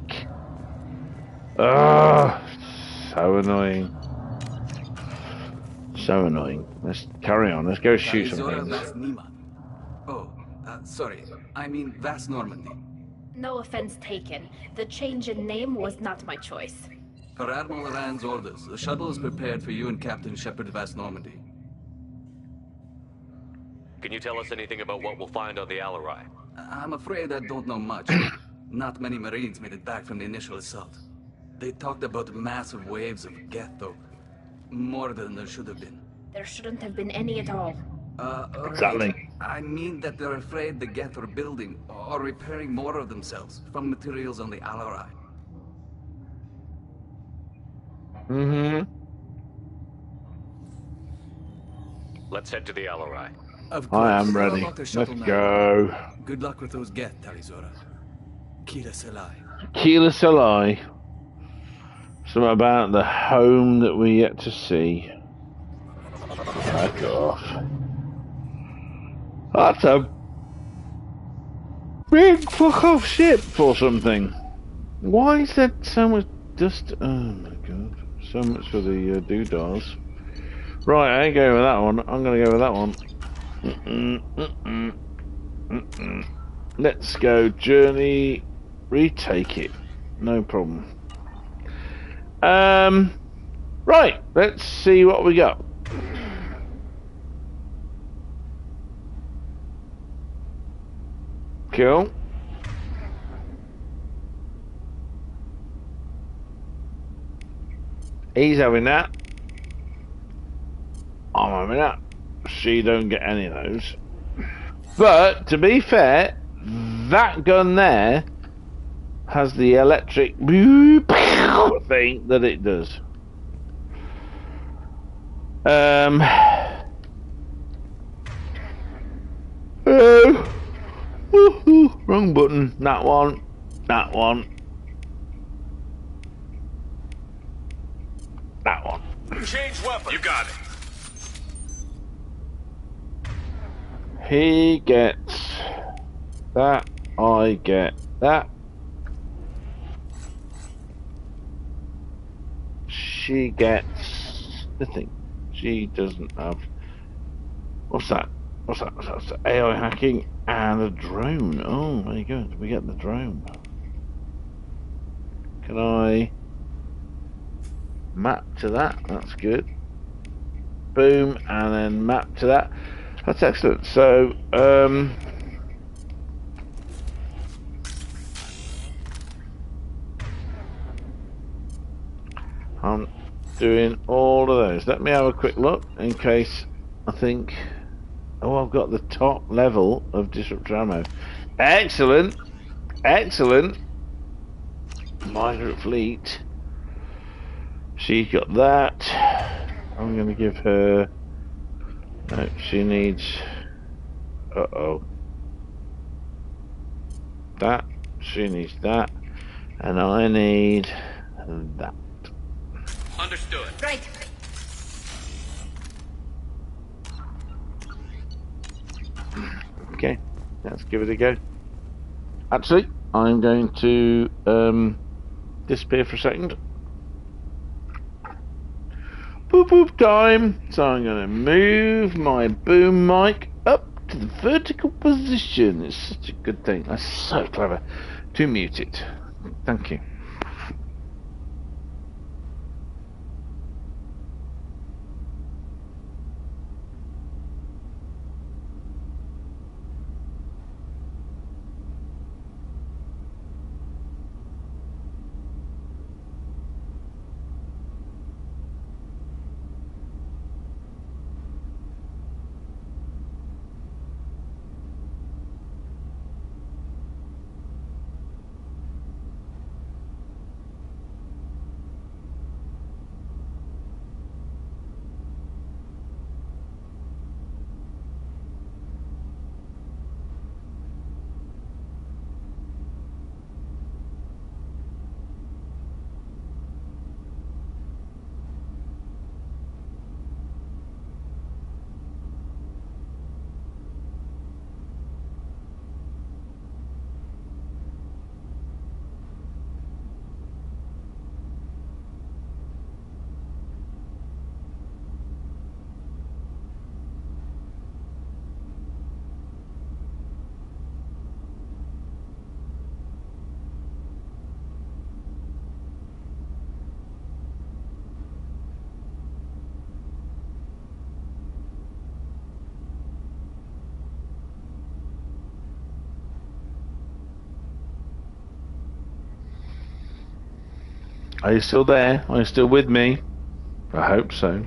Speaker 1: Ugh, so annoying. So annoying. Let's carry on. Let's go shoot some things.
Speaker 22: Oh, sorry. I mean Vast Normandy.
Speaker 6: No offense taken. The change in name was not my choice.
Speaker 22: Per Admiral Rand's orders, the shuttle is prepared for you and Captain Shephard Vast Normandy.
Speaker 3: Can you tell us anything about what we'll find on the Alarai?
Speaker 22: I'm afraid I don't know much. Not many Marines made it back from the initial assault. They talked about massive waves of geth, though. More than there should have been.
Speaker 6: There shouldn't have been any at all.
Speaker 1: Exactly.
Speaker 22: I mean that they're afraid the geth are building or repairing more of themselves from materials on the Alarai.
Speaker 1: Mm-hmm.
Speaker 3: Let's head to the Alarai.
Speaker 22: Of course.
Speaker 1: I am ready. Let's go.
Speaker 22: Good luck with those geth, Tali'Zorah. Kila Selai.
Speaker 1: Kila Selai. Something about the home that we yet to see. Back off. That's a big fuck off ship for something. Why is there so much dust? Oh my god. So much for the doodahs. Right, I ain't going with that one. I'm gonna go with that one. Let's go journey. Retake it. No problem. Right, let's see what we got. Cool. He's having that. I'm having that. She don't get any of those. But, to be fair, that gun there has the electric thing that it does. Wrong button. That one. That one. That one.
Speaker 13: Change weapon. You got it.
Speaker 1: He gets that. I get that. she gets nothing. She doesn't have. What's that? What's that? What's that? AI hacking and a drone. Oh, there you go. We get the drone. Can I map to that? That's good. Boom, and then map to that. That's excellent. So, I'm doing all of those. Let me have a quick look in case I think. Oh, I've got the top level of disruptor ammo. Excellent, excellent. Migrant fleet. She's got that. I'm going to give her. No, she needs. That. She needs that. And I need that.
Speaker 13: Understood.
Speaker 12: Right.
Speaker 1: Okay, let's give it a go. Actually, I'm going to disappear for a second. Boop boop time. So I'm going to move my boom mic up to the vertical position. It's such a good thing. That's so clever. To mute it. Thank you. Are you still there? Are you still with me? I hope so.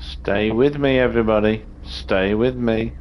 Speaker 1: Stay with me, everybody. Stay with me.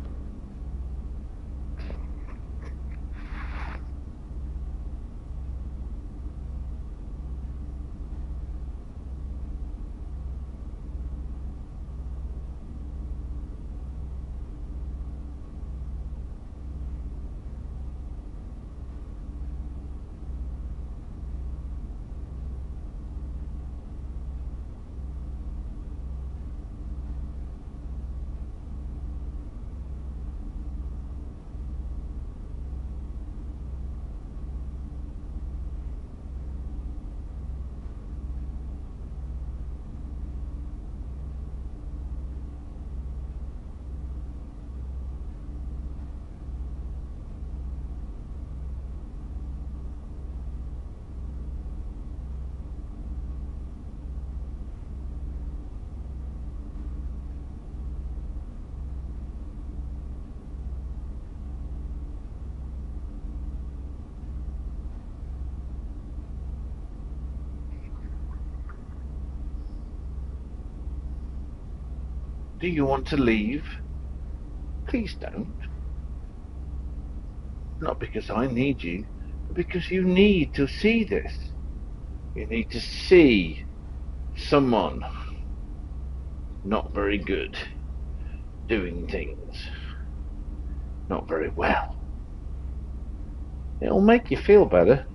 Speaker 1: Do you want to leave? Please don't. Not because I need you, but because you need to see this. You need to see someone not very good doing things not very well. It'll make you feel better.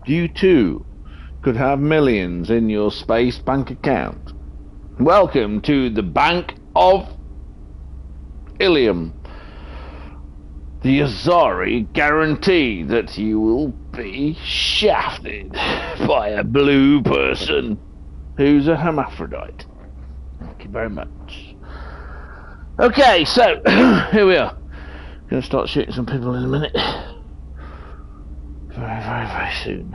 Speaker 1: You too could have millions in your space bank account. Welcome to the Bank of Ilium. The Azari guarantee that you will be shafted by a blue person who's a hermaphrodite. Thank you very much. Okay, so here we are. Gonna start shooting some people in a minute. Very, very, very soon.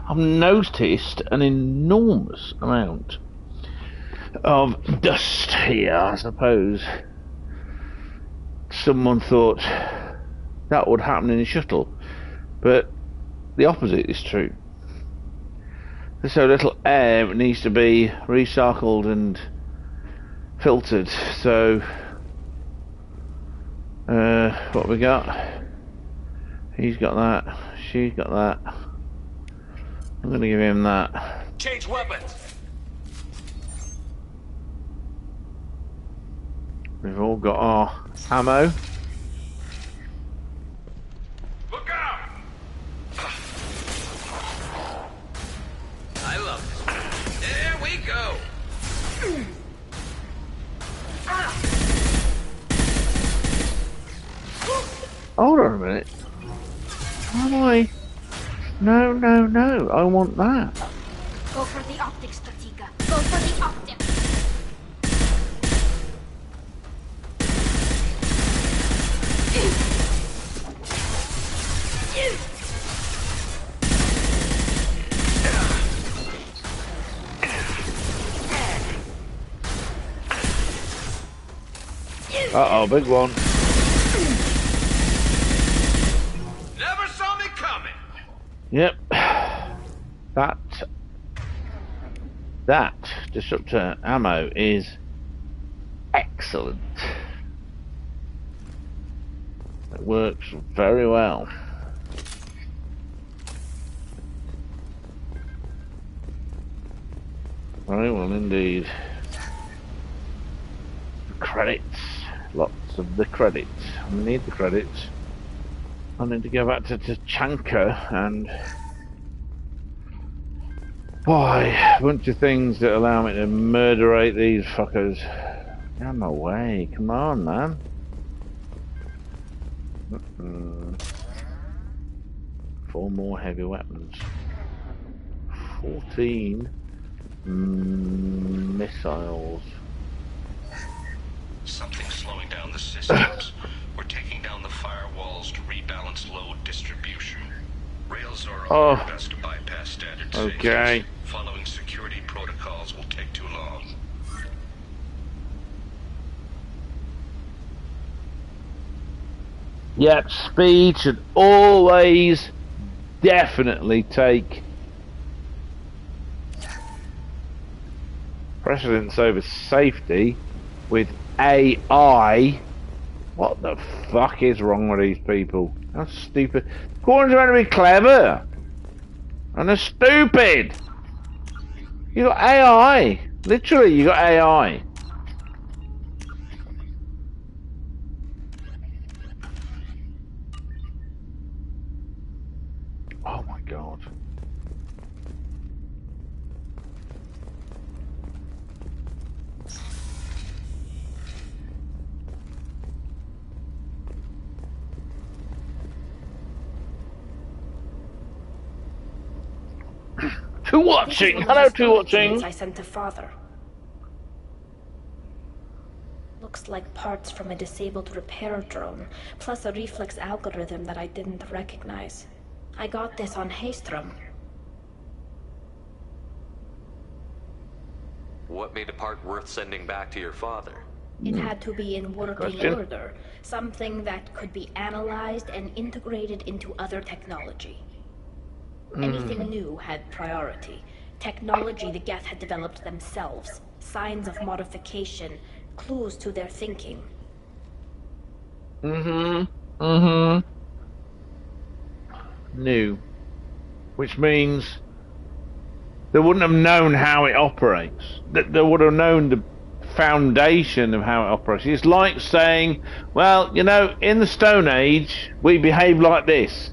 Speaker 1: I've noticed an enormous amount of dust here. I suppose someone thought that would happen in a shuttle, but the opposite is true. There's so little air, it needs to be recycled and filtered. So what we got? He's got that, she's got that. I'm gonna give him that.
Speaker 13: Change weapons.
Speaker 1: We've all got our ammo.
Speaker 13: Look out! I love this. There we go.
Speaker 1: Hold on a minute. How do I? No, no, no. I want that.
Speaker 6: Go for the optics, Strategica. Go for the optics.
Speaker 1: Uh-oh, big one.
Speaker 13: Never saw me coming.
Speaker 1: Yep. That disruptor ammo is excellent. It works very well. Very well indeed. Credits. Lots of the credits. I need the credits. I need to go back to Tachanka and buy a bunch of things that allow me to murderate these fuckers. Get out of my way. Come on, man. 4 more heavy weapons. 14 missiles.
Speaker 13: Something's slowing down the systems. We're taking down the firewalls to rebalance load distribution. Rails are our best to bypass standard safeties. Following security protocols will take too long.
Speaker 1: Yep, speed should always definitely take precedence over safety with AI. What the fuck is wrong with these people? How stupid. Quarians are meant to be clever. And they're stupid. You got AI. Literally, you got AI. Oh my god. To watching. Hello, to watching.
Speaker 6: I sent to Father. Looks like parts from a disabled repair drone, plus a reflex algorithm that I didn't recognize. I got this on Haystrom.
Speaker 3: What made a part worth sending back to your father?
Speaker 6: It had to be in working order. Something that could be analyzed and integrated into other technology. Anything new had priority. Technology the Geth had developed themselves. Signs of modification. Clues to their thinking.
Speaker 1: New. Which means they wouldn't have known how it operates. They would have known the foundation of how it operates. It's like saying, well, you know, in the Stone Age, we behaved like this.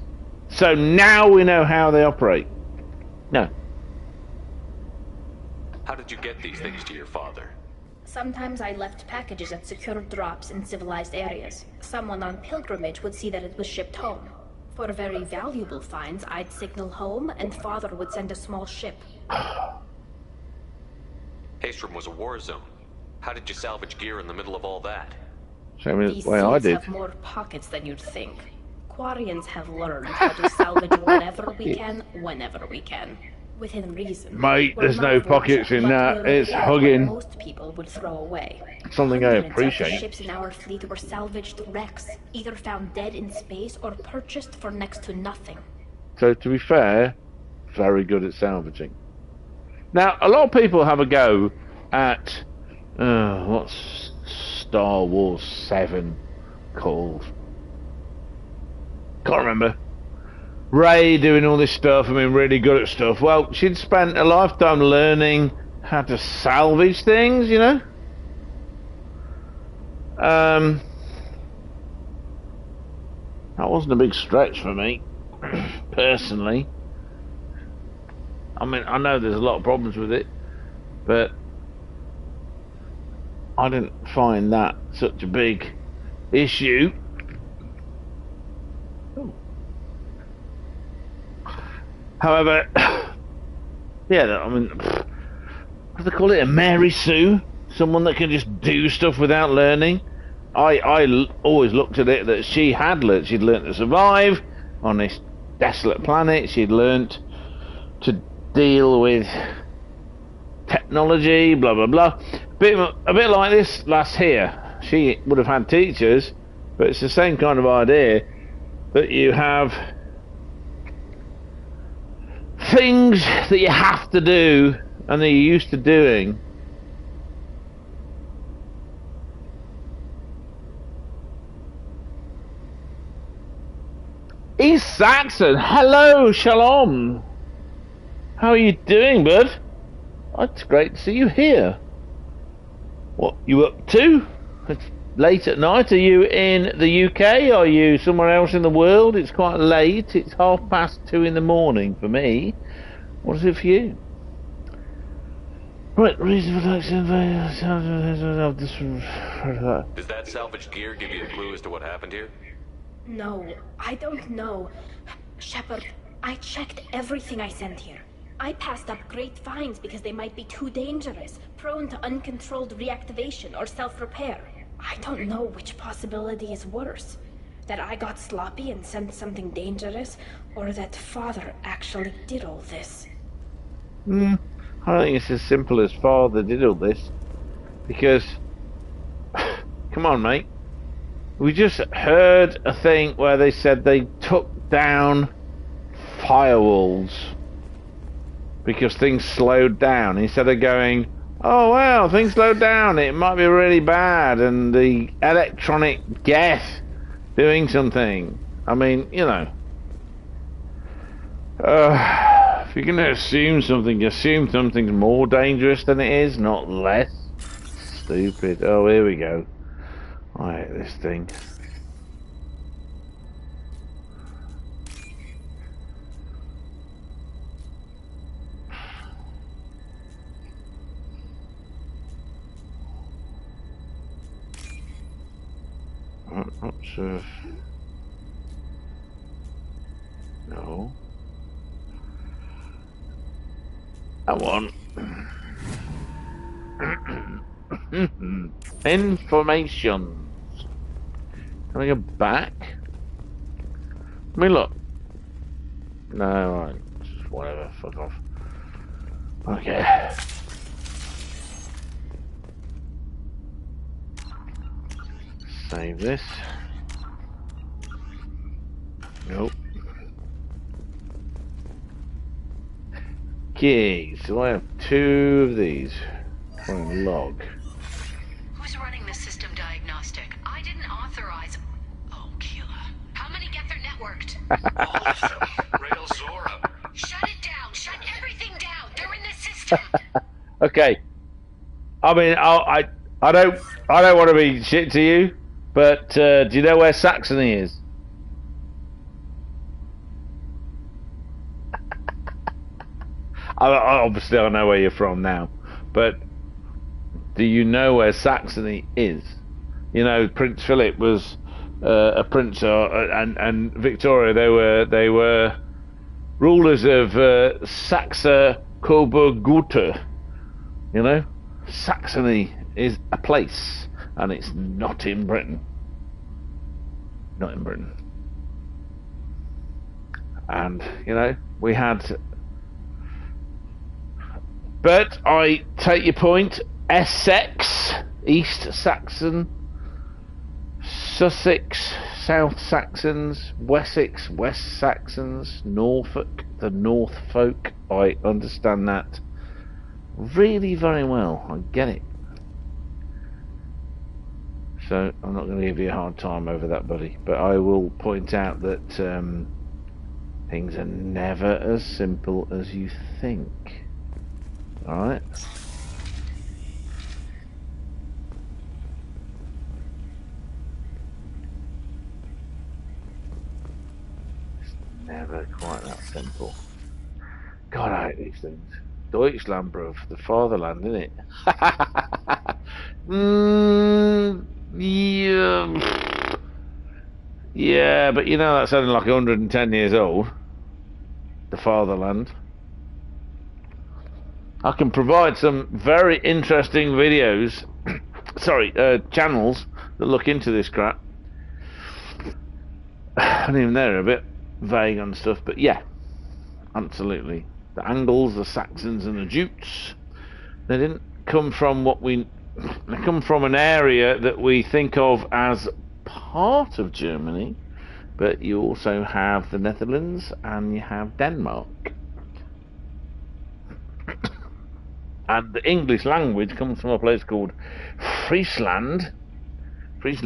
Speaker 1: So now we know how they operate. No.
Speaker 3: How did you get these things to your father?
Speaker 6: Sometimes I left packages at secure drops in civilized areas. Someone on pilgrimage would see that it was shipped home. For very valuable finds, I'd signal home, and Father would send a small ship.
Speaker 3: Haystrom was a war zone. How did you salvage gear in the middle of all that?
Speaker 1: Same as
Speaker 6: These
Speaker 1: the way I
Speaker 6: seas
Speaker 1: did.
Speaker 6: have more pockets than you'd think. Quarians have learned how to salvage whatever we can, whenever we can. Within reason.
Speaker 1: Mate, there's no pockets in that. It's hugging.
Speaker 6: Most people would throw away.
Speaker 1: Something I
Speaker 6: Hundreds of the
Speaker 1: appreciate.
Speaker 6: ships in our fleet were salvaged wrecks, either found dead in space or purchased for next to nothing.
Speaker 1: So to be fair, very good at salvaging. Now, a lot of people have a go at what's Star Wars 7 called? Can't remember. Ray doing all this stuff, I mean, really good at stuff. Well, she'd spent a lifetime learning how to salvage things, you know? That wasn't a big stretch for me, personally. I mean, I know there's a lot of problems with it, but I didn't find that such a big issue. However, yeah, I mean, what do they call it? A Mary Sue? Someone that can just do stuff without learning? I always looked at it that she had learnt. She'd learnt to survive on this desolate planet. She'd learnt to deal with technology, blah, blah, blah. A bit like this lass here. She would have had teachers, but it's the same kind of idea that you have things that you have to do and that you're used to doing. East Saxon, hello, shalom. How are you doing, bud? It's great to see you here. What you up to? It's late at night. Are you in the UK? Are you somewhere else in the world? It's quite late. It's 2:30 in the morning for me. What is it for you? Right, reason for
Speaker 3: Does that salvaged gear give you a clue as to what happened here?
Speaker 6: No, I don't know. Shepherd, I checked everything I sent here. I passed up great finds because they might be too dangerous, prone to uncontrolled reactivation or self-repair. I don't know which possibility is worse. That I got sloppy and sent something dangerous, or that Father actually did all this.
Speaker 1: I don't think it's as simple as Father did all this. Because, come on, mate. We just heard a thing where they said they took down firewalls because things slowed down. Instead of going, oh well, things slowed down, it might be really bad, and the electronic geth doing something. I mean, you know. If you're going to assume something's more dangerous than it is, not less. Stupid. Oh, here we go. I hate this thing. What's no. That one. Informations. Can I go back? I mean, look. No, alright. Just whatever. Fuck off. Okay. Save this. Nope. Okay, so I have 2 of these. Log.
Speaker 19: Who's running the system diagnostic? I didn't authorize. Oh, Keela. How many get their networked?
Speaker 13: All of them. Rail Zora.
Speaker 19: Shut it down. Shut everything down. They're in the system.
Speaker 1: Okay. I mean, I don't want to be shit to you, but do you know where Saxony is? Obviously, I know where you're from now, but do you know where Saxony is? You know, Prince Philip was a prince, and Victoria. They were rulers of Saxe-Coburg-Gotha. You know, Saxony is a place, and it's not in Britain. Not in Britain. And you know, we had. But I take your point. Essex, East Saxon, Sussex, South Saxons, Wessex, West Saxons, Norfolk, the North folk. I understand that really very well. I get it. So I'm not going to give you a hard time over that, buddy. But I will point out that things are never as simple as you think. Alright. It's never quite that simple. God, I hate these things. Deutschland, bruv. The fatherland, innit? Yeah. Yeah, but you know that's only like 110 years old. The fatherland. I can provide some very interesting videos, channels that look into this crap. And even they're a bit vague on stuff, but yeah, absolutely. The Angles, the Saxons, and the Jutes, they didn't come from they come from an area that we think of as part of Germany, but you also have the Netherlands and you have Denmark. And the English language comes from a place called Friesland, which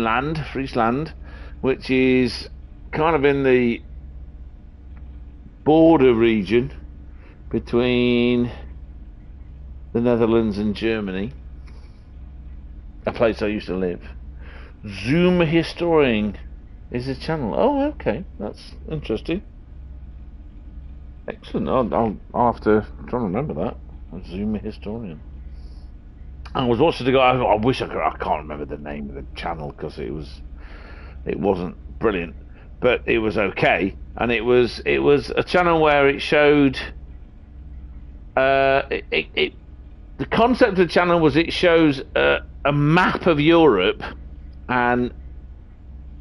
Speaker 1: is kind of in the border region between the Netherlands and Germany, a place I used to live. Zoom Historian is a channel. Oh, okay, that's interesting. Excellent. I'll have to try and remember that. Zoom Historian. I was watching the guy. I wish I can't remember the name of the channel because it wasn't brilliant. but it was okay. And it was a channel where it showed the concept of the channel was it shows a map of Europe and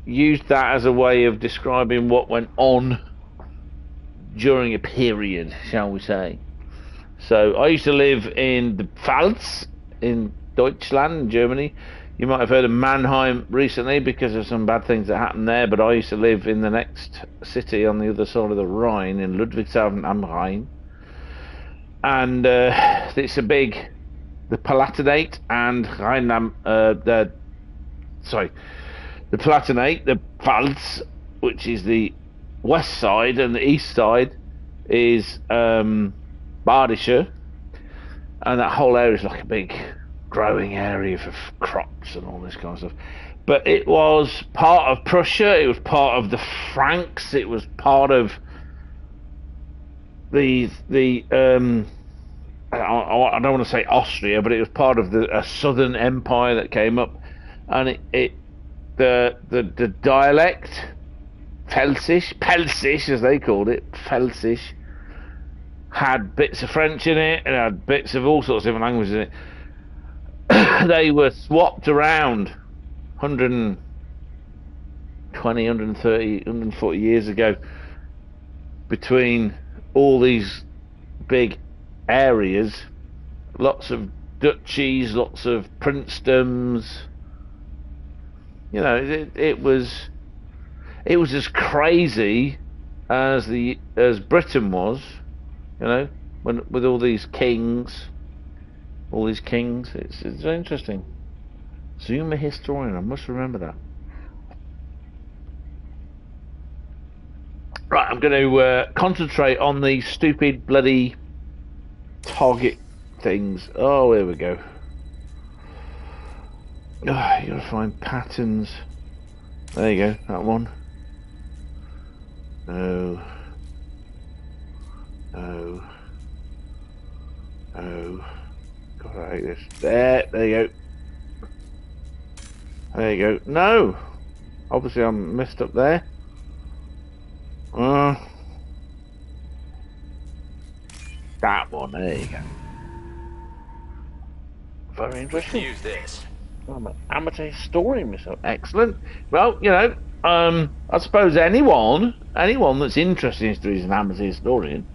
Speaker 1: used that as a way of describing what went on during a period, shall we say. So I used to live in the Pfalz in Deutschland, Germany. You might have heard of Mannheim recently because of some bad things that happened there, but I used to live in the next city on the other side of the Rhine, in Ludwigshafen am Rhein. And it's a big, the Palatinate and the Palatinate, the Pfalz, which is the west side, and the east side is Badische, and that whole area is like a big growing area for crops and all this kind of stuff. But it was part of Prussia, it was part of the Franks, it was part of the I don't want to say Austria, but it was part of a southern empire that came up, and the dialect Pfälzisch as they called it, Pfälzisch, had bits of French in it and had bits of all sorts of different languages in it. They were swapped around 120, 130, 140 years ago between all these big areas, lots of duchies, lots of princedoms. You know, it was as crazy as Britain was, you know, with all these kings. It's interesting. Zoom a historian, I must remember that. Right, I'm going to concentrate on these stupid bloody target things. Oh, here we go. Oh, you gotta find patterns. There you go, that one. No. God, I hate this. There you go. There you go. No! Obviously I'm messed up there. That one, there you go. Very interesting.
Speaker 3: Use this.
Speaker 1: I'm an amateur historian myself. Excellent. Well, you know, I suppose anyone that's interested in history is an amateur historian.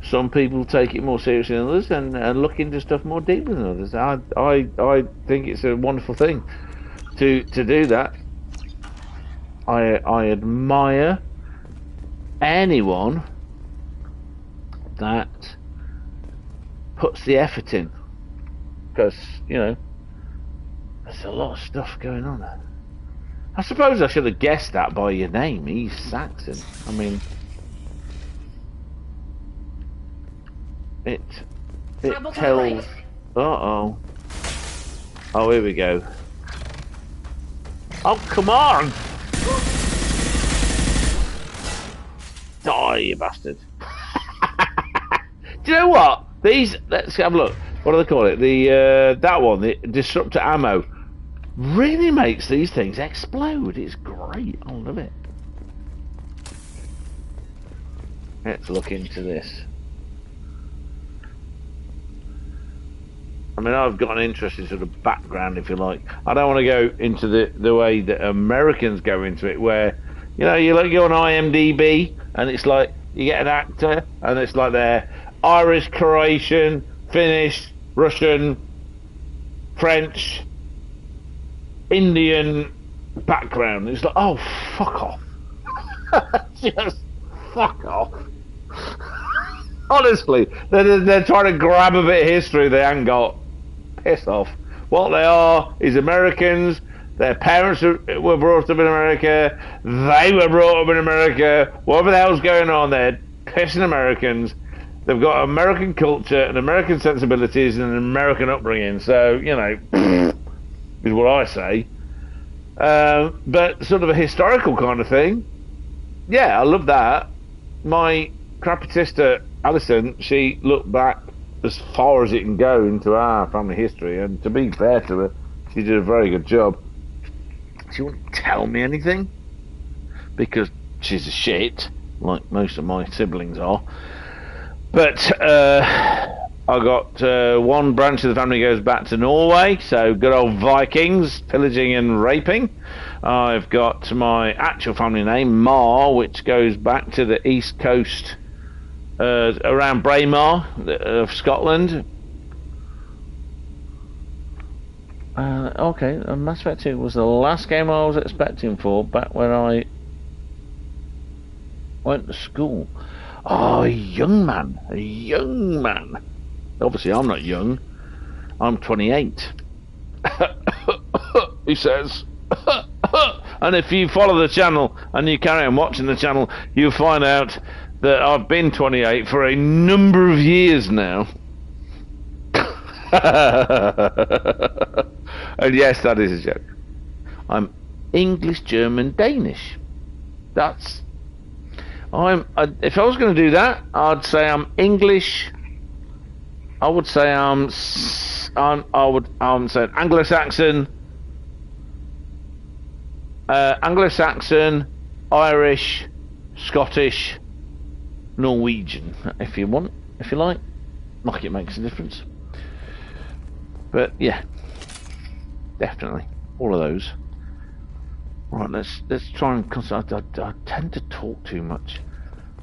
Speaker 1: Some people take it more seriously than others and look into stuff more deeply than others. I think it's a wonderful thing to do that. I admire anyone that puts the effort in, because, you know, there's a lot of stuff going on. I suppose I should have guessed that by your name, East Saxon. I mean, it tells. Oh, here we go. Oh, come on! Die, you bastard! Do you know what? These. Let's have a look. What do they call it? That one, the disruptor ammo, really makes these things explode. It's great. I love it. Let's look into this. I mean, I've got an interesting sort of background, if you like. I don't want to go into the way that Americans go into it, where, you know, you go on IMDb and it's like you get an actor and it's like they're Irish, Croatian, Finnish, Russian, French, Indian background. It's like, oh, fuck off. Just fuck off. Honestly, they're trying to grab a bit of history they ain't got. Piss off. What they are is Americans. Their parents were brought up in America. They were brought up in America. Whatever the hell's going on, they're pissing Americans. They've got American culture and American sensibilities and an American upbringing. So, you know, is what I say. But sort of a historical kind of thing. Yeah, I love that. My crappy sister, Alison, she looked back as far as it can go into our family history, and to be fair to her, she did a very good job. She wouldn't tell me anything because she's a shit, like most of my siblings are. But I got one branch of the family goes back to Norway, so good old Vikings, pillaging and raping. I've got my actual family name, Mar, which goes back to the east coast, around Braemar of Scotland. Okay, Mass Effect 2 was the last game I was expecting for back when I went to school. Oh, a young man. Obviously, I'm not young. I'm 28. He says. And if you follow the channel and you carry on watching the channel, you'll find out that I've been 28 for a number of years now. And yes, that is a joke. I'm English, German, Danish. If I was going to do that, I'd say I'm English. I would say I'm saying Anglo-Saxon, Irish, Scottish, Norwegian. If you like it makes a difference. But yeah, definitely all of those. Right, let's try and concentrate. I tend to talk too much,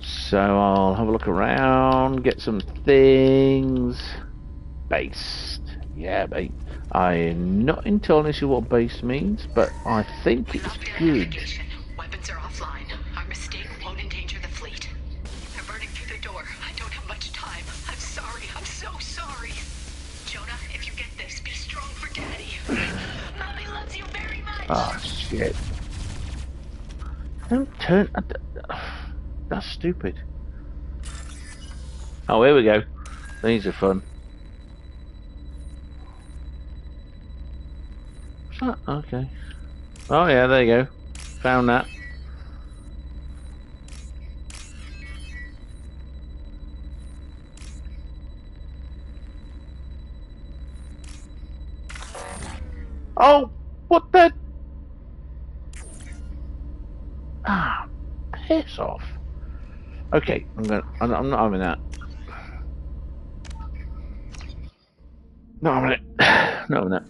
Speaker 1: so I'll have a look around, get some things. Based, yeah, mate. I'm not entirely sure what base means, but I think it's good.
Speaker 2: Weapons are offline. Our mistake won't endanger the fleet. They're burning through the door. I don't have much time. I'm sorry. I'm so sorry. Jonah, if you get this, be strong for Daddy. Mommy loves you very much.
Speaker 1: Oh shit! Don't turn. That's stupid. Oh, here we go. These are fun. Okay. Oh yeah, there you go. Found that. Oh, what the? Ah, piss off. Okay, I'm not having that. Not having it. Not having that.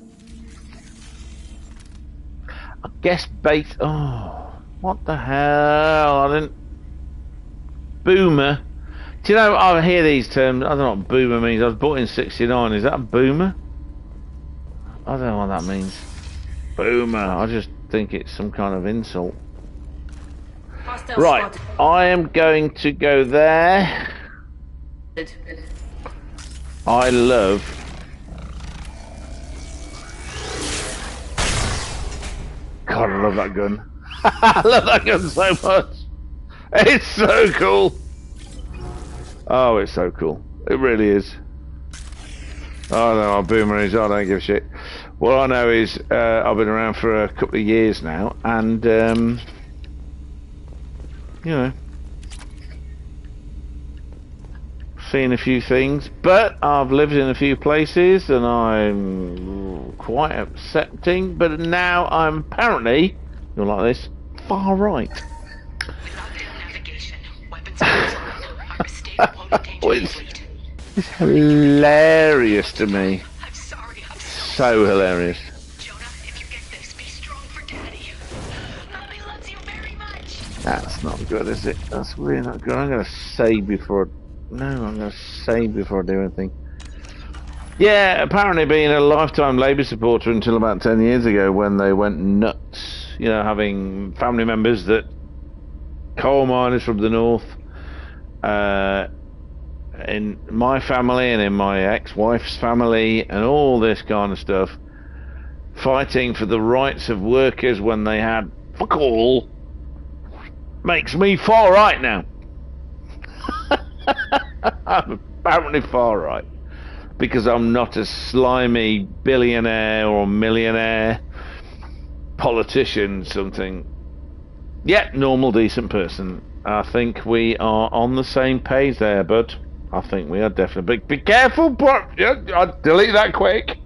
Speaker 1: I guess bait. Oh, what the hell? I didn't. Boomer. Do you know, I hear these terms. I don't know what boomer means. I was bought in '69. Is that a boomer? I don't know what that means. Boomer. I just think it's some kind of insult. Right. I am going to go there. I love. God, I love that gun. I love that gun so much. It's so cool. Oh, it's so cool. It really is. Oh no, I'm boomer is. I don't give a shit. What I know is I've been around for a couple of years now, and you know, seen a few things, but I've lived in a few places, and I'm quite accepting. But now I'm apparently, you're like this, far right. It's hilarious to me. So hilarious. That's not good, is it? That's really not good. I'm going to save before... No, I'm going to save before I do anything. Yeah, apparently being a lifetime Labour supporter until about 10 years ago when they went nuts. You know, having family members that... coal miners from the north. In my family and in my ex-wife's family and all this kind of stuff. Fighting for the rights of workers when they had fuck all. Makes me far right now. I'm apparently far right because I'm not a slimy billionaire or millionaire politician something. Yeah, normal decent person. I think we are on the same page there, bud. I think we are definitely. Be careful, but I'll delete that quick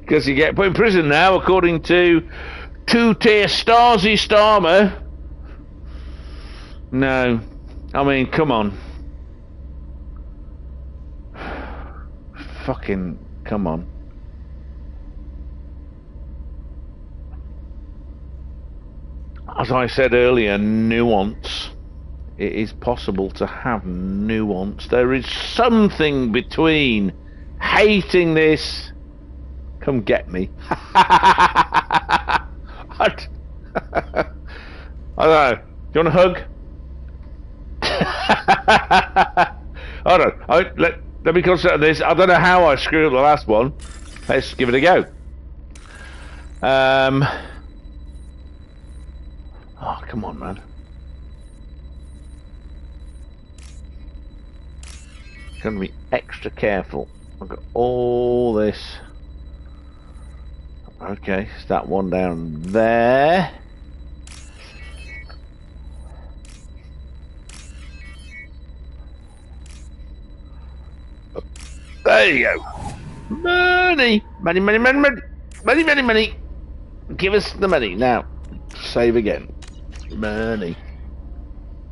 Speaker 1: because you get put in prison now according to two-tier Stasi Starmer. No. I mean, come on. Fucking come on. As I said earlier, nuance. It is possible to have nuance. There is something between hating this. Come get me. I don't know. Do you want a hug? Hold on. Let me concentrate on this. I don't know how I screwed up the last one. Let's give it a go. Oh, come on, man. Gonna be extra careful. I've got all this. Okay, it's that one down there. There you go. Money! Money, money, money, money! Money, money, money! Give us the money. Now, save again. Money.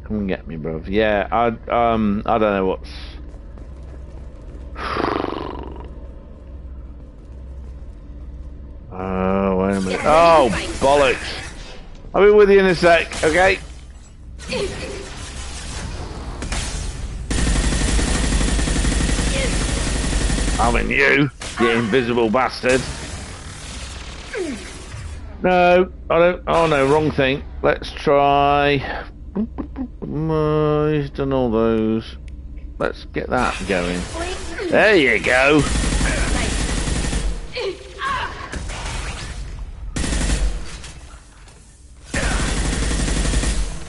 Speaker 1: Come and get me, bruv. Yeah, I don't know what's... Oh, wait a minute. Oh, bollocks. I'll be with you in a sec, okay? I mean you invisible bastard. No, I don't. Oh no, wrong thing. Let's try. He's done all those. Let's get that going. There you go.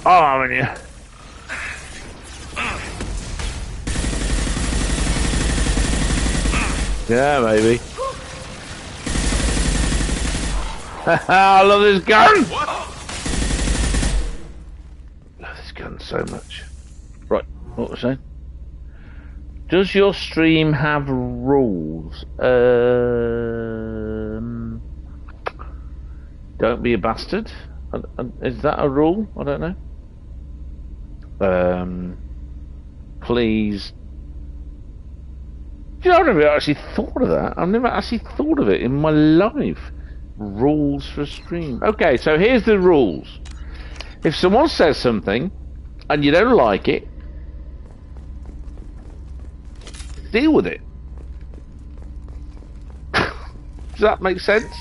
Speaker 1: Oh, I'm in here. Yeah, maybe. I love this gun! I love this gun so much. Right, what was I saying? Does your stream have rules? Don't be a bastard? Is that a rule? I don't know. Please. You know, I've never actually thought of that. I've never actually thought of it in my life. Rules for a stream. Okay, so here's the rules. If someone says something and you don't like it, deal with it. Does that make sense?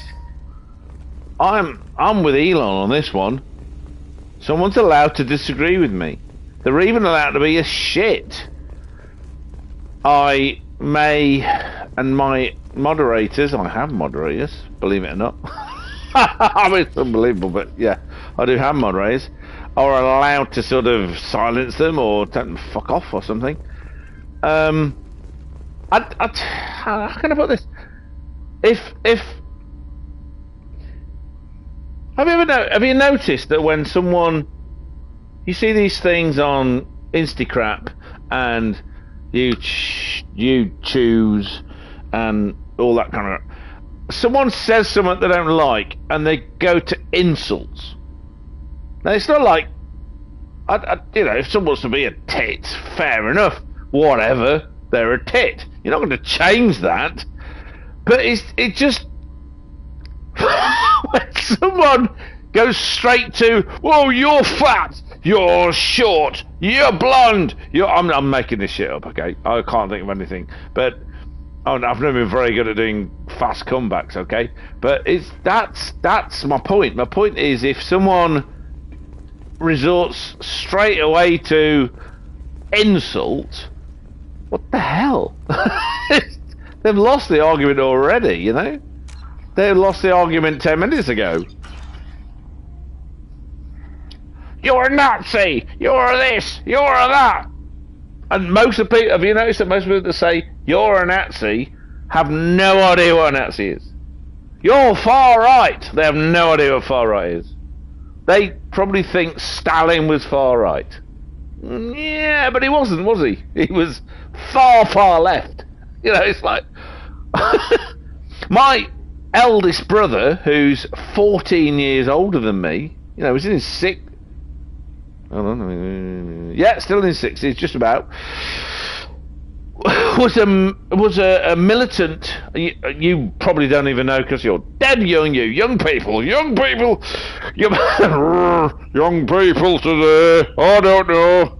Speaker 1: I'm with Elon on this one. Someone's allowed to disagree with me. They're even allowed to be a shit. I may, and my moderators, I have moderators, believe it or not. I mean, it's unbelievable, but yeah, I do have moderators, are allowed to sort of silence them or tell them to fuck off or something. How can I put this? If have you noticed that when someone, you see these things on Instacrap and you choose and all that kind of, someone says something they don't like and they go to insults. Now it's not like, you know, if someone wants to be a tit, fair enough, whatever, they're a tit. You're not going to change that. But it just when someone goes straight to, "Whoa, you're fat, you're short, you're blonde, I'm making this shit up, okay? I can't think of anything, but I've never been very good at doing fast comebacks, okay? But that's my point. My point is, if someone resorts straight away to insult, what the hell? They've lost the argument already, you know? They lost the argument 10 minutes ago. You're a Nazi! You're this! You're that! And most of the people, have you noticed that most people that say you're a Nazi have no idea what a Nazi is? You're far right! They have no idea what far right is. They probably think Stalin was far right. Yeah, but he wasn't, was he? He was far, far left. You know, it's like... My eldest brother, who's 14 years older than me, you know, was in his Hold on. Yeah, still in his 60s, just about. Was a militant. You probably don't even know because you're dead young. You young people, young people today. I don't know.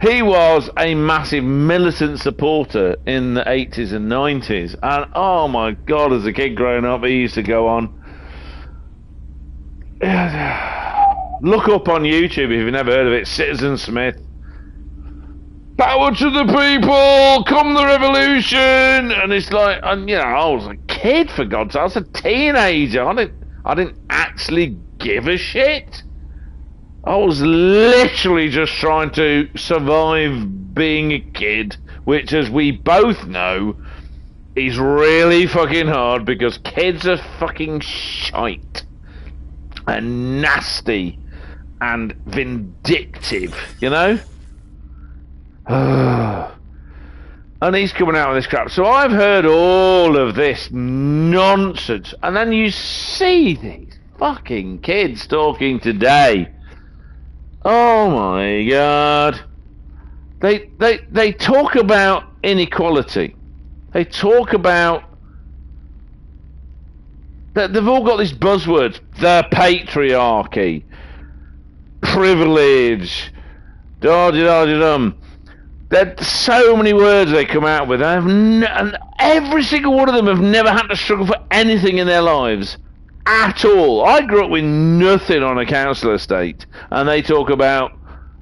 Speaker 1: He was a massive militant supporter in the 80s and 90s, and oh my God, as a kid growing up, he used to go on. Look up on YouTube if you've never heard of it. Citizen Smith. Power to the people! Come the revolution! And it's like, and you know, I was a kid, for God's sake. I was a teenager. I didn't actually give a shit. I was literally just trying to survive being a kid, which, as we both know, is really fucking hard because kids are fucking shite and nasty and vindictive, you know? And he's coming out with this crap. So I've heard all of this nonsense, and then you see these fucking kids talking today. Oh my God. They talk about inequality. They talk about that they've all got these buzzwords: the patriarchy, privilege, da-da-da-da-dum. There's so many words they come out with, and every single one of them have never had to struggle for anything in their lives at all. I grew up with nothing on a council estate, and they talk about,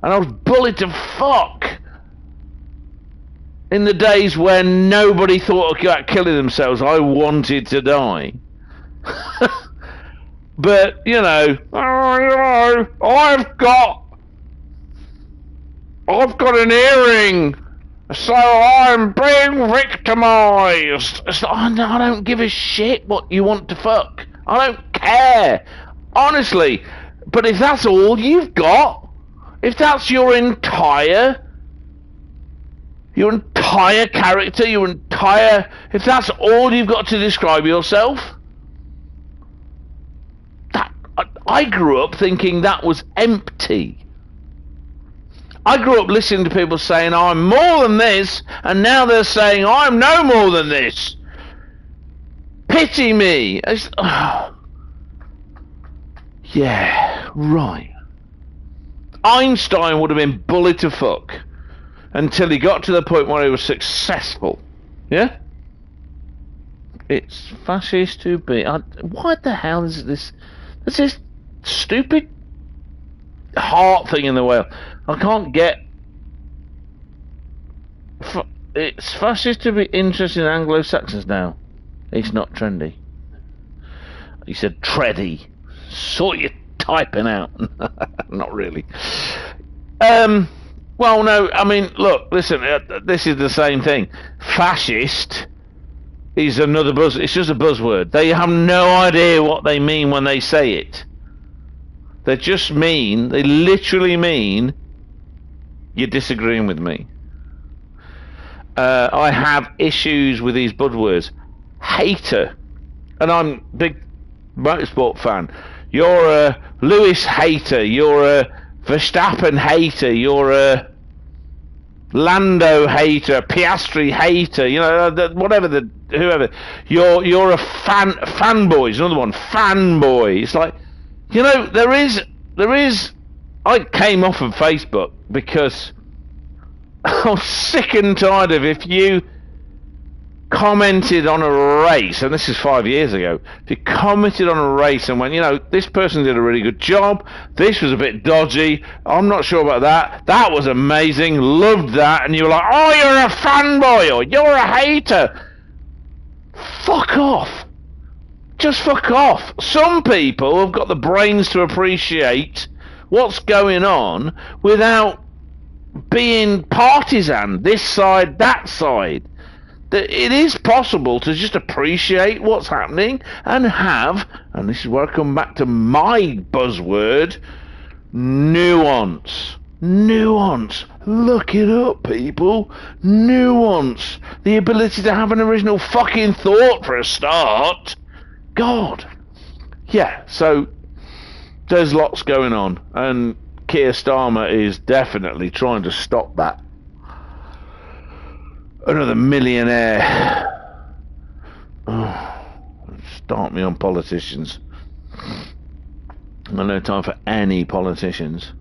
Speaker 1: and I was bullied to fuck in the days when nobody thought about killing themselves. I wanted to die. But, you know, I've got an earring, so I'm being victimised. It's like, I don't give a shit what you want to fuck. I don't care, honestly. But if that's all you've got, if that's your entire character, if that's all you've got to describe yourself, I grew up thinking that was empty. I grew up listening to people saying, I'm more than this, and now they're saying, I'm no more than this. Pity me. Yeah, right. Einstein would have been bullied to fuck until he got to the point where he was successful. Yeah? It's fascist to be... what the hell is this? There's this stupid heart thing in the whale. I can't get... It's fascist to be interested in Anglo-Saxons now. It's not trendy. He said tready. Sort you typing out. Not really. Well, no, I mean, look, listen, this is the same thing. Fascist is another it's just a buzzword. They have no idea what they mean when they say it. They literally mean you're disagreeing with me. I have issues with these buzzwords. Hater, and I'm a big motorsport fan. You're a Lewis hater, you're a Verstappen hater, you're a Lando hater, Piastri hater, you know, whoever. You're a fanboy. Another one, fanboy. It's like, you know, there is. I came off of Facebook because I was sick and tired of if you commented on a race, and this is 5 years ago, if you commented on a race and went, you know, this person did a really good job, this was a bit dodgy, I'm not sure about that was amazing, loved that, and you were like, oh, you're a fanboy, or you're a hater. Fuck off. Just fuck off. Some people have got the brains to appreciate what's going on without being partisan, this side, that side. It is possible to just appreciate what's happening and have, and this is where I come back to my buzzword, nuance. Nuance. Look it up, people. Nuance. The ability to have an original fucking thought for a start. God. yeah, so there's lots going on, and Keir Starmer is definitely trying to stop that. Another millionaire. Oh, start me on politicians. I've no time for any politicians.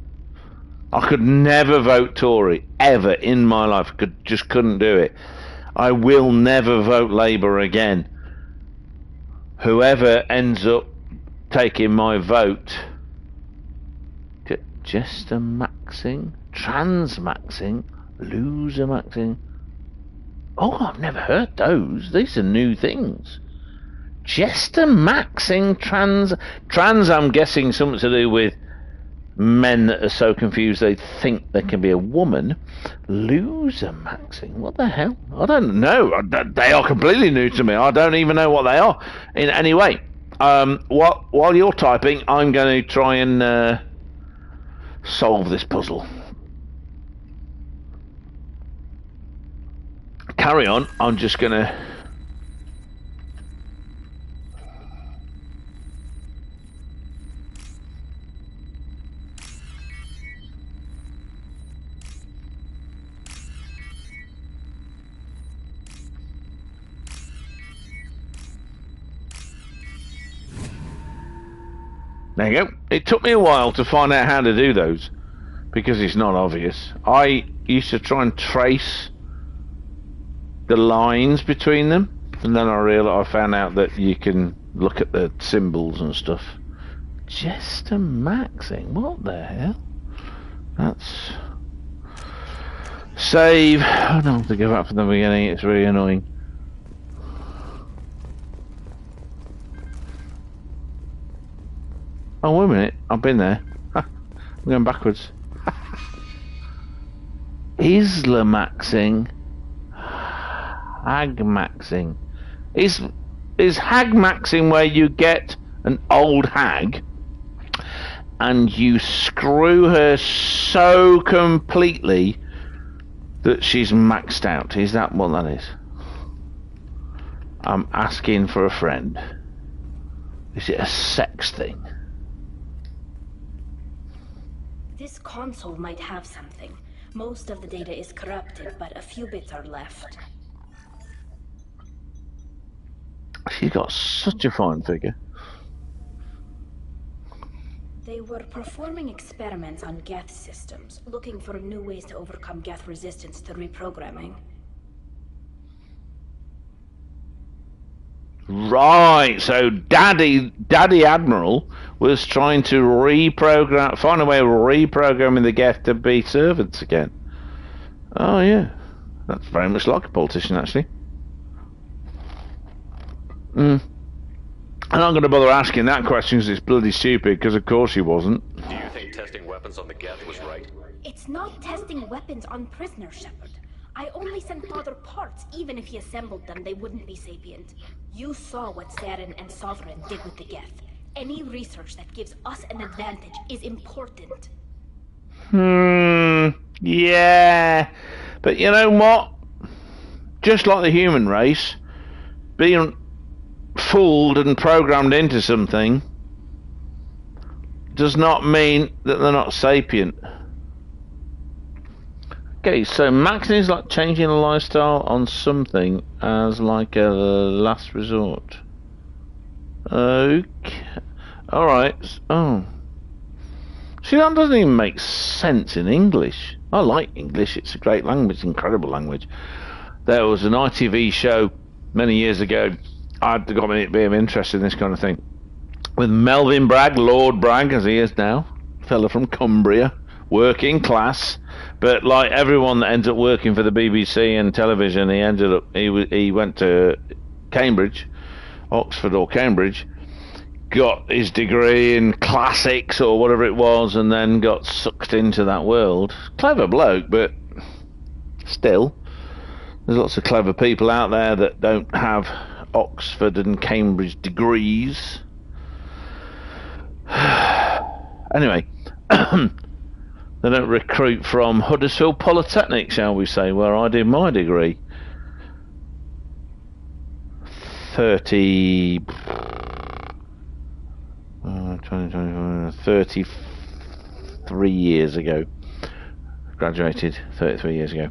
Speaker 1: I could never vote Tory ever in my life. Just couldn't do it. I will never vote Labour again. Whoever ends up taking my vote. Jester maxing, trans maxing, loser maxing. Oh, I've never heard those. These are new things. Jester maxing, trans. I'm guessing something to do with men that are so confused they think they can be a woman. Loser maxing, what the hell? I don't know. They are completely new to me. I don't even know what they are in any way. While you're typing, I'm going to try and solve this puzzle. Carry on. I'm just going to... There you go. It took me a while to find out how to do those, because it's not obvious. I used to try and trace the lines between them, and then I found out that you can look at the symbols and stuff. Jester maxing, what the hell? That's... Save. I don't have to go back from the beginning, it's really annoying. Oh, wait a minute, I've been there. I'm going backwards. Islamaxing. Hag-maxing. Is hag-maxing where you get an old hag and you screw her so completely that she's maxed out? Is that what that is? I'm asking for a friend. Is it a sex thing?
Speaker 6: This console might have something. Most of the data is corrupted, but a few bits are left.
Speaker 1: She's got such a fine figure.
Speaker 6: They were performing experiments on Geth systems, looking for new ways to overcome Geth resistance to reprogramming.
Speaker 1: Right, so Daddy Admiral was trying to find a way of reprogramming the Geth to be servants again. Oh yeah, that's very much like a politician, actually. And I'm not going to bother asking that question because it's bloody stupid, because of course he wasn't.
Speaker 3: Do you think testing weapons on the Geth was right?
Speaker 6: It's not testing weapons on prisoners, Shephard. I only sent Father parts. Even if he assembled them, they wouldn't be sapient. You saw what Saren and Sovereign did with the Geth. Any research that gives us an advantage is important.
Speaker 1: Yeah. But you know what? Just like the human race, being fooled and programmed into something does not mean that they're not sapient. Okay, so maxing is like changing a lifestyle on something as like a last resort. Okay. Alright. Oh. See, that doesn't even make sense in English. I like English, it's a great language, incredible language. There was an ITV show many years ago. I'd got me a bit of interest in this kind of thing. With Melvin Bragg, Lord Bragg as he is now, fella from Cumbria, working class. But like everyone that ends up working for the BBC and television, he went to Cambridge, Oxford or Cambridge, got his degree in classics or whatever it was, and then got sucked into that world. Clever bloke, but still, there's lots of clever people out there that don't have Oxford and Cambridge degrees. Anyway. They don't recruit from Huddersfield Polytechnic, shall we say, where I did my degree. 30... 33 years ago. Graduated 33 years ago.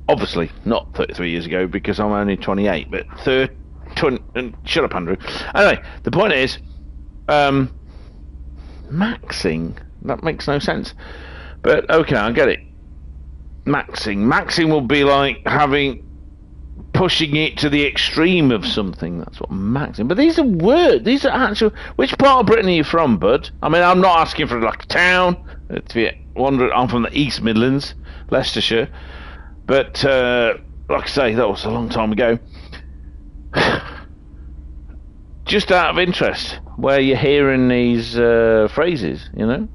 Speaker 1: Obviously not 33 years ago because I'm only 28, but shut up, Andrew. Anyway, the point is, maxing, that makes no sense. But okay, I get it. Maxing will be like pushing it to the extreme of something. That's what maxing. But these are words. These are actual. Which part of Britain are you from, bud? I mean, I'm not asking for like a town. I'm from the East Midlands, Leicestershire. But like I say, that was a long time ago. Just out of interest, where you're hearing these phrases, you know.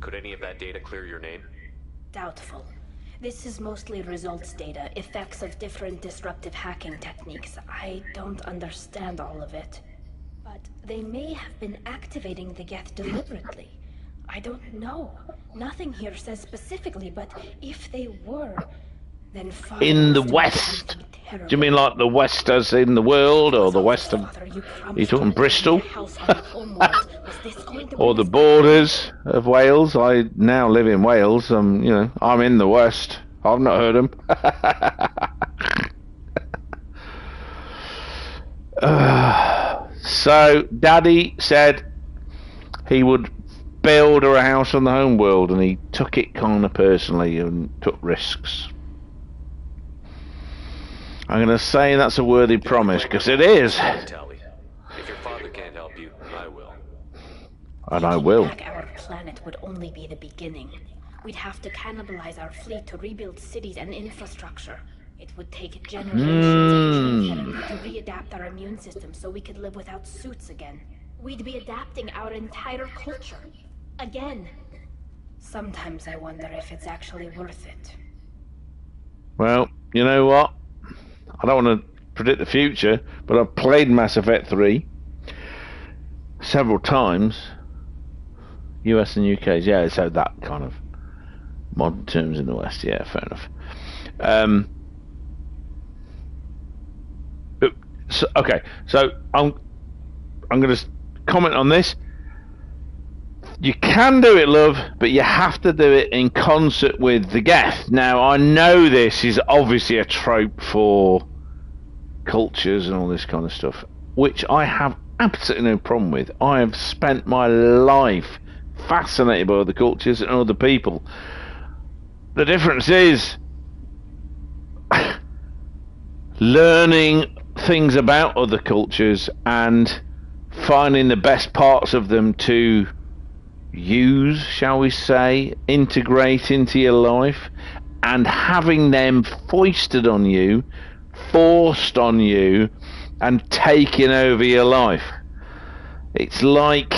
Speaker 3: Could any of that data clear your name?
Speaker 6: Doubtful. This is mostly results data, effects of different disruptive hacking techniques. I don't understand all of it. But they may have been activating the Geth deliberately. I don't know. Nothing here says specifically, but if they were, then
Speaker 1: in the West? Do you mean like the West as in the world, or the West of... Are you talking Bristol? Or the borders of Wales? I now live in Wales. I'm in the West. I've not heard them. So, Daddy said he would build her a house on the home world, and he took it kind of personally and took risks. I'm going to say that's a worthy promise, because it is.
Speaker 3: Tally. If your father can't help you, I will.
Speaker 1: And I will.
Speaker 6: Back our planet would only be the beginning. We'd have to cannibalize our fleet to rebuild cities and infrastructure. It would take generations of gene therapy to readapt our immune system so we could live without suits again. We'd be adapting our entire culture. Again. Sometimes I wonder if it's actually worth it.
Speaker 1: Well, you know what? I don't want to predict the future, but I've played Mass Effect 3 several times. US and UK, yeah, so that kind of modern terms in the West, yeah, fair enough. So I'm going to comment on this. You can do it, love, but you have to do it in concert with the Geth. Now, I know this is obviously a trope for cultures and all this kind of stuff, which I have absolutely no problem with. I have spent my life fascinated by other cultures and other people. The difference is learning things about other cultures and finding the best parts of them to use, shall we say, integrate into your life, and having them foisted on you, forced on you, and taken over your life. It's like,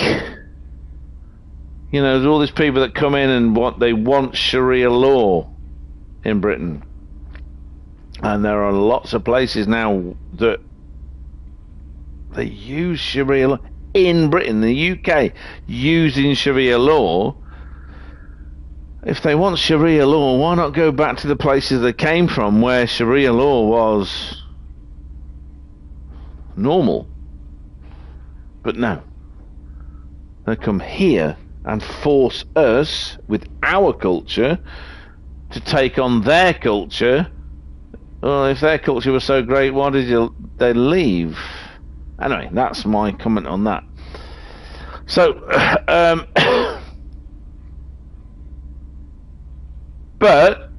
Speaker 1: you know, there's all these people that come in and they want Sharia law in Britain, and there are lots of places now that they use Sharia law. In Britain, the UK, using Sharia law. If they want Sharia law, why not go back to the places they came from, where Sharia law was normal? But no, they come here and force us, with our culture, to take on their culture. Well, if their culture was so great, why did they leave? Anyway, that's my comment on that. So, but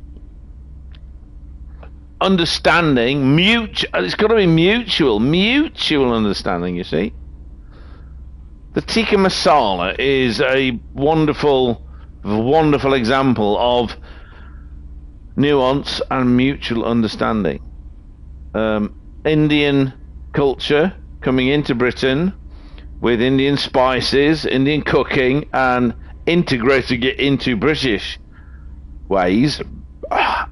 Speaker 1: understanding, it's got to be mutual understanding, you see. The tikka masala is a wonderful example of nuance and mutual understanding. Indian culture coming into Britain with Indian spices, Indian cooking, and integrating it into British ways,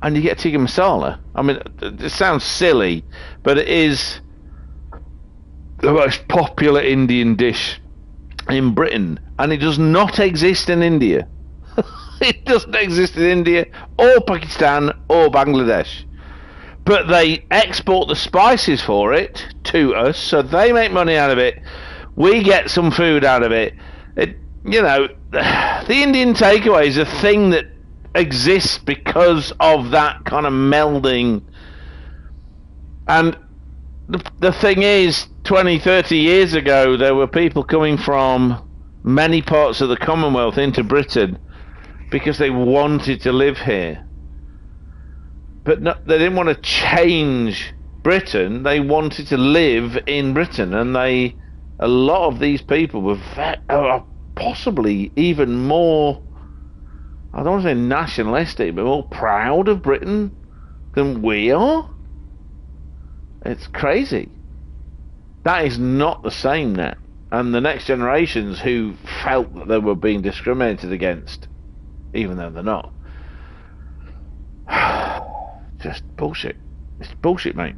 Speaker 1: and you get tikka masala. I mean, it sounds silly, but it is the most popular Indian dish in Britain, and it does not exist in India. It doesn't exist in India or Pakistan or Bangladesh. But they export the spices for it to us, so they make money out of it. We get some food out of it. You know, the Indian takeaway is a thing that exists because of that kind of melding. And the thing is, 20, 30 years ago, there were people coming from many parts of the Commonwealth into Britain because they wanted to live here. But they didn't want to change Britain. They wanted to live in Britain, and a lot of these people were possibly even more, I don't want to say nationalistic, but more proud of Britain than we are. It's crazy. That is not the same now. And the next generations who felt that they were being discriminated against, even though they're not, just bullshit. It's bullshit, mate.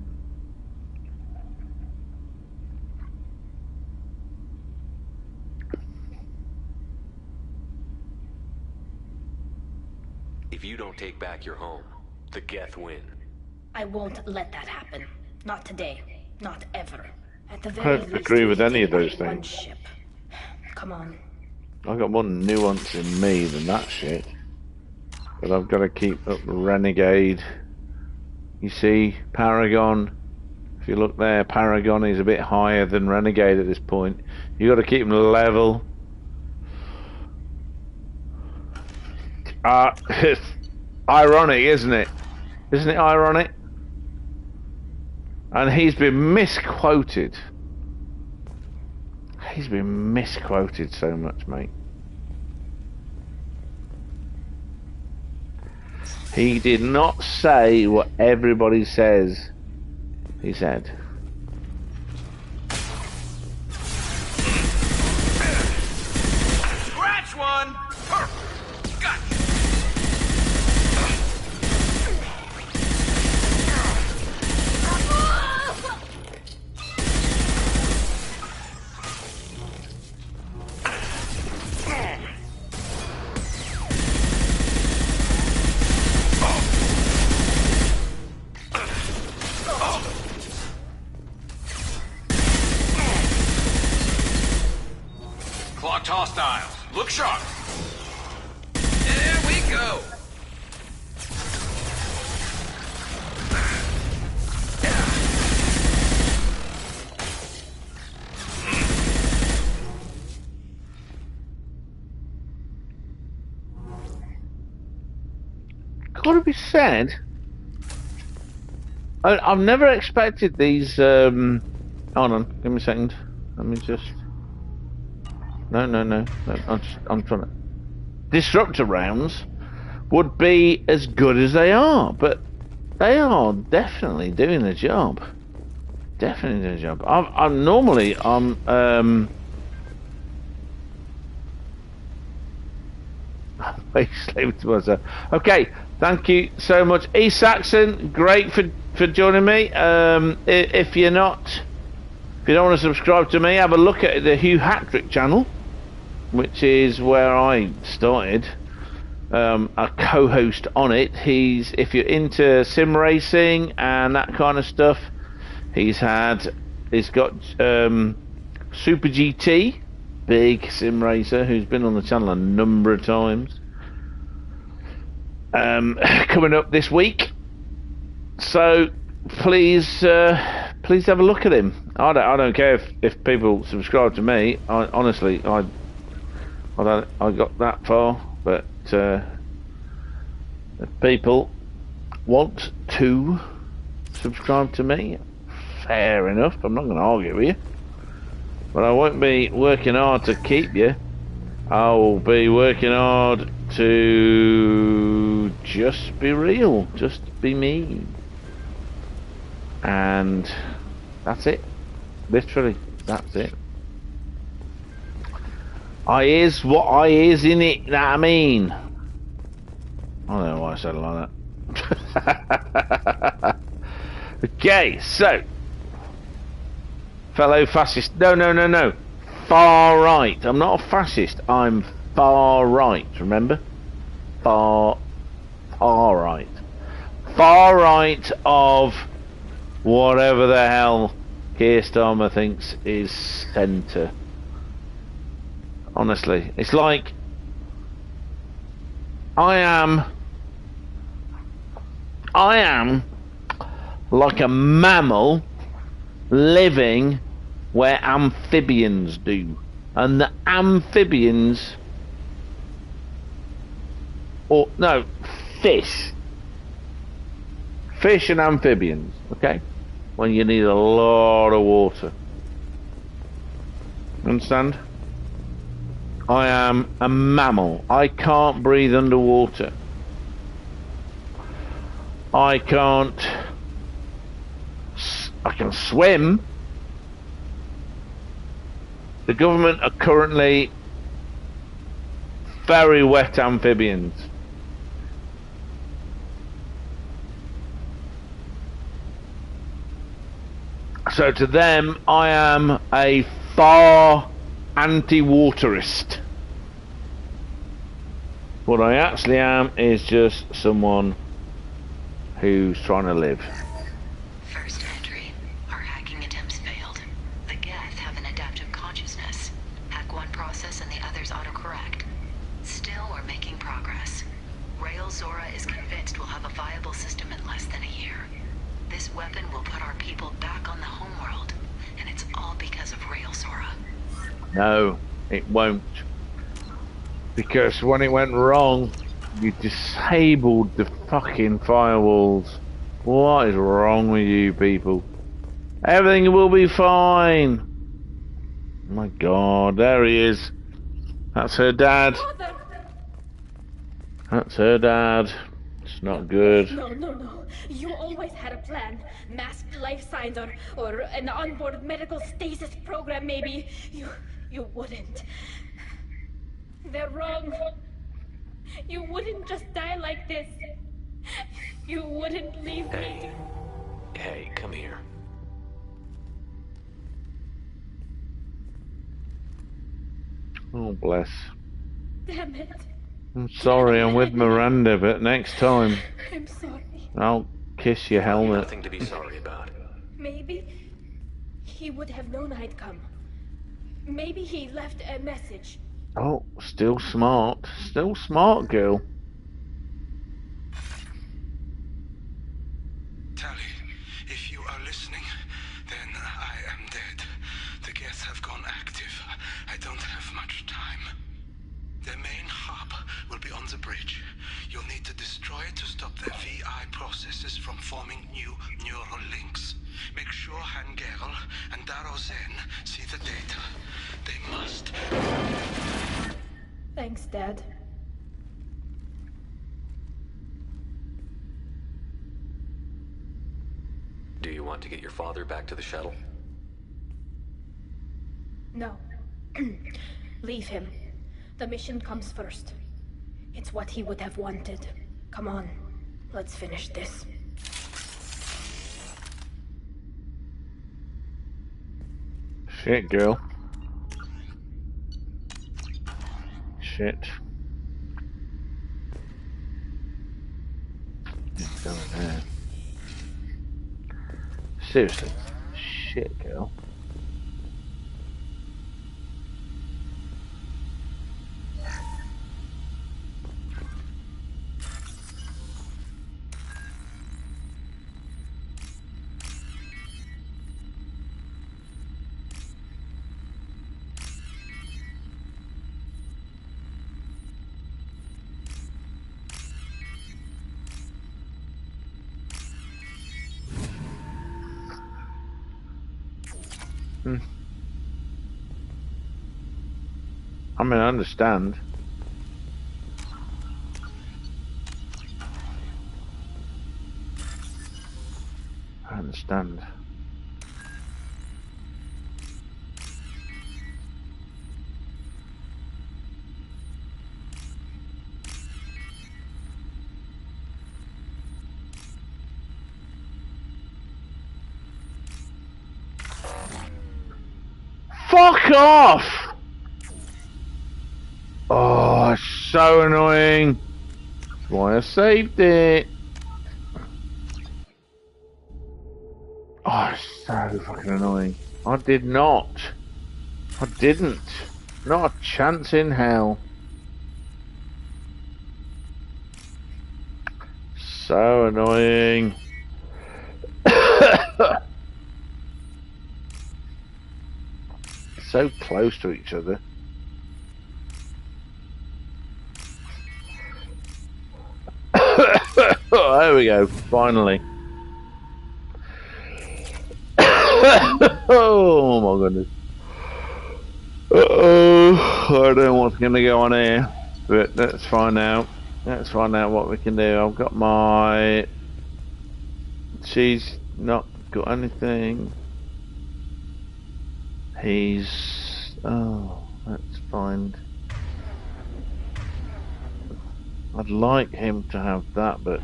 Speaker 3: If you don't take back your home, the Geth win.
Speaker 6: I won't let that happen. Not today. Not ever. At the very least,
Speaker 1: I don't agree with any of those things.
Speaker 6: Ship. Come on.
Speaker 1: I've got more nuance in me than that shit. But I've got to keep up Renegade. You see, Paragon. If you look there, Paragon is a bit higher than Renegade at this point. You've got to keep them level. It's ironic, isn't it? Isn't it ironic? And he's been misquoted. He's been misquoted so much, mate. He did not say what everybody says he said.
Speaker 4: Scratch one! Gotcha! Clocked hostiles. Look sharp. There we go.
Speaker 1: Gotta be said, I've never expected these. Hold on, give me a second. Let me just. No. I'm trying to. Disruptor rounds would be as good as they are, but they are definitely doing the job. Definitely doing the job. I'm normally slave to myself. Okay, thank you so much, E Saxon. Great for joining me. If you don't want to subscribe to me, have a look at the Hugh Hatrick channel, which is where I started. A co-host on it. If you're into sim racing and that kind of stuff, he's got Super GT, big sim racer who's been on the channel a number of times. Coming up this week, so please have a look at him. I don't care if people subscribe to me. Honestly, I got that far, but if people want to subscribe to me, fair enough. I'm not going to argue with you, but I won't be working hard to keep you. I will be working hard to just be real, just be me, and that's it. Literally, that's it. I is what I is, in it, that I mean. I don't know why I said it like that. Okay, so fellow fascist, no, far right. I'm not a fascist. I'm far right. Remember? Far right. Far right of whatever the hell Keir Starmer thinks is centre. Honestly, it's like I am like a mammal living where amphibians do, and the amphibians, or no, fish and amphibians, okay, when you need a lot of water. Understand? I am a mammal. I can't breathe underwater. I can swim. The government are currently very wet amphibians. So to them, I am a far anti-waterist. What I actually am is just someone who's trying to live.
Speaker 2: First entry. Our hacking attempts failed. The Geth have an adaptive consciousness. Hack one process and the others autocorrect. Still, we're making progress. Rail Zora is convinced we'll have a viable system in less than a year. This weapon will put our people back on the homeworld, and it's all because of Rail Zora.
Speaker 1: No, it won't. Because when it went wrong, you disabled the fucking firewalls. What is wrong with you people? Everything will be fine. Oh my god, there he is. That's her dad. That's her dad. It's not good.
Speaker 6: No. You always had a plan. Masked life signs or an onboard medical stasis program maybe. You wouldn't. They're wrong. You wouldn't just die like this. You wouldn't leave me.
Speaker 3: Hey, come here.
Speaker 1: Oh, bless.
Speaker 6: Damn it.
Speaker 1: I'm sorry, I'm with Miranda, but next time
Speaker 6: I'm sorry.
Speaker 1: I'll kiss your helmet.
Speaker 3: Nothing to be sorry about.
Speaker 6: Maybe he would have known I'd come. Maybe he left a message.
Speaker 1: Oh, still smart. Still smart, girl.
Speaker 18: Tally, if you are listening, then I am dead. The Geth have gone active. I don't have much time. Their main hub will be on the bridge. You'll need to destroy it to stop their VI processes from forming new neural links. Make sure Hangerl and Daro Zen see the data. They must.
Speaker 6: Thanks, Dad.
Speaker 3: Do you want to get your father back to the shuttle?
Speaker 6: No. Leave him. The mission comes first. It's what he would have wanted. Come on, let's finish this.
Speaker 1: Shit, girl. Shit. What's going there? Seriously. Shit, girl. I mean, I understand. I understand. Fuck off! Oh, it's so annoying. That's why I saved it. Oh, it's so fucking annoying. I did not. I didn't. Not a chance in hell. So annoying. So close to each other. Oh, there we go, finally. Oh my goodness. Uh-oh. I don't know what's going to go on here, but let's find out. Let's find out what we can do. I've got my... She's not got anything. He's... Oh, let's find... I'd like him to have that, but...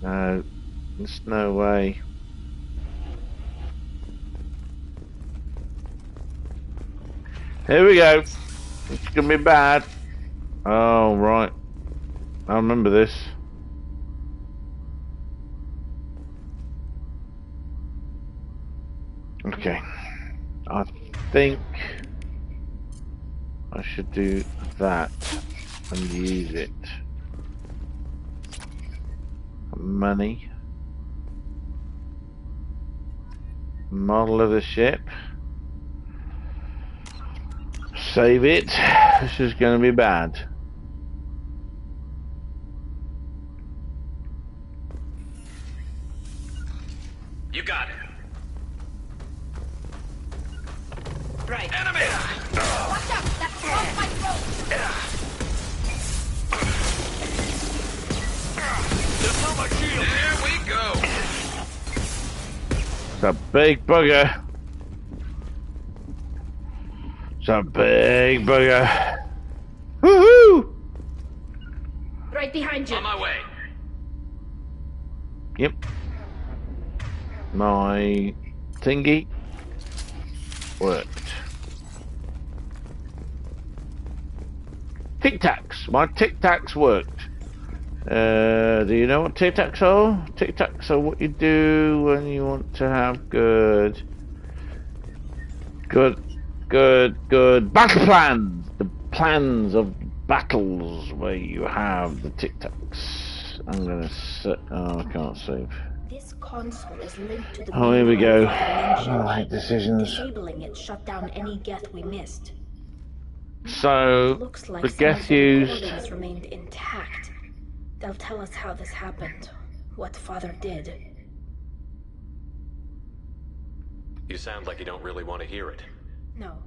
Speaker 1: No, there's no way. Here we go. It's gonna be bad. Oh, right. I remember this. Okay. I think I should do that and use it. Money. Model of the ship. Save it. This is going to be bad.
Speaker 4: You got it.
Speaker 21: Right.
Speaker 4: Enemy!
Speaker 21: Watch out! That smoke might throw!
Speaker 4: Just on my shield. There we go.
Speaker 1: It's a big bugger. It's a big bugger. Woohoo!
Speaker 6: Right behind you.
Speaker 4: On my way.
Speaker 1: Yep. My thingy worked. Tic Tacs. My Tic Tacs worked. Do you know what Tic Tacs are? Tic Tacs are what you do when you want to have good battle plans. The plans of battles where you have the Tic Tacs. I'm gonna set. Oh, I can't save.
Speaker 6: This console is linked to the
Speaker 1: Oh, here we go.
Speaker 6: dimension.
Speaker 1: I like decisions.
Speaker 6: Disabling it shut down any Geth we missed.
Speaker 1: So
Speaker 6: Looks like
Speaker 1: the
Speaker 6: some
Speaker 1: Geth
Speaker 6: of the
Speaker 1: used.
Speaker 6: recordings remained intact. They'll tell us how this happened, what Father did.
Speaker 3: You sound like you don't really want to hear it.
Speaker 6: No.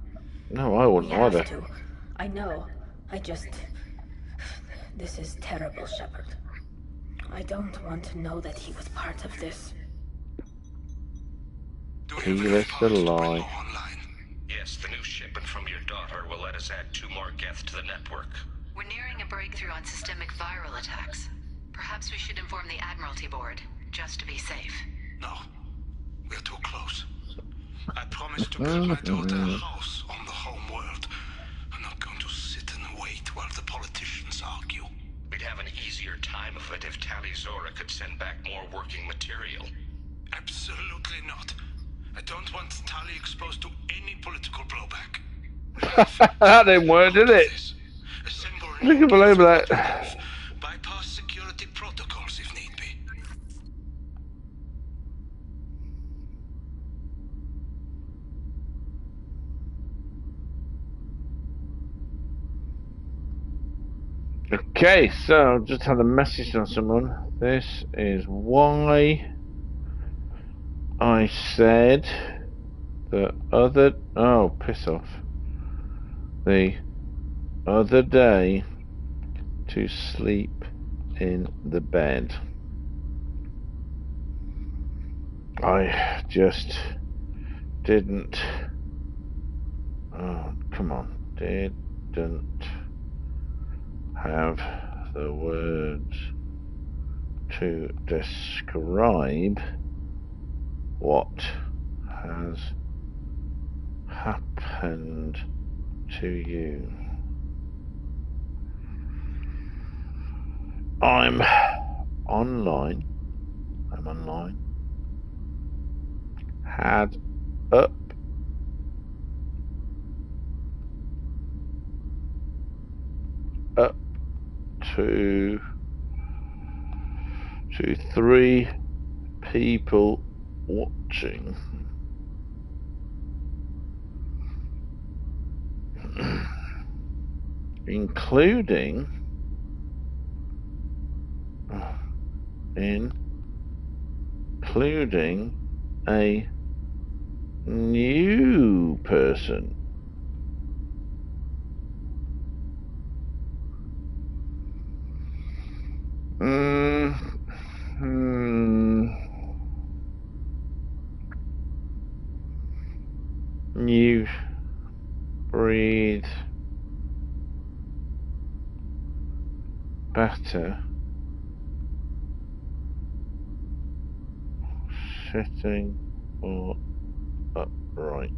Speaker 1: No, I wouldn't
Speaker 6: We have
Speaker 1: either.
Speaker 6: to. I know. This is terrible, Shephard. I don't want to know that he was part of this.
Speaker 1: Keyless the lie.
Speaker 13: Yes, the new shipment from your daughter will let us add 2 more Geth to the network.
Speaker 2: We're nearing a breakthrough on systemic viral attacks. Perhaps we should inform the Admiralty Board, just to be safe.
Speaker 18: No, we're too close. I promised to build my daughter a house on the home world. I'm not going to sit and wait while the politicians argue.
Speaker 13: We'd have an easier time of it if Tali Zora could send back more working material.
Speaker 18: Absolutely not. I don't want Tali exposed to any political blowback.
Speaker 1: That didn't work, did it? I can believe that.
Speaker 18: Bypass security protocols if need be.
Speaker 1: Okay, so just had a message from someone. This is why I said the other... Oh, piss off. The other day to sleep in the bed. I just didn't... Oh, come on. Didn't have the words to describe what has happened to you? I'm online. Had up to 3 people watching. Including a new person. You breathe better sitting or upright.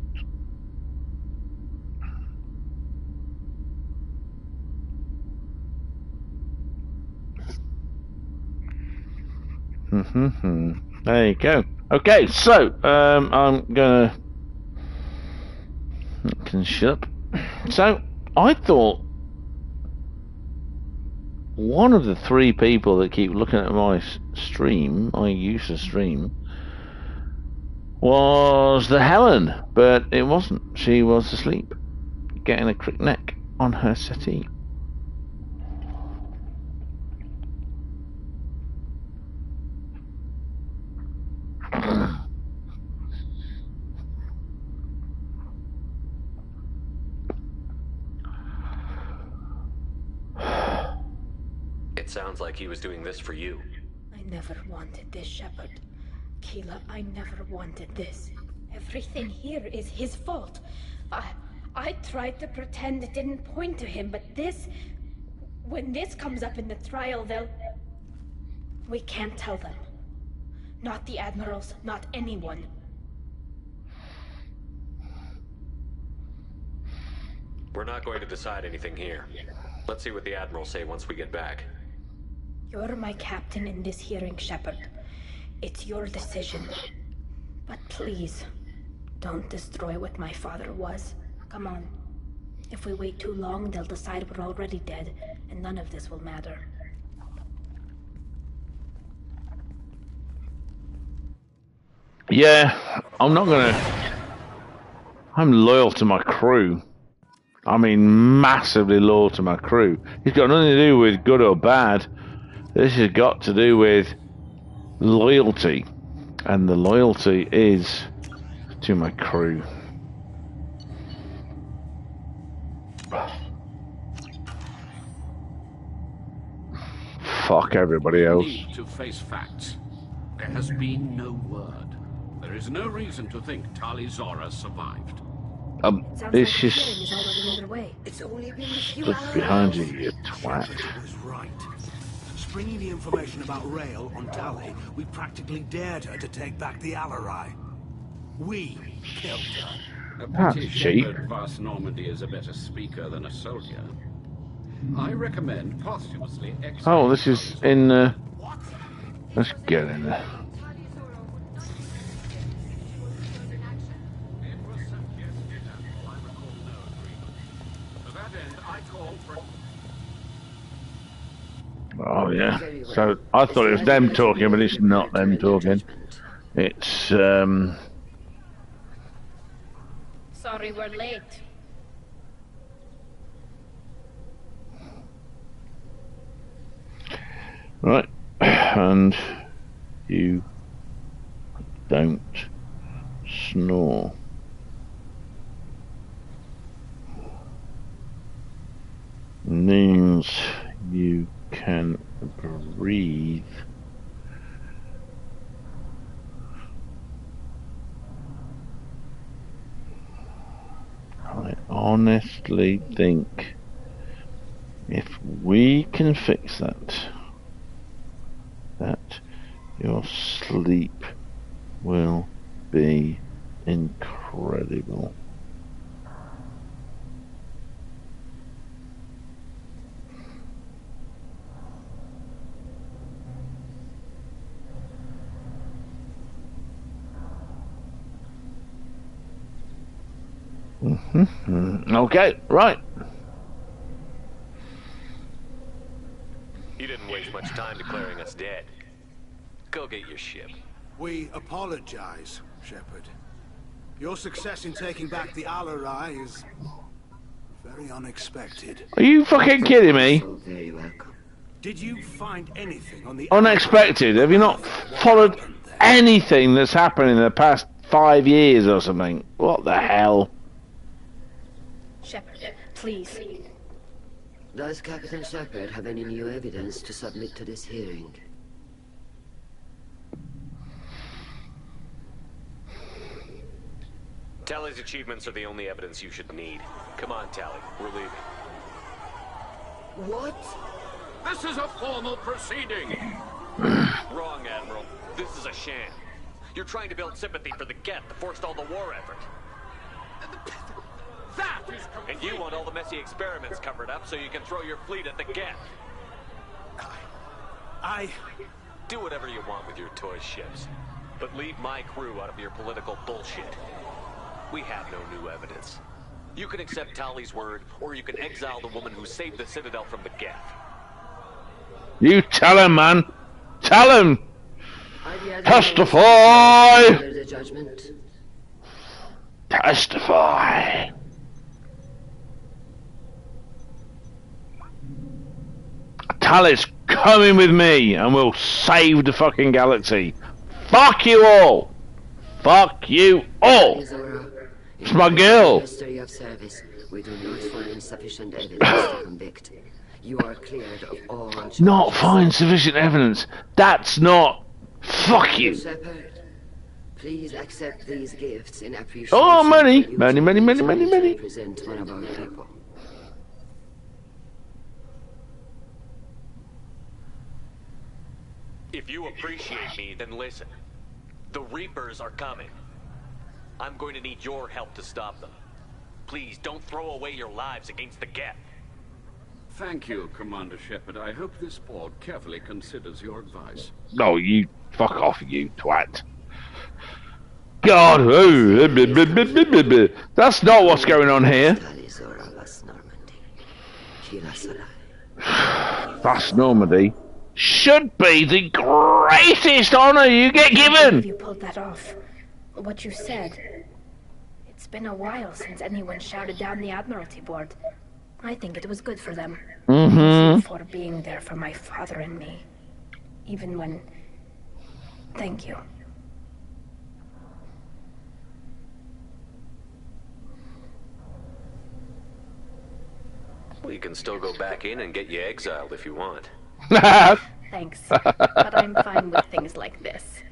Speaker 1: There you go. Okay, so I'm gonna can shut up. So I thought one of the 3 people that keep looking at my stream, I used to stream, was the Helen, but it wasn't. She was asleep, getting a crick neck on her settee.
Speaker 3: It sounds like he was doing this for you.
Speaker 6: I never wanted this, Shepherd. Keela, I never wanted this. Everything here is his fault. I tried to pretend it didn't point to him, but this... When this comes up in the trial, they'll... We can't tell them. Not the admirals, not anyone.
Speaker 3: We're not going to decide anything here. Let's see what the admirals say once we get back.
Speaker 6: You're my captain in this hearing, Shepherd. It's your decision. But please, don't destroy what my father was. Come on. If we wait too long, they'll decide we're already dead, and none of this will matter.
Speaker 1: Yeah, I'm not gonna... I'm loyal to my crew. I mean, massively loyal to my crew. It's got nothing to do with good or bad. This has got to do with loyalty. And the loyalty is to my crew. Fuck everybody else.
Speaker 17: We need to face facts. There has been no word. There is no reason to think Tali Zora survived.
Speaker 1: It's just
Speaker 16: It's only been a few
Speaker 1: stuff
Speaker 16: hours.
Speaker 1: behind you, you twat.
Speaker 15: was right. Springing the information about Rail on Tali, we practically dared her to take back the Alarai. We killed her.
Speaker 17: A
Speaker 1: That's
Speaker 17: pity
Speaker 1: cheap.
Speaker 17: Shepherd Vast Normandy is a better speaker than a soldier. I recommend posthumously
Speaker 1: Oh, this is in. Let's get in there. Oh yeah. So I thought it was them talking, but it's not them talking. It's
Speaker 6: Sorry we're late.
Speaker 1: right, and you don't snore. Means you can breathe. I honestly think if we can fix that, your sleep will be incredible. Okay, right.
Speaker 3: You didn't waste much time declaring us dead. Go get your ship.
Speaker 15: We apologize, Shephard. Your success in taking back the Alarai is very unexpected.
Speaker 1: Are you fucking kidding me?
Speaker 15: Very welcome. Did you find anything on the
Speaker 1: Unexpected? Have you not followed anything that's happened in the past 5 years or something? What the hell?
Speaker 6: Shepherd, please.
Speaker 16: Does Captain Shephard have any new evidence to submit to this hearing?
Speaker 3: Tally's achievements are the only evidence you should need. Come on, Tally. We're leaving.
Speaker 16: What?
Speaker 17: This is a formal proceeding.
Speaker 3: Wrong, Admiral. This is a sham. You're trying to build sympathy for the Geth to forestall the war effort.
Speaker 17: That is complete.
Speaker 3: And you want all the messy experiments covered up so you can throw your fleet at the Geth.
Speaker 15: I...
Speaker 3: Do whatever you want with your toy ships. But leave my crew out of your political bullshit. We have no new evidence. You can accept Tally's word, or you can exile the woman who saved the Citadel from the Geth.
Speaker 1: You tell him, man. Tell him. Testify.
Speaker 16: The judgment.
Speaker 1: Testify. Tally's coming with me, and we'll save the fucking galaxy. Fuck you all. Fuck you all. It's my girl.
Speaker 16: History of service. We do not find sufficient evidence to convict. You are cleared of all charges.
Speaker 1: Not find sufficient evidence. That's not. Fuck you.
Speaker 16: Shephard, please accept these gifts in appreciation.
Speaker 1: Oh, money. Money, money, money, money, money.
Speaker 16: Represent one of our people.
Speaker 3: If you appreciate me, then listen. The Reapers are coming. I'm going to need your help to stop them. Please, don't throw away your lives against the Geth.
Speaker 17: Thank you, Commander Shephard. I hope this board carefully considers your advice.
Speaker 1: No, you fuck off, you twat. God, that's not what's going on here. That's Normandy. Should be the greatest honor you get given.
Speaker 6: You pulled that off. What you said. It's been a while since anyone shouted down the Admiralty Board. I think it was good for them. For being there for my father and me. Even when... Thank you.
Speaker 3: We can still go back in and get you exiled if you want.
Speaker 6: Thanks, but I'm fine with things like this.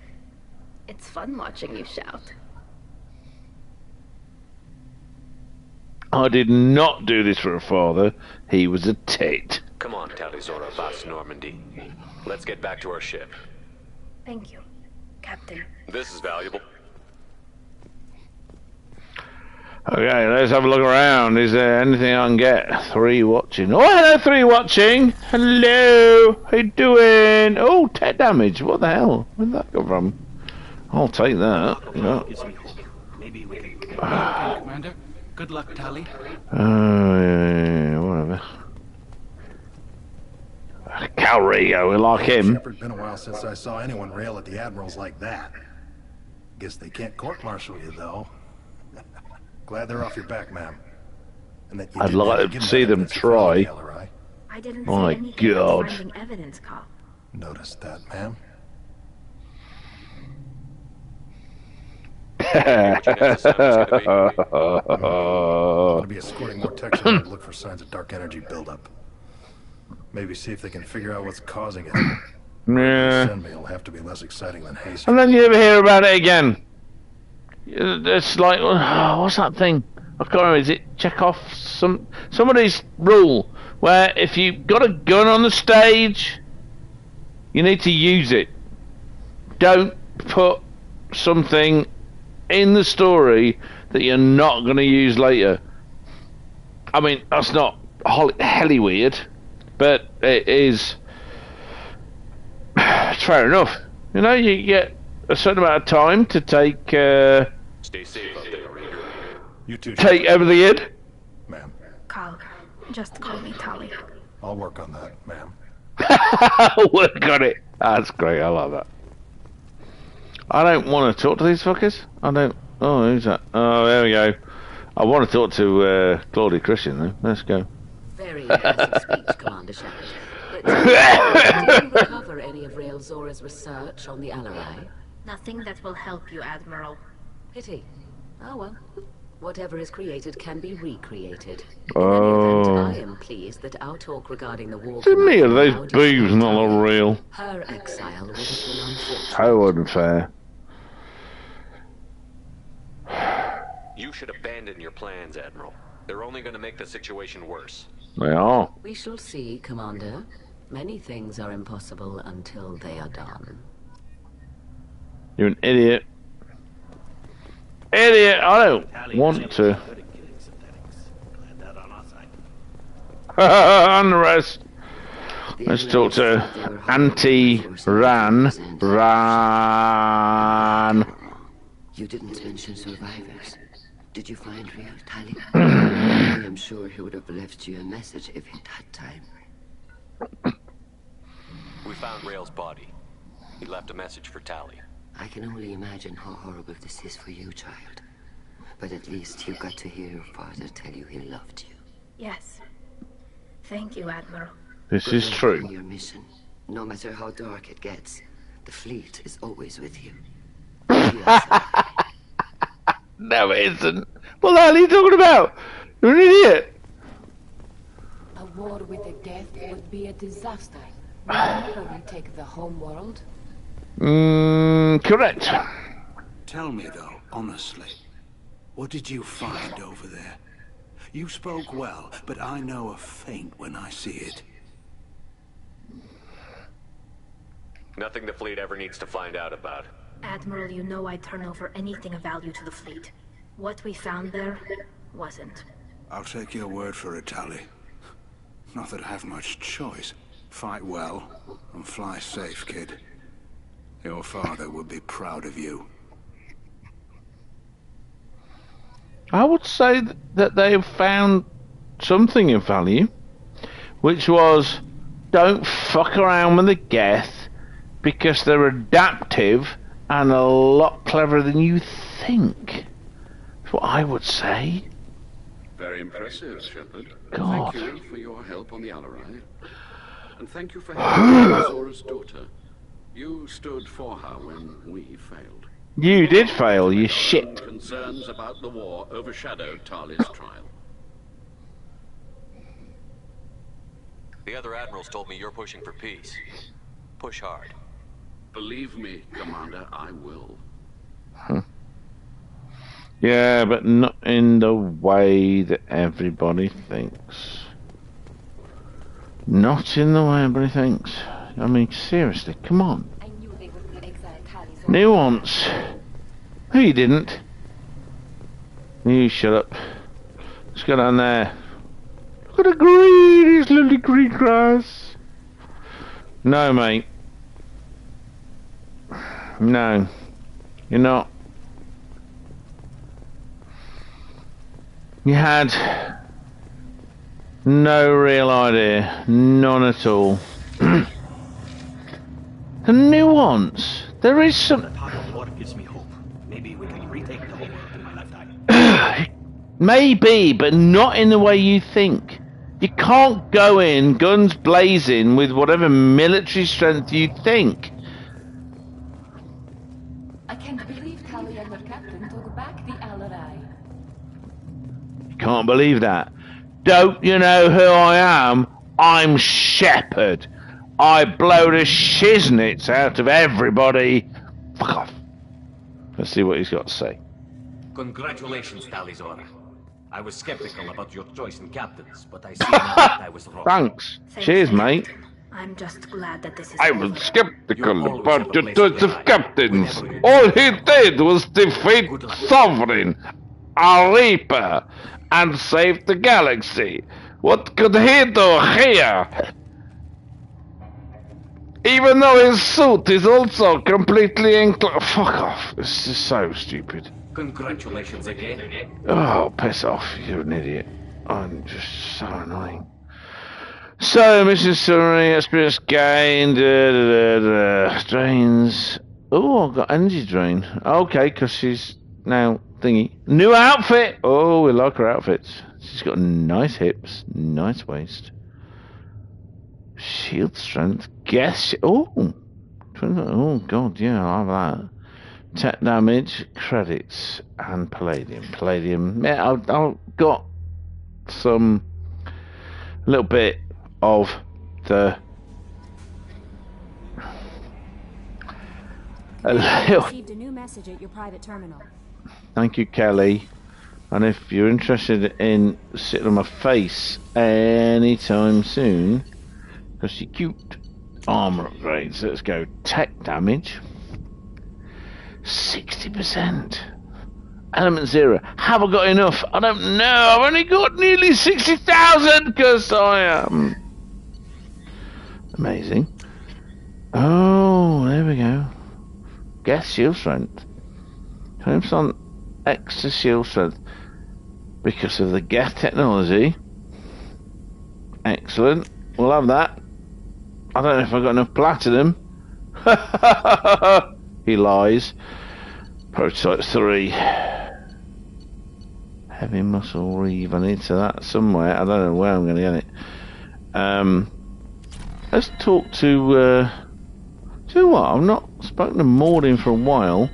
Speaker 6: It's fun watching you shout.
Speaker 1: I did not do this for a father. He was a tit.
Speaker 3: Come on, Talizora Vas Normandy. Let's get back to our ship.
Speaker 6: Thank you, Captain.
Speaker 3: This is valuable.
Speaker 1: Okay, let's have a look around. Is there anything I can get? 3 watching. Oh, hello, 3 watching. Hello. How you doing? Oh, 10 damage. What the hell? Where'd that come from? I'll take that. Yeah.
Speaker 5: Maybe we can... Okay, Commander. Good luck, Tally.
Speaker 1: Yeah, whatever. Calrigo, we like him.
Speaker 20: Shepherd, been a while since I saw anyone rail at the admirals like that. Guess they can't court-martial you, though. Glad they're off your back, ma'am. And that you
Speaker 1: I'd like to see them try.
Speaker 6: I didn't
Speaker 1: My
Speaker 6: see anything
Speaker 1: God.
Speaker 6: finding evidence, Cop.
Speaker 20: Noticed that, ma'am. Gonna be escorting more techs around to look for signs of dark energy buildup. Maybe see if they can figure out what's causing it.
Speaker 1: Yeah.
Speaker 20: Send me will have to be less exciting than haste.
Speaker 1: And then you never hear about it again. It's like, what's that thing? I can't remember. Is it Chekhov? Somebody's rule where if you've got a gun on the stage, you need to use it. Don't put something in the story that you're not going to use later. I mean, that's not helly weird, but it is. It's fair enough. You know, you get a certain amount of time to take.
Speaker 3: Stay safe out there, Reader.
Speaker 20: You too.
Speaker 1: Take everything in.
Speaker 20: Ma'am.
Speaker 6: Carl, just call me Tali.
Speaker 20: I'll work on that, ma'am.
Speaker 1: Work on it. That's great. I like that. I don't want to talk to these fuckers. I don't. Oh, who's that? Oh, there we go. I want to talk to Claudia Christian, though. Let's go.
Speaker 19: Very impressive speech, Commander Shephard. But did you recover any of Rail Zora's research on the Alarai?
Speaker 6: Nothing that will help you, Admiral.
Speaker 19: Pity. Oh well. Whatever is created can be recreated.
Speaker 1: Oh.
Speaker 19: In any event, I am pleased that our talk regarding the war...
Speaker 1: To me, are those boobs not real?
Speaker 19: Her exile would have been unfortunate.
Speaker 1: So unfair.
Speaker 3: You should abandon your plans, Admiral. They're only going to make the situation worse.
Speaker 1: They are.
Speaker 19: We shall see, Commander. Many things are impossible until they are done.
Speaker 1: You're an idiot. Idiot! I don't want to. Unrest. Let's talk to Ran.
Speaker 16: You didn't mention survivors. Did you find real Tali? I am sure he would have left you a message if he'd had time.
Speaker 3: We found Rail's body. He left a message for Tali.
Speaker 16: I can only imagine how horrible this is for you, child. But at least you got to hear your father tell you he loved you.
Speaker 6: Yes. Thank you, Admiral.
Speaker 1: This is true.
Speaker 16: Your mission, no matter how dark it gets, the fleet is always with you.
Speaker 1: No, it isn't. What the hell are you talking about? You're an idiot.
Speaker 21: A war with the Geth would be a disaster. Remember we take the home world?
Speaker 1: Correct.
Speaker 15: Tell me though, honestly, what did you find over there? You spoke well, but I know a feint when I see it.
Speaker 3: Nothing the fleet ever needs to find out about.
Speaker 6: Admiral, you know I'd turn over anything of value to the fleet. What we found there wasn't.
Speaker 18: I'll take your word for it, Tali. Not that I have much choice. Fight well and fly safe, kid. Your father would be proud of you.
Speaker 1: I would say that they have found something of value, which was don't fuck around with the Geth because they're adaptive and a lot cleverer than you think. That's what I would say.
Speaker 17: Very impressive, Shephard.
Speaker 1: God.
Speaker 17: Thank you for your help on the Alarai. And thank you for helping Zora's daughter. You stood for her when we failed.
Speaker 1: You did fail, you shit.
Speaker 17: Concerns about the war overshadowed Tali's trial.
Speaker 3: The other admirals told me you're pushing for peace. Push hard.
Speaker 17: Believe me, Commander, I will.
Speaker 1: Yeah, but not in the way that everybody thinks. Not in the way everybody thinks. I mean, seriously, come on. Nuance. No, you didn't. You shut up. Let's go down there. Look at the green, it's lovely green grass. No, mate. No. You're not. You had no real idea. None at all. The nuance. There is some...
Speaker 8: What gives me hope? Maybe we can retake the whole world in my lifetime.
Speaker 1: Maybe, but not in the way you think. You can't go in guns blazing with whatever military strength you think.
Speaker 21: I can't believe Tali and her captain took back the Alarai.
Speaker 1: You can't believe that. Don't you know who I am? I'm Shephard. I blow the shiznits out of everybody. Fuck off. Let's see what he's got to say.
Speaker 14: Congratulations, Tali Zora. I was skeptical about your choice in captains, but I see now that I was wrong.
Speaker 1: Thanks. Cheers, mate.
Speaker 6: I'm just glad that this is
Speaker 1: I
Speaker 6: over.
Speaker 1: was skeptical about your choice of captains. All he did was defeat Sovereign, a Reaper, and save the galaxy. What could he do here? Even though his suit is also completely fuck off. This is so stupid.
Speaker 14: Congratulations again.
Speaker 1: Oh, piss off, you're an idiot. I'm just so annoying. So, Mrs. Surrey, experience gained, drains. Oh, I've got energy drain. Okay, because she's now thingy. New outfit! Oh, we like her outfits. She's got nice hips, nice waist. Shield strength. Guess. Oh, God, yeah, I have that. Tech damage, credits, and palladium. Palladium. Yeah, I've got some little bit of the.
Speaker 9: Received a new message at your private terminal.
Speaker 1: Thank you, Kelly. And if you're interested in sitting on my face anytime soon, because you're cute, armor upgrades. Let's go. Tech damage. 60%. Element 0. Have I got enough? I don't know. I've only got nearly 60,000 because I am amazing. Oh, there we go. Guess shield strength. 20% extra shield strength because of the Geth technology. Excellent. We'll have that. I don't know if I've got enough platinum. He lies. Prototype 3. Heavy muscle reeve. I need to that somewhere. I don't know where I'm going to get it. Let's talk to. Do what? I've not spoken to Mordin for a while.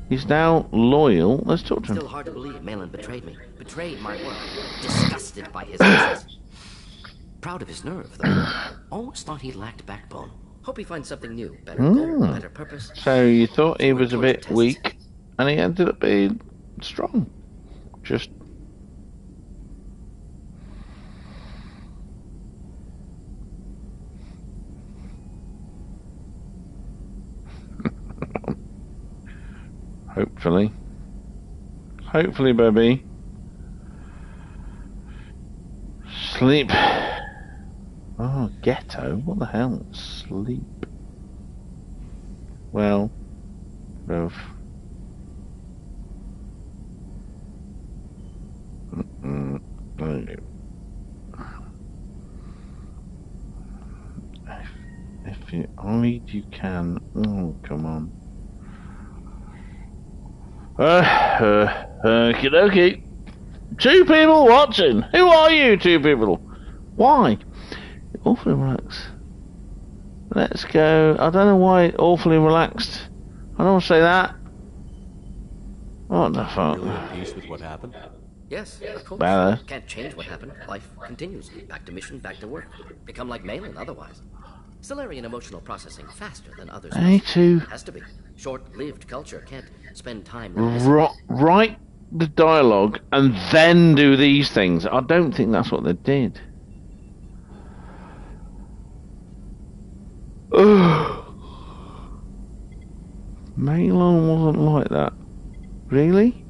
Speaker 1: He's now loyal. Let's talk to him.
Speaker 8: Still hard to believe Malin betrayed me. Betrayed my work. Disgusted by his actions. Proud of his nerve, though. Almost thought he lacked backbone. Hope he finds something new. Better goal, better purpose.
Speaker 1: So you thought he was a bit weak, and he ended up being strong. Just. Hopefully. Hopefully, baby. Sleep. Oh, ghetto? What the hell? Sleep. Well, both. If you only you can. Oh, come on. Okie dokie. 2 people watching. Who are you 2 people? Why? Awfully relaxed. Let's go. I don't know why awfully relaxed. I don't want to say that. What the fuck?
Speaker 3: Really at peace with what happened?
Speaker 8: Yes, of course.
Speaker 1: Better.
Speaker 8: Can't change what happened. Life continues. Back to mission, back to work. Become like Malin otherwise. Solarian emotional processing faster than others.
Speaker 1: ME2.
Speaker 8: Has to be. Short-lived culture can't spend time.
Speaker 1: Write the dialogue and then do these things. I don't think that's what they did. Malin wasn't like that. Really?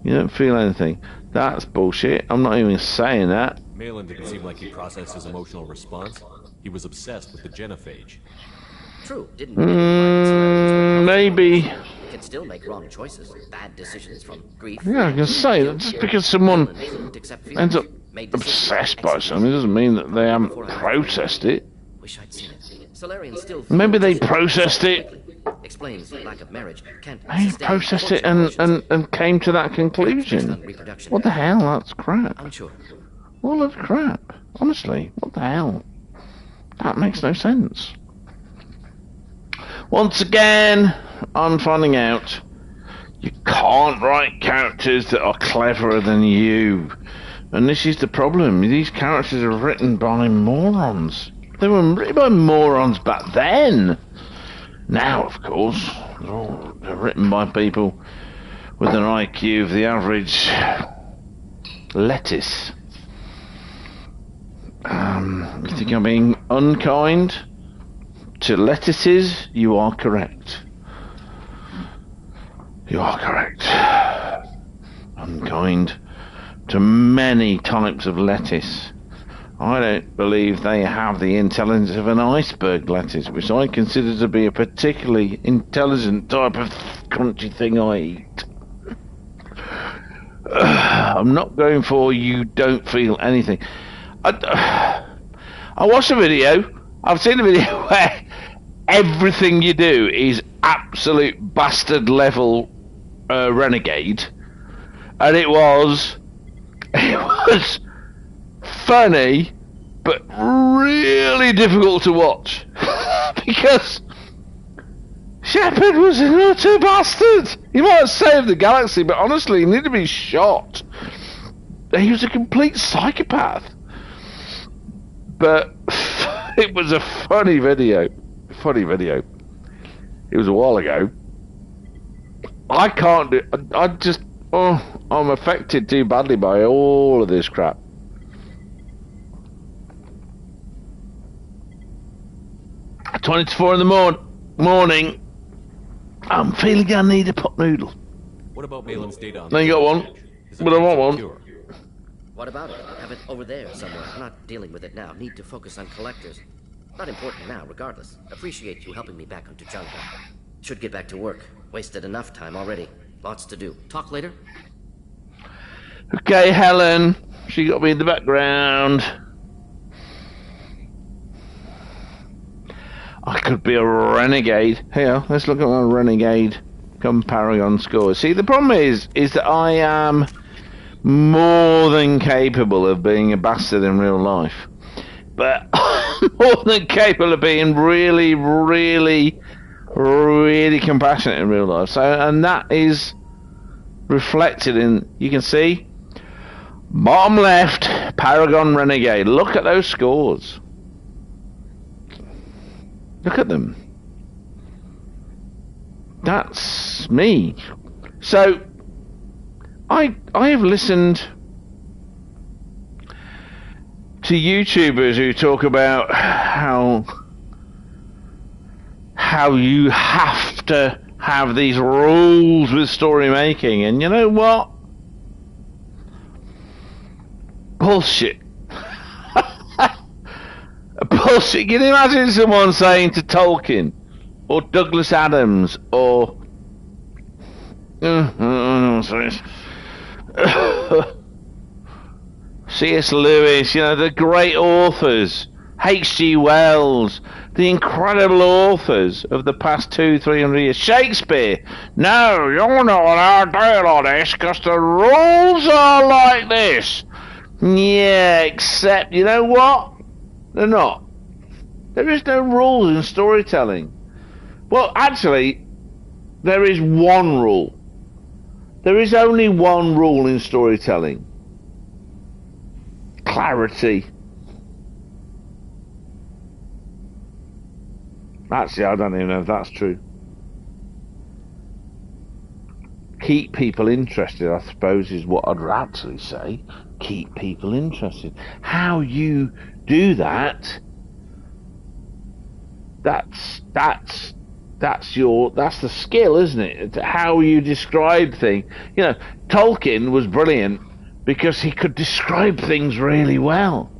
Speaker 1: You don't feel anything. That's bullshit. I'm not even saying that.
Speaker 3: Malin didn't seem like he processed his emotional response. He was obsessed with the genophage.
Speaker 8: True, didn't
Speaker 1: maybe.
Speaker 8: You can still make wrong choices, bad decisions from grief.
Speaker 1: Yeah, I can say that just because someone ends up obsessed by something doesn't mean that they haven't processed it.
Speaker 8: Wish I'd seen it. Solarian still
Speaker 1: Maybe they processed it.
Speaker 8: Explains lack of marriage. Can't
Speaker 1: They processed it and came to that conclusion. What the hell? That's crap.
Speaker 8: Unsure.
Speaker 1: All of crap. Honestly, what the hell? That makes no sense. Once again, I'm finding out you can't write characters that are cleverer than you. And this is the problem. These characters are written by morons. They were written by morons back then. Now, of course, they're written by people with an IQ of the average lettuce. You think I'm being unkind to lettuces? You are correct. You are correct. Unkind to many types of lettuce. I don't believe they have the intelligence of an iceberg lettuce, which I consider to be a particularly intelligent type of crunchy thing I eat. I'm not going for you don't feel anything. I watched a video. I've seen a video where everything you do is absolute bastard level renegade, and it was funny but really difficult to watch because Shephard was an utter bastard. He might have saved the galaxy, but honestly, he needed to be shot. He was a complete psychopath. But it was a funny video. Funny video. It was a while ago. I can't do... I just... Oh, I'm affected too badly by all of this crap. At 24 in the morning, I'm feeling I need a pot noodle.
Speaker 3: What about Malin's data on
Speaker 1: Then you got one, but I want one.
Speaker 8: What about it? Have it over there somewhere. I'm not dealing with it now. Need to focus on collectors. Not important now, regardless. Appreciate you helping me back onto Junker. Should get back to work. Wasted enough time already. Lots to do. Talk later?
Speaker 1: Okay, Helen. She got me in the background. I could be a renegade. Here, let's look at my renegade Paragon score. See, the problem is that I am more than capable of being a bastard in real life, but more than capable of being really, really, really compassionate in real life. So, and that is reflected in, you can see, bottom left, Paragon Renegade. Look at those scores. Look at them. That's me. So, I have listened to YouTubers who talk about how you have to have these rules with story making, and you know what? Bullshit. Bullshit. Can you imagine someone saying to Tolkien or Douglas Adams or C.S. Lewis, you know, the great authors, H.G. Wells, the incredible authors of the past 200-300 years, Shakespeare. No, you're not allowed to do all this because the rules are like this. Yeah, except, you know what? They're not. There is no rules in storytelling. Well, actually, there is one rule. There is only one rule in storytelling. Clarity. Actually, I don't even know if that's true. Keep people interested, I suppose, is what I'd actually say. Keep people interested. How you do that, that's the skill, isn't it? How you describe things. You know, Tolkien was brilliant because he could describe things really well.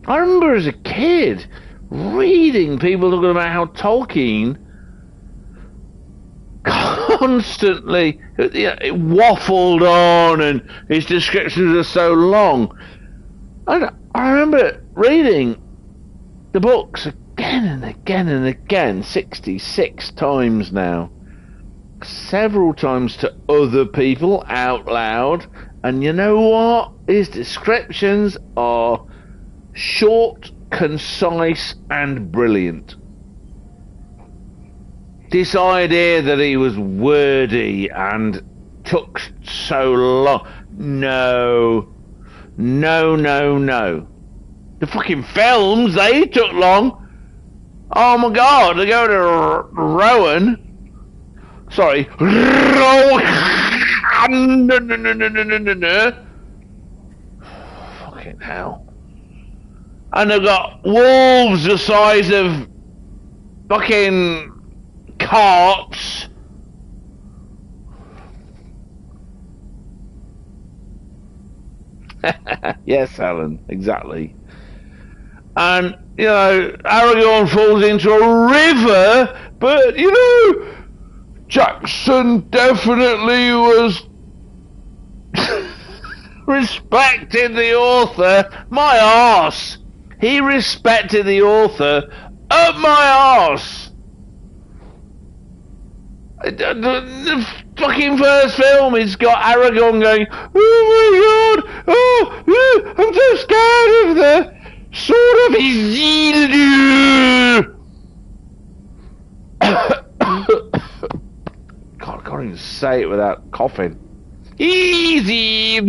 Speaker 1: I remember as a kid reading people talking about how Tolkien constantly it waffled on and his descriptions are so long. I remember reading the books again and again and again, 66 times now, several times to other people out loud, and you know what? His descriptions are short, concise and brilliant. This idea that he was wordy and took so long, no. The fucking films, they took long. Oh my god, to go to Rowan. Sorry. Fucking hell. And they've got wolves the size of fucking carts. Yes, Alan, exactly. And, you know, Aragorn falls into a river, but, you know, Jackson definitely was respected the author. My arse. He respected the author up my arse. The fucking first film, it's got Aragorn going, oh my god, oh, I'm so scared of the sword of Isildur. God, I can't even say it without coughing. Isildur.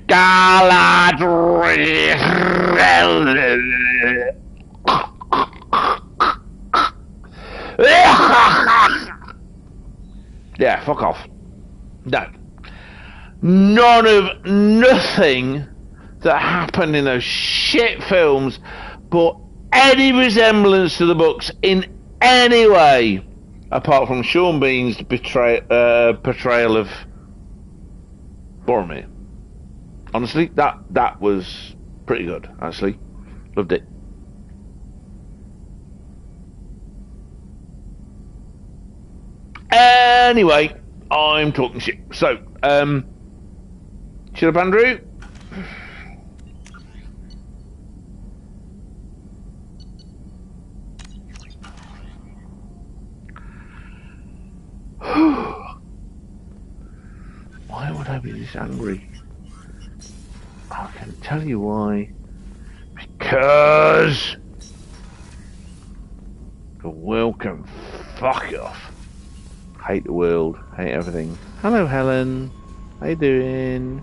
Speaker 1: Galadriel. Yeah, fuck off. No. None of nothing that happened in those shit films bore any resemblance to the books in any way, apart from Sean Bean's portrayal of Boromir. Honestly, that was pretty good, actually. Loved it. Anyway, I'm talking shit. So, shut up, Andrew. Why would I be this angry? I can tell you why. Because the world can fuck off. Hate the world, hate everything. Hello, Helen. How you doing?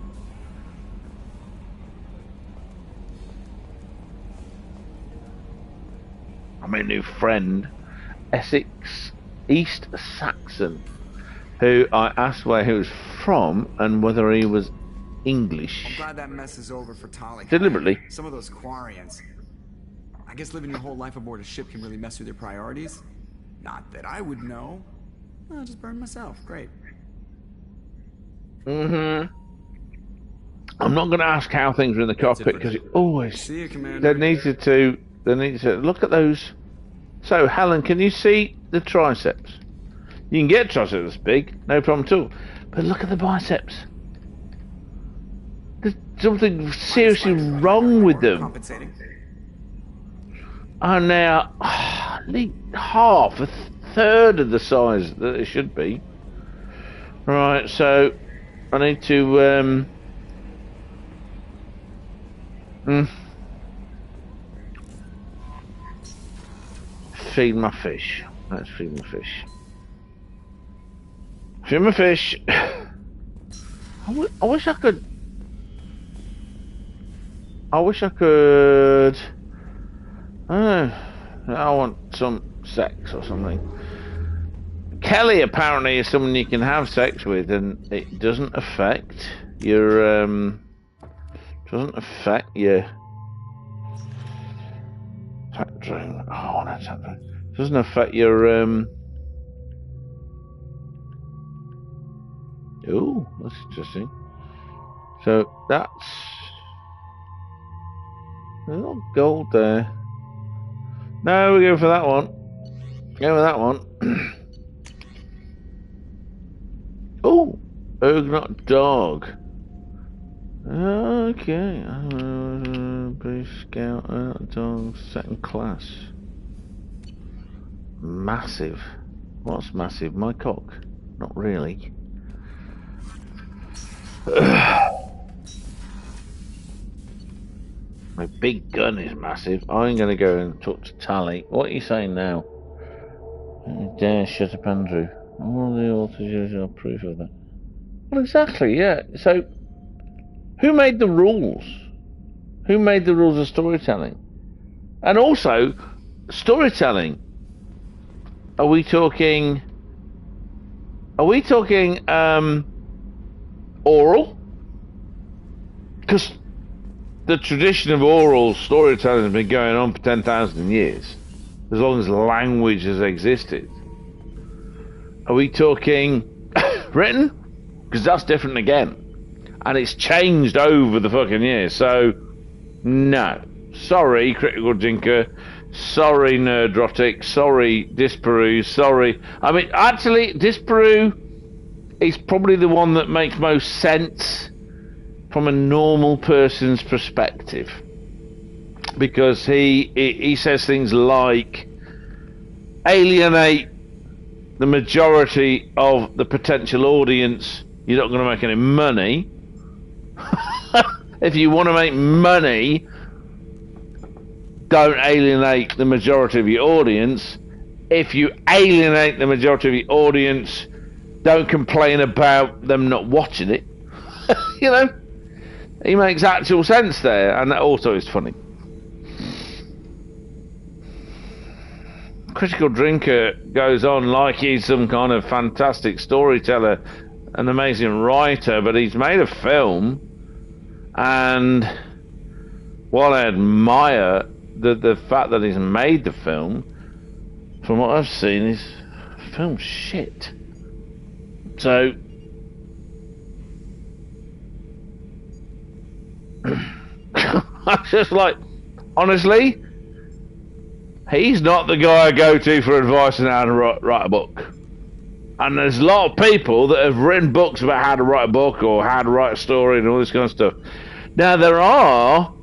Speaker 1: I made a new friend, Essex East Saxon, who I asked where he was from and whether he was English.
Speaker 10: I'm glad that mess is over for Tali.
Speaker 1: Deliberately.
Speaker 10: Some of those Quarians. I guess living your whole life aboard a ship can really mess with your priorities. Not that I would know. I'll just burn myself. Great.
Speaker 1: I'm not going to ask how things are in the cockpit because it always.
Speaker 10: See you, Commander.
Speaker 1: They needed to look at those. So, Helen, can you see the triceps? You can get triceps this big, no problem at all. But look at the biceps. There's something seriously wrong with them.
Speaker 10: Compensating.
Speaker 1: And now, at least half, a third of the size that it should be. Right, so I need to feed my fish. Let's feed my fish. Feed my fish. I wish I could. I wish I could. I don't know. I want some sex or something. Kelly apparently is someone you can have sex with, and it doesn't affect your factoring. Oh, that's happening. Doesn't affect your Oh, that's interesting. So that's a little gold there. No, we go for that one. Go with that one. Oh, Ugnaught dog. Okay. British Scout dog, second class. Massive. What's massive? My cock? Not really. My big gun is massive. I'm going to go and talk to Tali. What are you saying now? Dare shut up, Andrew. All the authors are proof of that. Well, exactly, yeah. So, who made the rules? Who made the rules of storytelling? And also, storytelling. Are we talking oral? Because the tradition of oral storytelling has been going on for 10,000 years, as long as language has existed. Are we talking written? Because that's different again, and it's changed over the fucking years. So, no, sorry, Critical Jinker, Sorry, Nerdrotic. Sorry, Disparu. Sorry. I mean, actually, Disparu is probably the one that makes most sense from a normal person's perspective. Because he says things like, alienate the majority of the potential audience, you're not going to make any money. If you want to make money, don't alienate the majority of your audience. If you alienate the majority of your audience, don't complain about them not watching it. You know, he makes actual sense there, and that also is funny. Critical Drinker goes on like he's some kind of fantastic storyteller, an amazing writer, but he's made a film, and while I admire the fact that he's made the film, from what I've seen, his film's shit. So I'm just like, honestly, he's not the guy I go to for advice on how to write a book. And there's a lot of people that have written books about how to write a book or how to write a story and all this kind of stuff. Now, there are,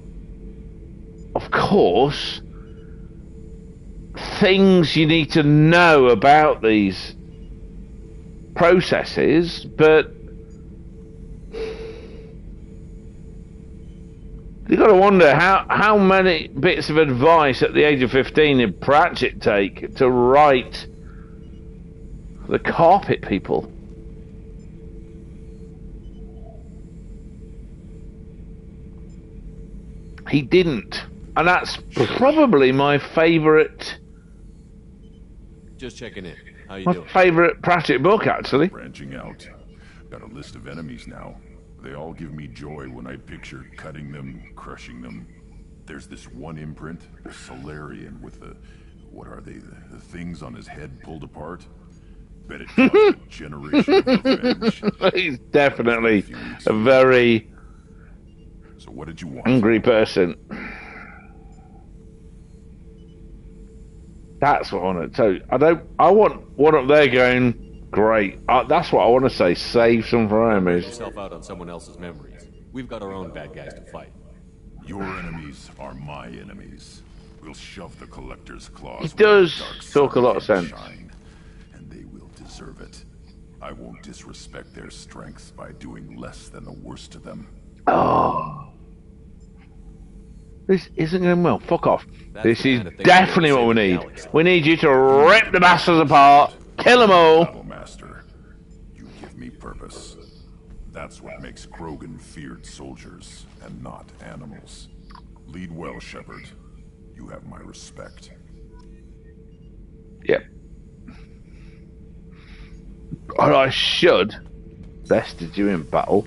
Speaker 1: of course, things you need to know about these processes, but you've got to wonder how many bits of advice at the age of 15 did Pratchett take to write The Carpet People? He didn't. And that's probably my favourite...
Speaker 7: Just checking in. How you
Speaker 1: my
Speaker 7: doing?
Speaker 1: favourite Pratchett book, actually.
Speaker 11: Branching out. Got a list of enemies now. They all give me joy when I picture cutting them, crushing them. There's this one imprint, a Solarian with the... what are they? The things on his head pulled apart? Bet it cost a generation of revenge.
Speaker 1: He's definitely a very...
Speaker 11: So what did you want?
Speaker 1: Angry person. That's what I want to... So, I want one up there going, great. That's what I want to say. Save some for enemies.
Speaker 7: Yourself out on someone else's memories. We've got our own bad guys to fight.
Speaker 11: Your enemies are my enemies. We'll shove the Collector's claws.
Speaker 1: He does talk a lot of sense.
Speaker 11: And they will deserve it. I won't disrespect their strengths by doing less than the worst of them.
Speaker 1: Oh. This isn't going well. Fuck off. This is definitely what we need. We need you to rip the bastards apart, kill them all.
Speaker 11: Master, you give me purpose. That's what makes Krogan feared soldiers and not animals. Lead well, Shephard. You have my respect.
Speaker 1: Yep. Or I should bested you in battle.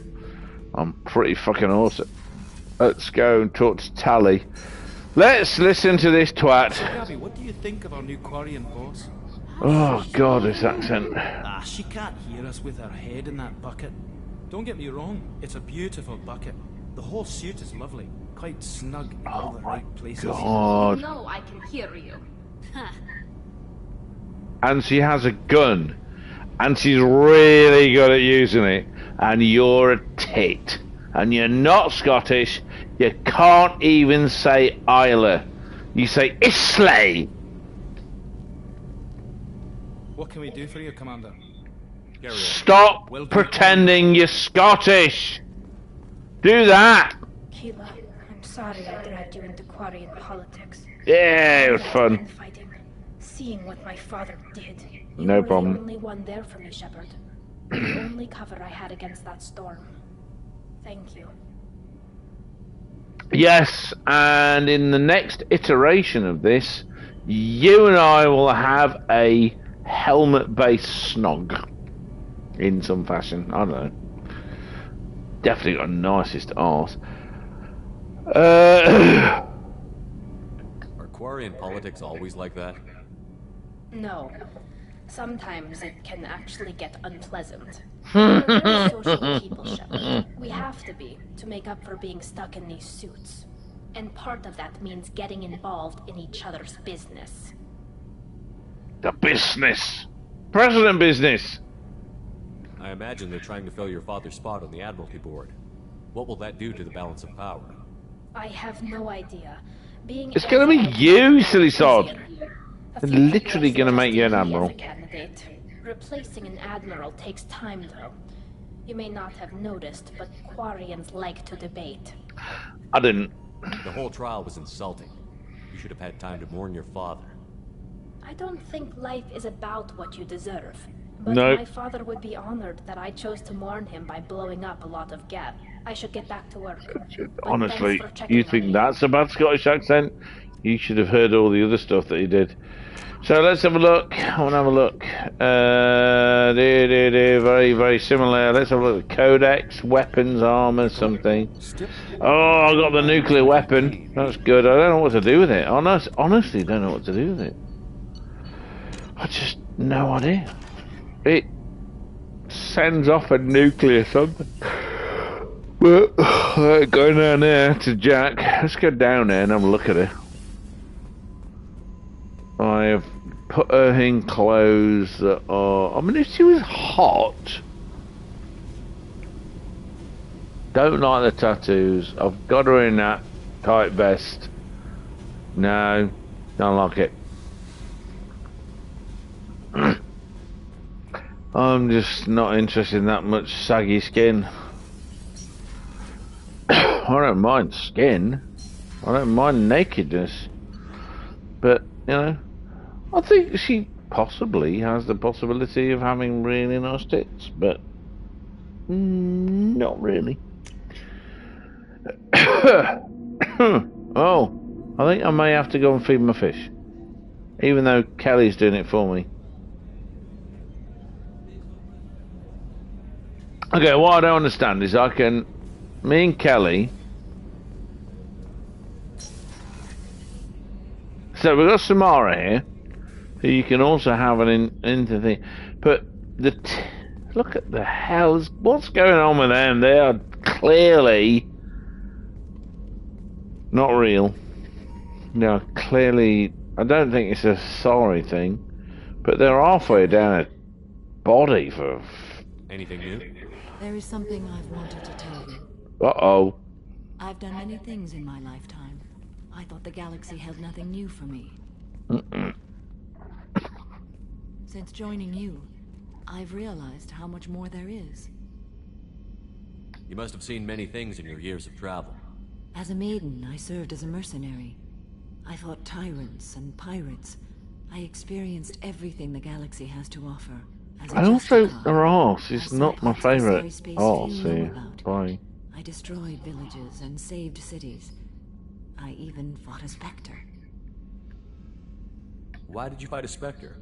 Speaker 1: I'm pretty fucking awesome. Let's go and talk to Tally. Let's listen to this twat.
Speaker 5: So, Gabby, what do you think of our new Quarian boss?
Speaker 1: Oh god, this accent.
Speaker 5: She can't hear us with her head in that bucket. Don't get me wrong, it's a beautiful bucket. The whole suit is lovely, quite snug in all the right places.
Speaker 1: God.
Speaker 23: No, I can hear you.
Speaker 1: And she has a gun. And she's really good at using it. And you're a tit. And you're not Scottish. You can't even say Isla. You say Islay.
Speaker 5: What can we do for you, Commander?
Speaker 1: Stop pretending you're Scottish. Do that.
Speaker 6: Keela, I'm sorry I dragged you into Quarian politics.
Speaker 1: Yeah, it was fun.
Speaker 6: Fighting, seeing what my father did.
Speaker 1: No problem.
Speaker 6: You were the only one there for me, Shephard. The only cover I had against that storm. Thank you.
Speaker 1: Yes, and in the next iteration of this, you and I will have a helmet-based snog. In some fashion. I don't know. Definitely got the nicest arse.
Speaker 7: Are Quarian politics always like that?
Speaker 6: No. Sometimes it can actually get unpleasant. We're very social people, Shepherd. We have to be, to make up for being stuck in these suits. And part of that means getting involved in each other's business.
Speaker 1: The business. President business.
Speaker 7: I imagine they're trying to fill your father's spot on the Admiralty Board. What will that do to the balance of power?
Speaker 6: I have no idea.
Speaker 1: It's gonna be you, silly sod. They're literally gonna make you an admiral.
Speaker 6: Replacing an admiral takes time, though. You may not have noticed, but Quarians like to debate.
Speaker 1: I didn't.
Speaker 7: The whole trial was insulting. You should have had time to mourn your father.
Speaker 6: I don't think life is about what you deserve. But
Speaker 1: nope.
Speaker 6: My father would be honored that I chose to mourn him by blowing up a lot of gas. I should get back to work.
Speaker 1: Honestly, you think that's a bad Scottish accent? You should have heard all the other stuff that he did. So let's have a look. I want to have a look. Very, very similar. Let's have a look. Codex, weapons, armor, something. Oh, I got the nuclear weapon. That's good. I don't know what to do with it. Honestly, don't know what to do with it. I just no idea. It sends off a nuclear something. But going down there to Jack. Let's go down there and have a look at it. I have put her in clothes that are... I mean, if she was hot... Don't like the tattoos. I've got her in that tight vest. No, don't like it. I'm just not interested in that much saggy skin. I don't mind skin. I don't mind nakedness. But, you know, I think she possibly has the possibility of having really nice tits, but not really. Oh, I think I may have to go and feed my fish. Even though Kelly's doing it for me. Okay, what I don't understand is me and Kelly... So we've got Samara here, who you can also have into thing, but look at the hell, what's going on with them? They are clearly not real. They are clearly, I don't think it's a sorry thing, but they're halfway down a body for...
Speaker 7: Anything new?
Speaker 9: There is something I've wanted to tell you.
Speaker 1: Uh-oh.
Speaker 9: I've done many things in my lifetime. I thought the galaxy held nothing new for me. Since joining you, I've realized how much more there is.
Speaker 7: You must have seen many things in your years of travel.
Speaker 9: As a maiden, I served as a mercenary. I fought tyrants and pirates. I experienced everything the galaxy has to offer.
Speaker 1: I also, her arse is not my favourite arse here. Bye.
Speaker 9: I destroyed villages and saved cities. I even fought a Spectre.
Speaker 7: Why did you fight a Spectre?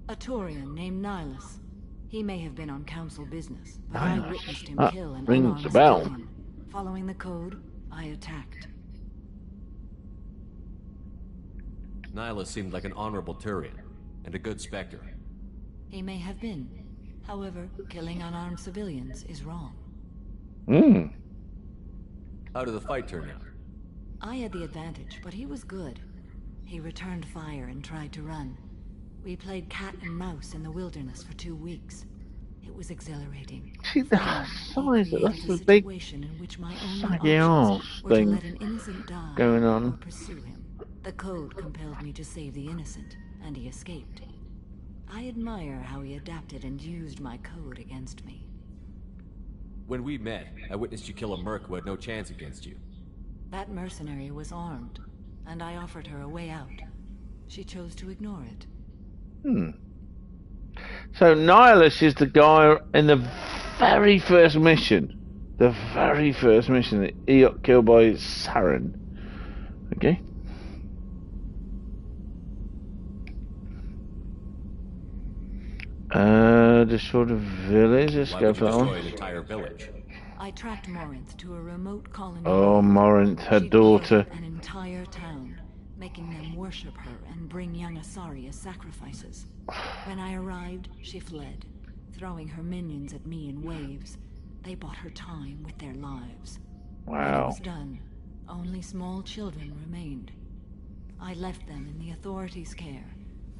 Speaker 9: A Taurian named Nihilus. He may have been on council business, but I witnessed him kill an unarmed civilian. Following the code, I attacked.
Speaker 7: Nihilus seemed like an honorable Turian, and a good Spectre.
Speaker 9: He may have been. However, killing unarmed civilians is wrong.
Speaker 7: How did the fight turn out?
Speaker 9: I had the advantage, but he was good. He returned fire and tried to run. We played cat and mouse in the wilderness for 2 weeks. It was exhilarating.
Speaker 1: See the size of that's the big saggy arse thing going on.
Speaker 9: The code compelled me to save the innocent, and he escaped. I admire how he adapted and used my code against me.
Speaker 7: When we met, I witnessed you kill a merc who had no chance against you.
Speaker 9: That mercenary was armed, and I offered her a way out. She chose to ignore it.
Speaker 1: So Nihilus is the guy in the very first mission. The very first mission that he got killed by Saren. Okay. Destroyed a village. Let's go for that one.
Speaker 7: An entire village.
Speaker 9: I tracked Morinth to a remote colony.
Speaker 1: Oh, Morinth, her daughter.
Speaker 9: An entire town, making them worship her and bring young Asari as sacrifices. When I arrived, she fled, throwing her minions at me in waves. They bought her time with their lives.
Speaker 1: Wow.
Speaker 9: When it was done, Only small children remained. I left them in the authorities' care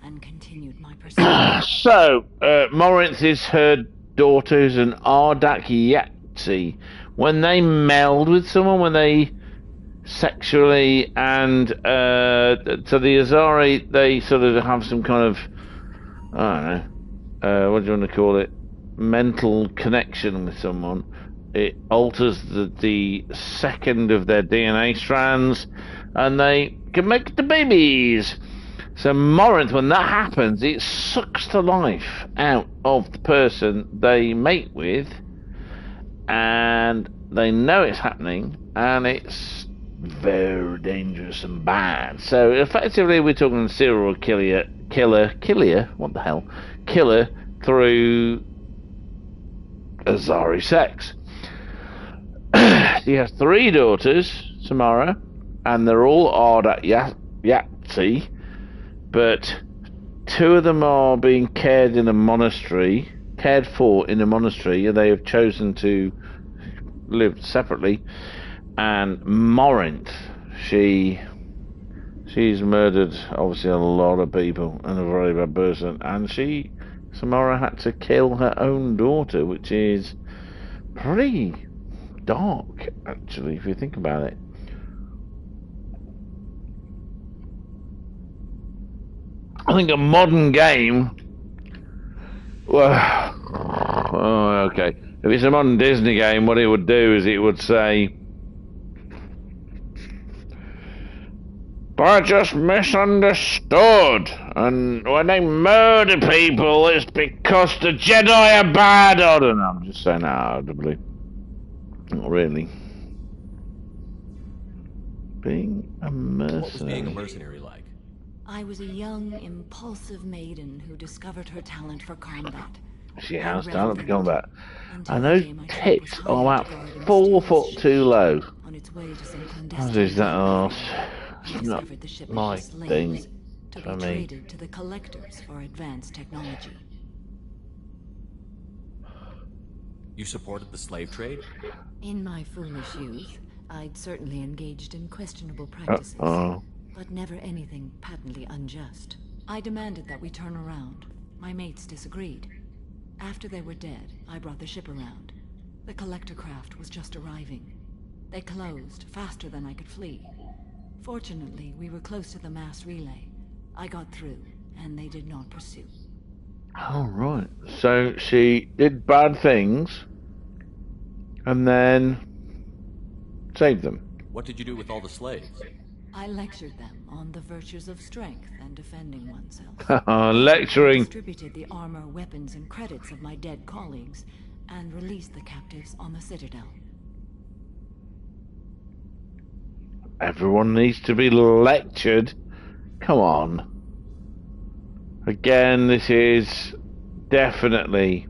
Speaker 9: and continued my pursuit.
Speaker 1: So, Morinth is her daughter, who's an Ardak Yahtzee. When they meld with someone, when they sexually and so the Azari, they sort of have some kind of, I don't know, what do you want to call it, mental connection with someone. It alters the second of their DNA strands, and they can make the babies. So Morinth, when that happens, it sucks the life out of the person they mate with, and they know it's happening, and it's very dangerous and bad. So effectively, we're talking serial killer, what the hell, killer through Azari sex. She has 3 daughters, Samara, and they're all Ardak Yahtzee, but 2 of them are being cared for in a monastery, and they have chosen to live separately. And Morinth, she's murdered obviously a lot of people and a very bad person, and Samara had to kill her own daughter, which is pretty dark, actually, if you think about it. I think a modern game, okay, if it's a modern Disney game, what it would do is it would say, but I just misunderstood, and when they murder people, it's because the Jedi are bad. I don't know, I'm just saying that audibly. Not really. Being a mercenary.
Speaker 7: What was being a mercenary like?
Speaker 9: I was a young, impulsive maiden who discovered her talent for combat.
Speaker 1: She has talent for combat. And those tits are about 4 foot too low. What is that arse? It's not my thing for me.
Speaker 9: To the collectors for advanced technology.
Speaker 7: You supported the slave trade?
Speaker 9: In my foolish youth, I'd certainly engaged in questionable practices, but never anything patently unjust. I demanded that we turn around. My mates disagreed. After they were dead, I brought the ship around. The collector craft was just arriving. They closed faster than I could flee. Fortunately, we were close to the mass relay. I got through, and they did not pursue.
Speaker 1: Oh, right. So she did bad things, and then saved them.
Speaker 7: What did you do with all the slaves?
Speaker 9: I lectured them on the virtues of strength and defending oneself.
Speaker 1: Lecturing.
Speaker 9: I distributed the armor, weapons, and credits of my dead colleagues, and released the captives on the Citadel.
Speaker 1: Everyone needs to be lectured. Come on. Again, this is definitely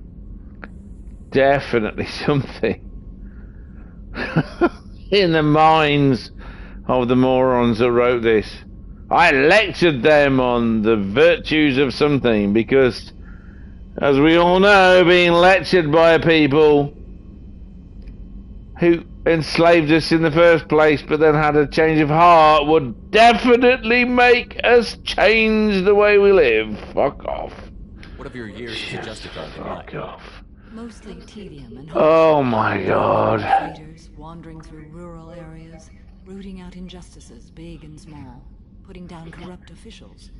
Speaker 1: something in the minds of the morons that wrote this. I lectured them on the virtues of something because, as we all know, being lectured by people who enslaved us in the first place but then had a change of heart would definitely make us change the way we live. Fuck off.
Speaker 7: What have your years as a Justicar been like?
Speaker 1: Fuck off.
Speaker 9: Mostly tedium and
Speaker 1: oh my god.
Speaker 9: Traders wandering through rural areas, rooting out injustices big and small, putting down corrupt officials.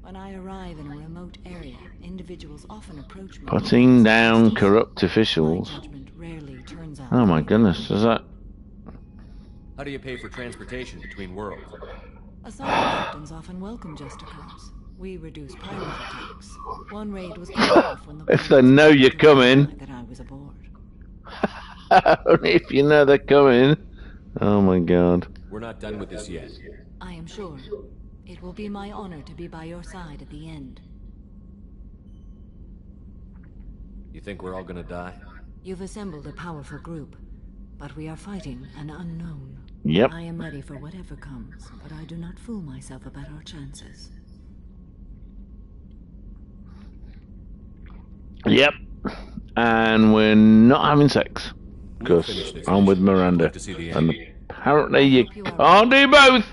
Speaker 9: When I arrive in a remote area, individuals often approach me.
Speaker 1: Putting down corrupt officials.
Speaker 9: Rarely turns out.
Speaker 1: Oh my goodness, is that?
Speaker 7: How do you pay for transportation between worlds?
Speaker 9: Asylum captains often welcome Justicars. We reduce pirate attacks. One raid was cut off when the
Speaker 1: if they know you're coming.
Speaker 9: That I was aboard.
Speaker 1: Only if you know they're coming. Oh my god.
Speaker 7: We're not done with this yet.
Speaker 9: I am sure. It will be my honor to be by your side at the end.
Speaker 7: You think we're all gonna die?
Speaker 9: You've assembled a powerful group, but we are fighting an unknown.
Speaker 1: Yep.
Speaker 9: I am ready for whatever comes, but I do not fool myself about our chances.
Speaker 1: Yep. And we're not having sex. Because I'm with Miranda. And the Apparently you can't do both.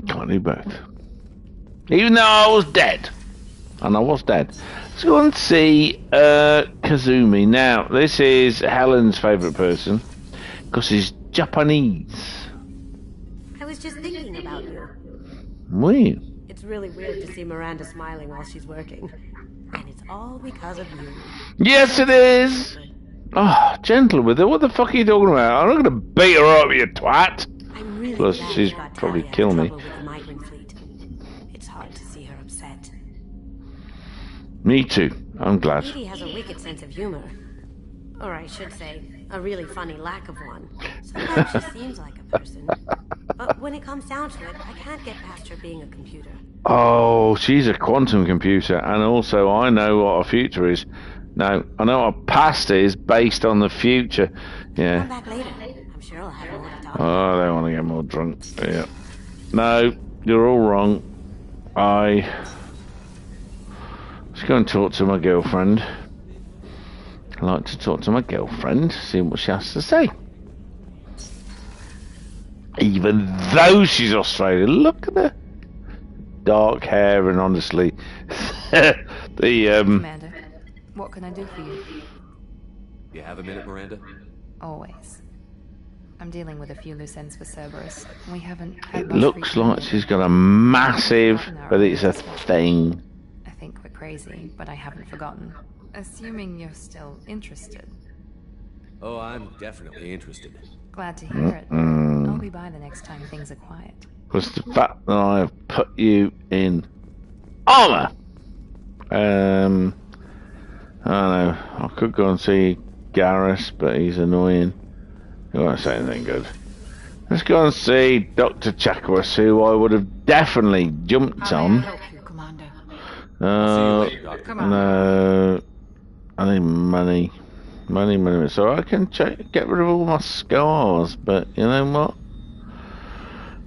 Speaker 1: Can't do both. Even though I was dead. And I was dead. Let's go and see Kazumi. Now, this is Helen's favourite person. Because he's Japanese.
Speaker 12: I was just thinking about you.
Speaker 1: Weird.
Speaker 12: It's really weird to see Miranda smiling while she's working. And it's all because of you.
Speaker 1: Yes, it is. Oh, gentle with her. What the fuck are you talking about? I'm not going to beat her up, you twat.
Speaker 12: I'm really
Speaker 1: Plus,
Speaker 12: glad
Speaker 1: she's
Speaker 12: you got
Speaker 1: probably
Speaker 12: Talia
Speaker 1: kill
Speaker 12: in
Speaker 1: me.
Speaker 12: trouble with the migrant fleet. It's hard to see her upset.
Speaker 1: Me too. I'm glad.
Speaker 12: Edie has a wicked sense of humor. Or I should say, a really funny lack of one. Sometimes she seems like a person. But when it comes down to it, I can't get past her being a computer.
Speaker 1: Oh, she's a quantum computer, and also I know what her future is. No, I know what her past is based on the future. Yeah.
Speaker 12: Come back later. I'm sure I'll have more to talk about.
Speaker 1: Oh, I don't want to get more drunk. Yeah. No, you're all wrong. Let's go and talk to my girlfriend. I like to talk to my girlfriend, see what she has to say. Even though she's Australian, look at her dark hair, and honestly,
Speaker 22: Commander, what can I do for you?
Speaker 7: You have a minute, Miranda?
Speaker 22: Always. I'm dealing with a few loose ends for Cerberus. We haven't had
Speaker 1: It
Speaker 22: much
Speaker 1: looks
Speaker 22: recently.
Speaker 1: like she's got a massive, but it's a thing.
Speaker 22: I think we're crazy, but I haven't forgotten. Assuming you're still interested.
Speaker 7: Oh, I'm definitely interested.
Speaker 22: Glad to hear it. I'll be by the next time things are quiet.
Speaker 1: Was the fact that I have put you in armour. I don't know. I could go and see Garrus, but he's annoying. He won't say anything good. Let's go and see Dr. Chakwas, who I would have definitely jumped on. No. I need money. Money. So I can get rid of all my scars, but you know what?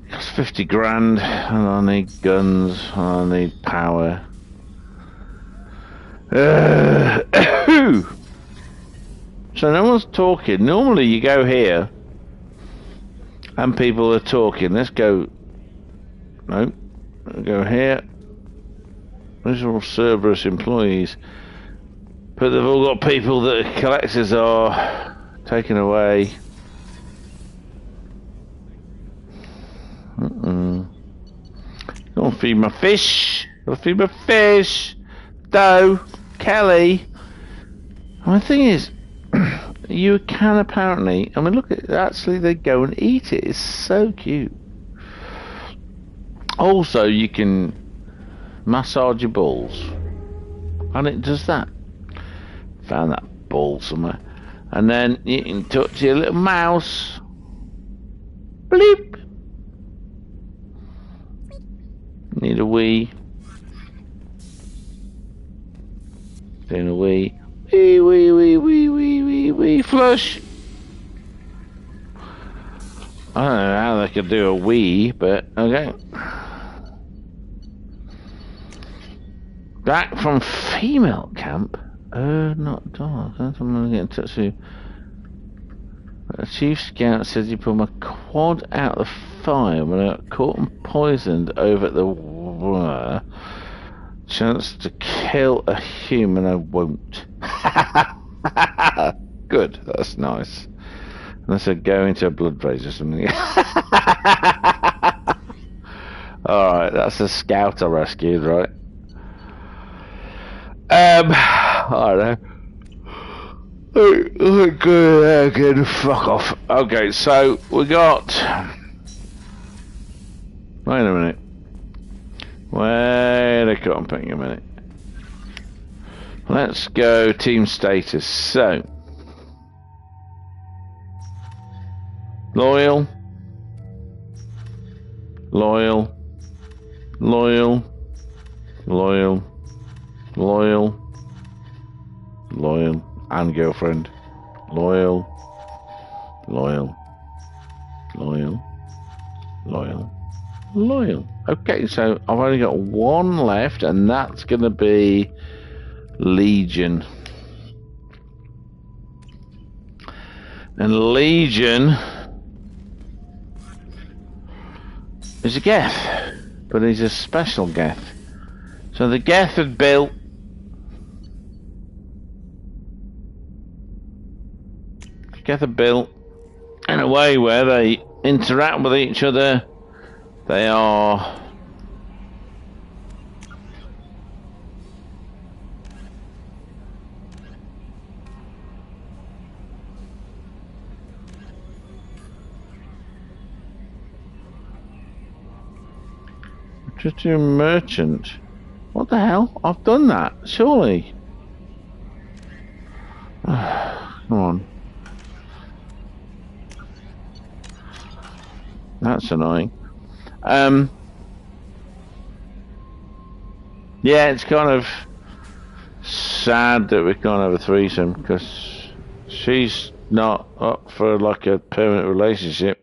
Speaker 1: It costs 50 grand, and I need guns, and I need power. So no one's talking. Normally you go here, and people are talking. Let's go. No. Go here. These are all Cerberus employees. But they've all got people that collectors are taken away. Go and feed my fish. Gotta feed my fish. Doe. Kelly. And the thing is, you can apparently, I mean look at, actually they go and eat it. It's so cute. Also you can massage your balls. And it does that. Found that ball somewhere. And then you can touch your little mouse. Bleep. Need a wee. Doing a wee. Wee. Flush. I don't know how they could do a wee, but okay. Back from female camp. Not dog. I'm gonna get in touch with you. A chief scout says he pulled my quad out of the fire when I got caught and poisoned over at the chance to kill a human. I won't. Good, that's nice. Unless I go into a blood rage or something. Alright, that's a scout I rescued, right? I don't know. Good, fuck off. Okay, so we got. Wait a minute. Ping a minute. Let's go team status. So, loyal. And girlfriend. Loyal. Okay, so I've only got one left, and that's going to be Legion. And Legion is a Geth, but he's a special Geth. So the Geth had built in a way where they interact with each other. They are just a merchant. What the hell? I've done that, surely. Come on. That's annoying. Yeah, it's kind of sad that we can't have a threesome because she's not up for like a permanent relationship.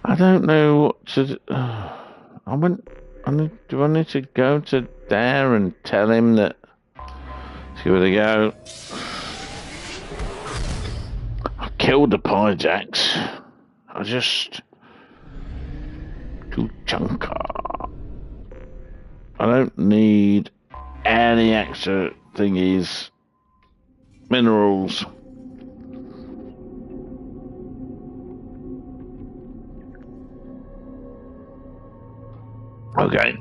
Speaker 1: I don't know what to do. Do I need to go to there and tell him that? Let's give it a go. I killed the Pyjax. I just to chunker. I don't need any extra thingies. Minerals. Okay.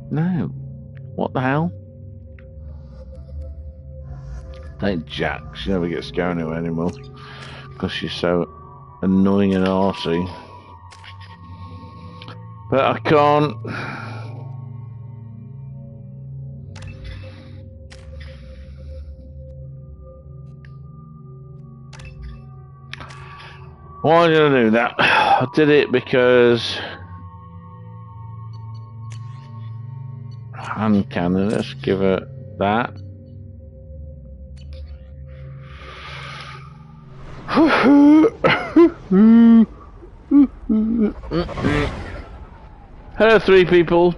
Speaker 1: No. What the hell? Take Jack. She never gets going anywhere anymore because she's so annoying and arsey. But I can't. Why did I do that? I did it because hand cannon. Let's give her that. Hello, three people.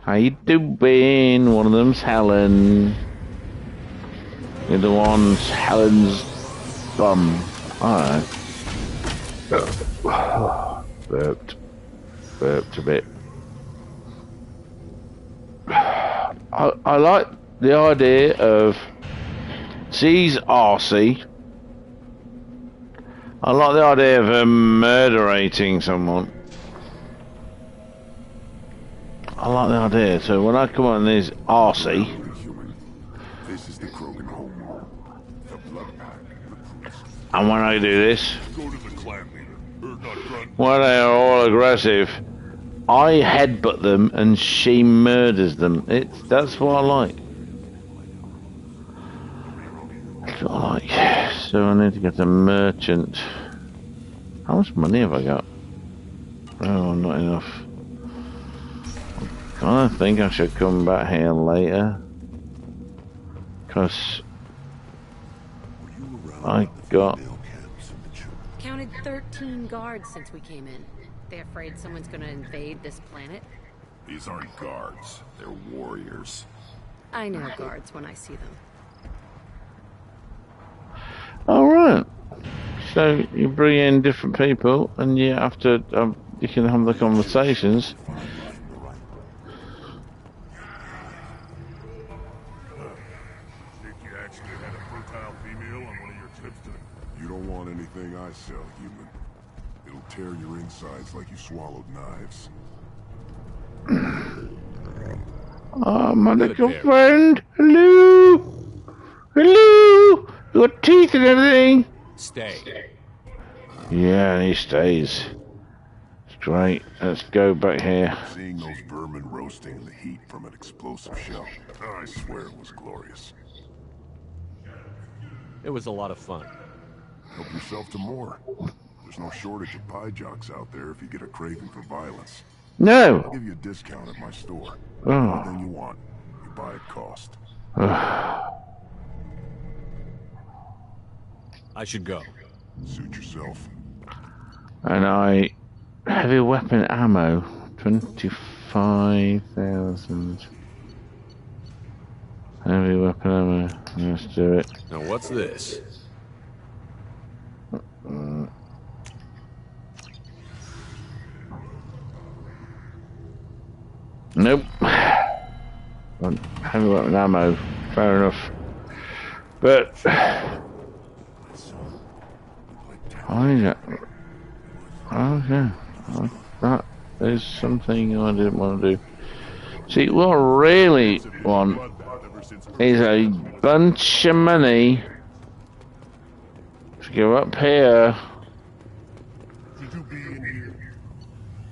Speaker 1: How you doing? One of them's Helen. The other one's Helen's bum. Alright. Burped a bit. I like the idea of she's arsey. I like the idea of her murderating someone. I like the idea. So when I come on this arsey,
Speaker 11: this is the Krogan home. The blood pack.
Speaker 1: and when I do this, when they are all aggressive, I headbutt them and she murders them. That's what I like. That's what I like. So I need to get a merchant. How much money have I got? Oh, not enough. I think I should come back here later. Because I got...
Speaker 2: Counted 13 guards since we came in. They afraid someone's gonna invade this planet?
Speaker 11: These aren't guards. They're warriors.
Speaker 2: I know guards when I see them.
Speaker 1: Alright. So you bring in different people and you have to... you can have the conversations.
Speaker 11: You don't want anything I sell, human. It'll tear your insides like you swallowed knives.
Speaker 1: Oh, my little friend. Hello. Hello. You got teeth and everything.
Speaker 7: Stay.
Speaker 1: Yeah, he stays. It's great. Let's go back here.
Speaker 11: Seeing those vermin roasting in the heat from an explosive shell, I swear it was glorious.
Speaker 7: It was a lot of fun.
Speaker 11: Help yourself to more. There's no shortage of pie jocks out there if you get a craving for violence.
Speaker 1: No.
Speaker 11: I'll give you a discount at my store.
Speaker 1: Oh.
Speaker 11: Anything you want, you buy at cost.
Speaker 7: I should go.
Speaker 11: Suit yourself.
Speaker 1: And heavy weapon ammo, 25. 5,000. Heavy weapon ammo. Let's do it.
Speaker 7: Now what's this?
Speaker 1: Nope. Heavy weapon ammo. Fair enough. But oh yeah. Oh yeah. That is something I didn't want to do. See, what I really want is a bunch of money to go up here.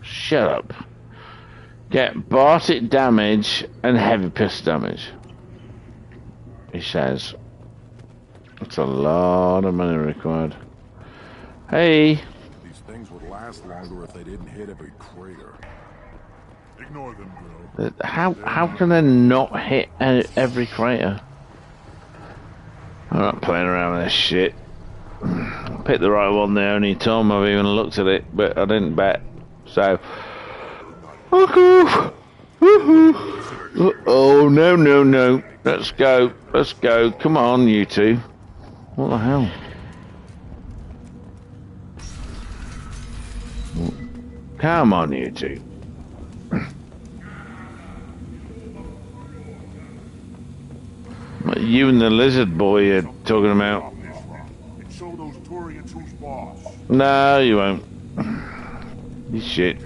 Speaker 1: Shut up. Get Bartic damage and heavy pistol damage. He says. That's a lot of money required. Hey.
Speaker 11: These things would last longer if they didn't hit every crater. Ignore them, girl.
Speaker 1: How can they not hit every crater? I'm not playing around with this shit. I picked the right one the only time I've even looked at it, but I didn't bet. So, oh no! Let's go! Come on, you two! What the hell? Come on, you two! What you and the lizard boy are talking about?
Speaker 11: Show those Turians who's boss.
Speaker 1: No, you won't. You shit.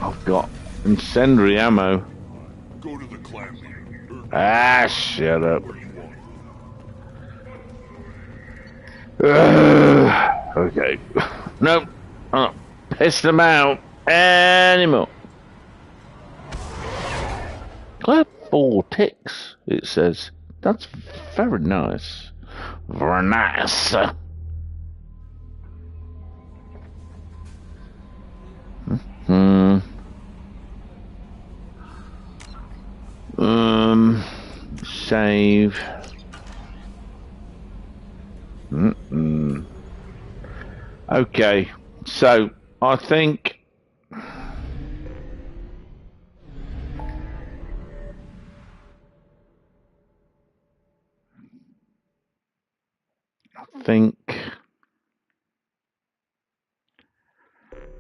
Speaker 1: I've got incendiary ammo.
Speaker 11: Go to the clan.
Speaker 1: Ah, shut up. Okay. Nope. I'm not pissed them out anymore. Clap 4 ticks, it says. That's very nice. Very nice. Save. Okay, so I think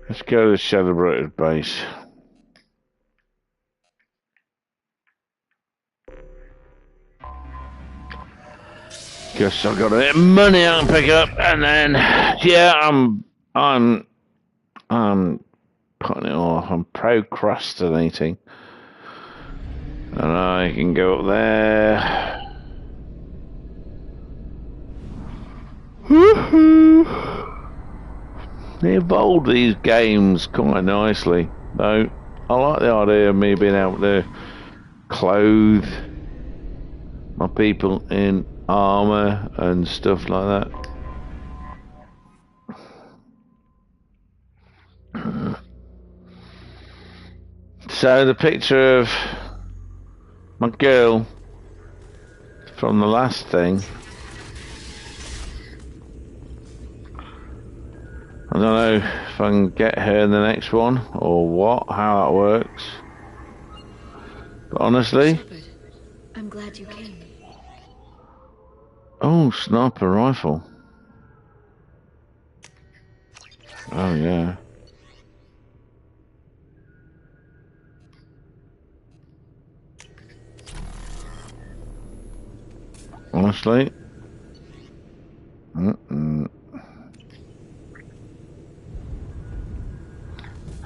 Speaker 1: let's go to the Celebrated base. Guess I've got a bit of money I can pick up, and then yeah, I'm putting it off. I'm procrastinating, and I can go up there. They evolved these games quite nicely, though. I like the idea of me being able to clothe my people in armor and stuff like that. So the picture of my girl from the last thing, I don't know if I can get her in the next one or what, how that works. But honestly,
Speaker 6: Shephard, I'm glad you came.
Speaker 1: Oh, sniper rifle. Oh yeah. Honestly.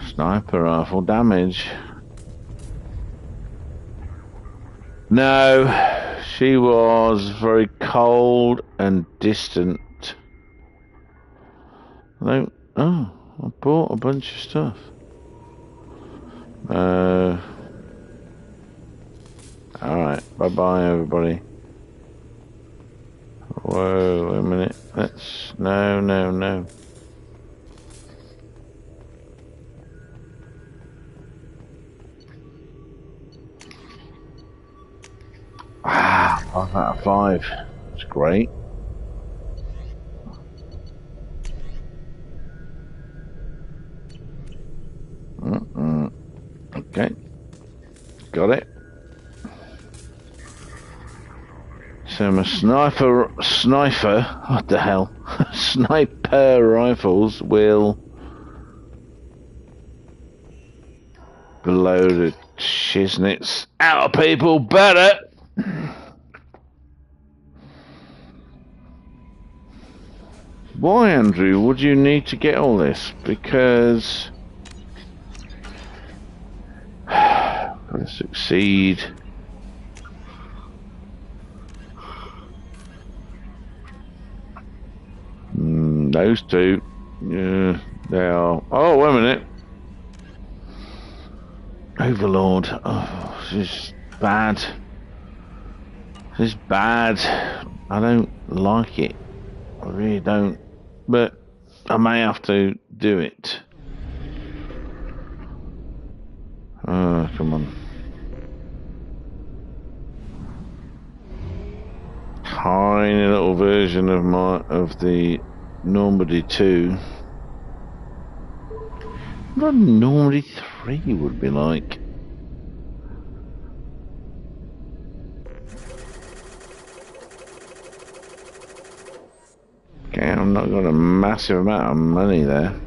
Speaker 1: Sniper rifle damage. No, she was very cold and distant. I bought a bunch of stuff. Alright, bye-bye everybody. Whoa, wait a minute. Let's... No. Ah, 5 out of 5. That's great. Okay. Got it. So my sniper, what the hell? Sniper rifles will blow the shiznits out of people better. Why, Andrew, would you need to get all this? Because gotta succeed. Those two, yeah, they are. Oh, wait a minute. Overlord. Oh, this is bad. This is bad. I don't like it. I really don't. But I may have to do it. Oh, come on. Tiny little version of the Normandy 2. What Normandy 3 would be like. Okay, I'm not got a massive amount of money there.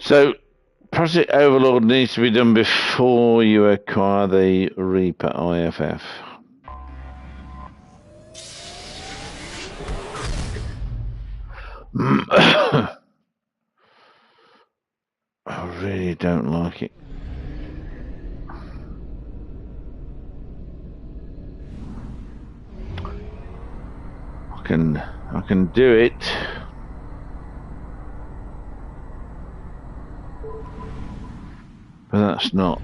Speaker 1: So, Project Overlord needs to be done before you acquire the Reaper IFF. I really don't like it. I can do it. But that's not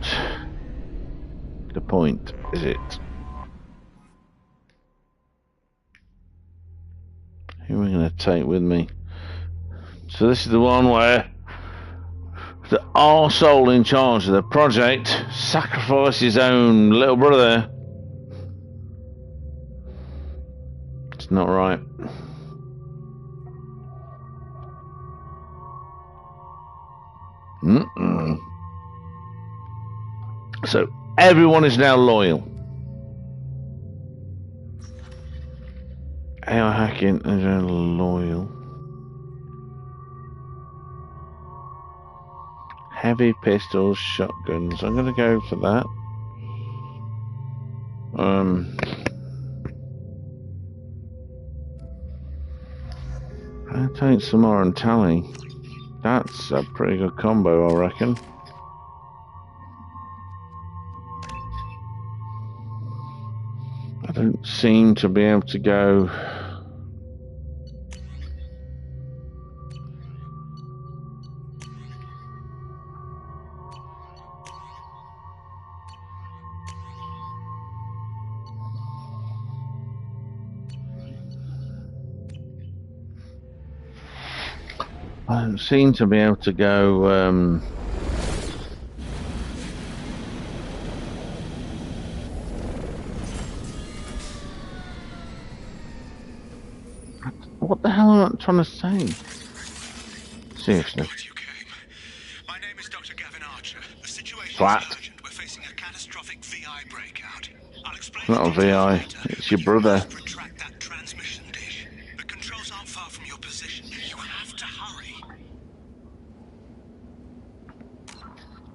Speaker 1: the point, is it? Who am I going to take with me? So this is the one where the arsehole in charge of the project sacrificed his own little brother. It's not right. So everyone is now loyal. AI hacking is loyal. Heavy pistols, shotguns. I'm going to go for that. I'll take some more and Tally. That's a pretty good combo, I reckon. I don't seem to be able to go. I don't seem to be able to go. What the hell am I trying to say? Seriously.
Speaker 15: My name is Dr. Gavin Archer. The situation
Speaker 1: Flat.
Speaker 15: is urgent. We're facing a catastrophic VI breakout. I'll explain
Speaker 1: It's not a VI. It's your brother.
Speaker 15: retract that transmission dish. The controls aren't far from your position. You have to hurry.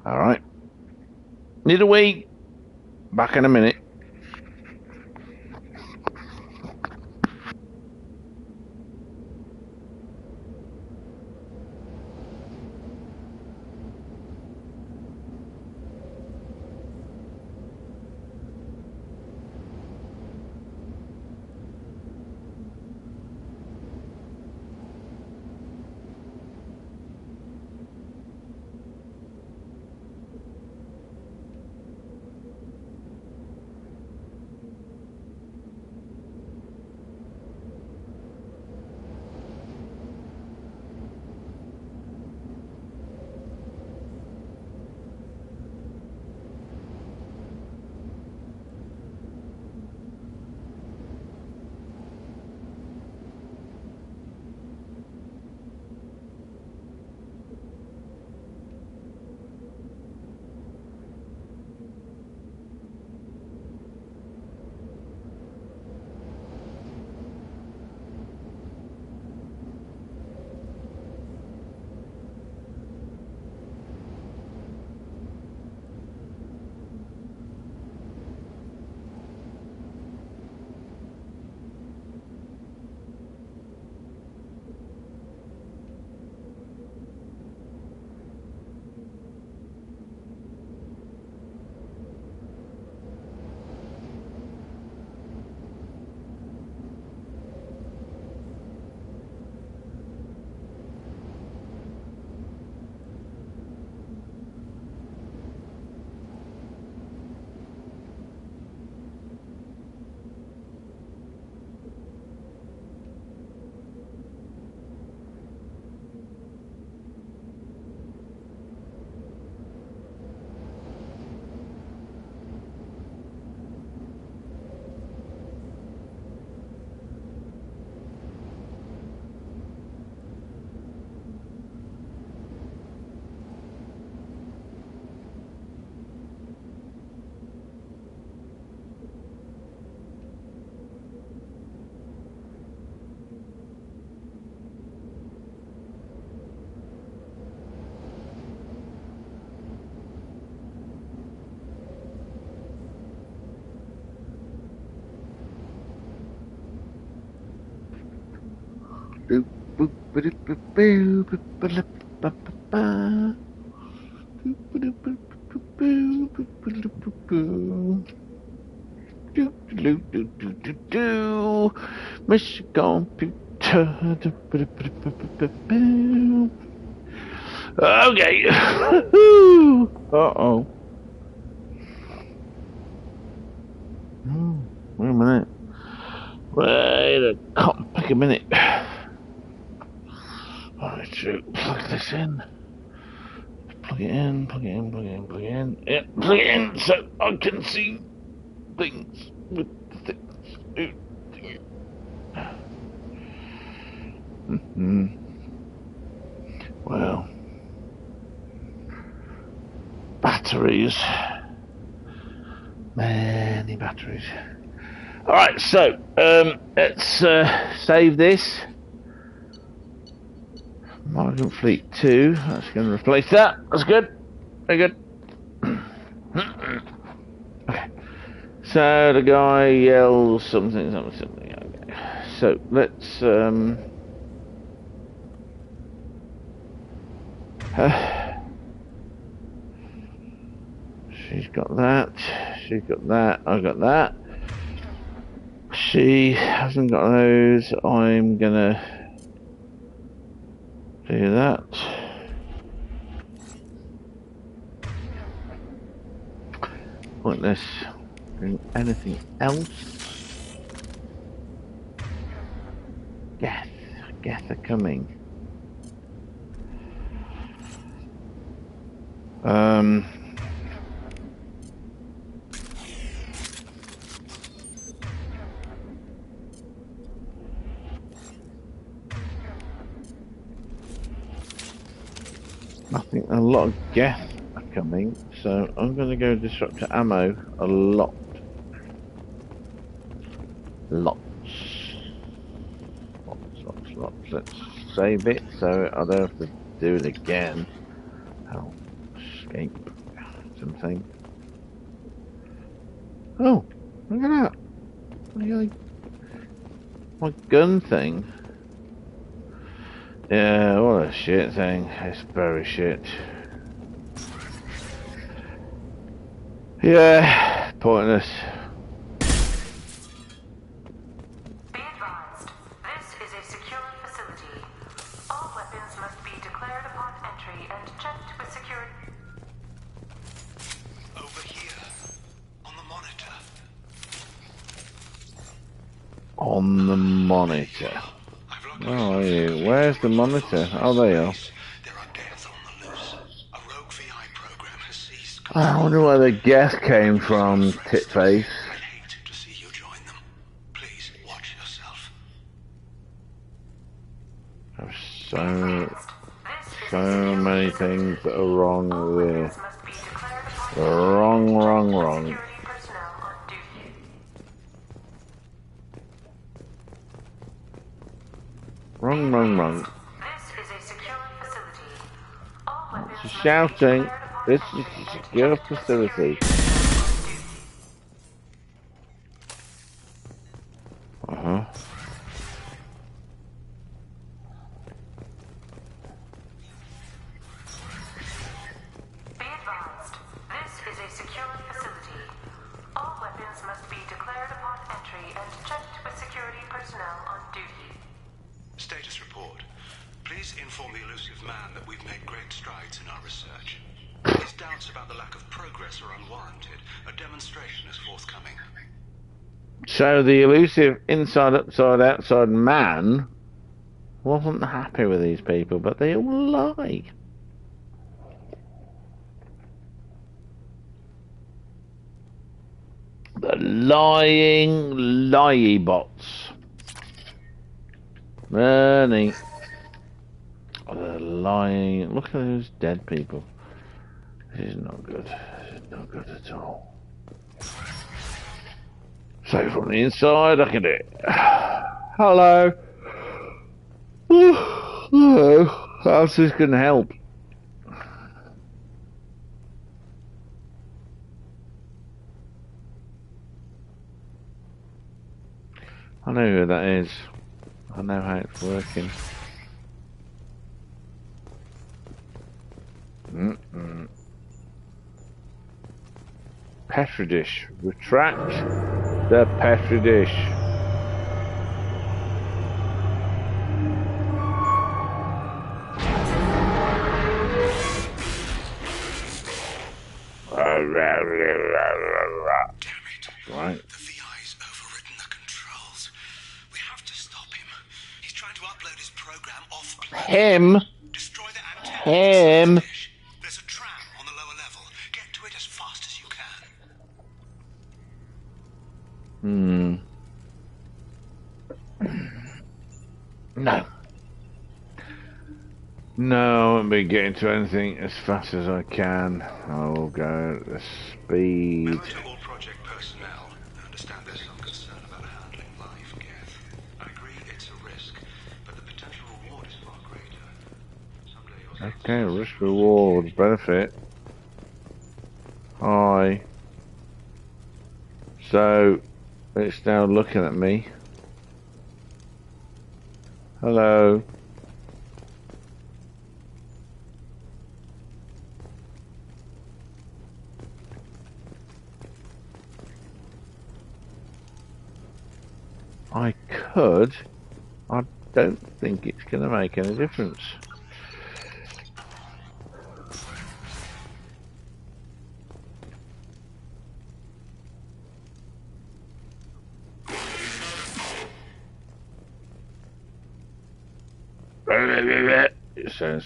Speaker 1: Alright. Need a wee. Back in a minute. Mr. Computer. Okay. Uh-oh. Wait a minute. Pick a minute. Alright, so plug this in. Plug it in, plug it in, plug it in, plug it in. Yeah, plug it in so I can see things with the things. Well, batteries. Many batteries. Alright, so let's save this. Migrant Fleet 2. That's going to replace that. That's good. Very good. Okay. So the guy yells something. Okay. So let's she's got that. She's got that. I got that. She hasn't got those. I'm gonna do that. Pointless. Anything else? Geth are coming. I think a lot of Geth are coming, so I'm going to go disruptor ammo a lot. Lots. Let's save it so I don't have to do it again. I'll escape something. Oh, look at that. My gun thing. Yeah, what a shit thing. It's very shit. Yeah, pointless.
Speaker 4: Be advised, this is a secure facility. All weapons must be declared upon entry and checked with security.
Speaker 15: Over here, on the monitor.
Speaker 1: On the monitor. Oh, are you? Where's the monitor? Oh, there you are. I wonder where the gas came from, Titface. There's so many things that are wrong there. Wrong. Wrong. She's shouting. This is a secure facility.
Speaker 4: Be advised, this is a secure facility. All weapons must be declared upon entry and checked with security personnel on duty.
Speaker 15: Status report. Please inform the elusive man that we've made great strides in our research. His doubts about the lack of progress are unwarranted. A demonstration is forthcoming.
Speaker 1: So the elusive inside, upside, outside man wasn't happy with these people, but they all lie. The lying lie bots. Bernie. The lying. Look at those dead people. This is not good. This is not good at all. So from the inside, I can do it. Hello. Hello. How's this going to help? I know who that is. I know how it's working. Petri dish. Retract the Petri dish. Right.
Speaker 15: The VI's overridden the controls. We have to stop him. He's trying to upload his program off planet.
Speaker 1: Him.
Speaker 15: Destroy the antenna.
Speaker 1: Him.
Speaker 15: There's a tram on the lower level. Get to it as fast as you can.
Speaker 1: No. No, I won't be getting to anything as fast as I can. I will go at the speed.
Speaker 15: Remember to all project personnel. I understand there's some concern about handling live Geth. I agree it's a risk, but the potential reward is far greater. Someday you'll
Speaker 1: Okay, risk reward benefit. Hi. So it's now looking at me. Hello. I could. I don't think it's going to make any difference. It says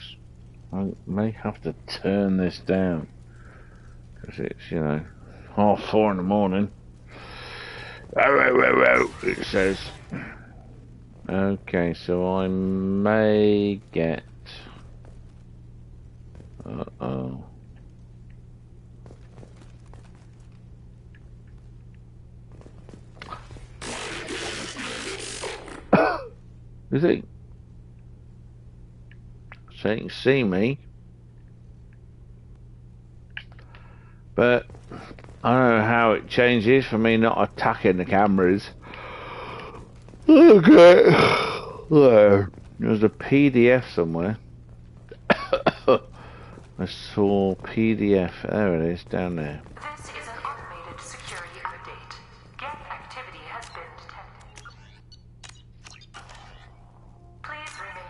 Speaker 1: I may have to turn this down because it's, you know, 4:30 in the morning. It says. Okay, so I may get. Uh-oh. Is he? So you can see me. But I don't know how it changes for me not attacking the cameras. Okay. There's a PDF somewhere. I saw PDF. There it is, down there.
Speaker 4: This is an automated security update. Geth activity has been detected. Please remain.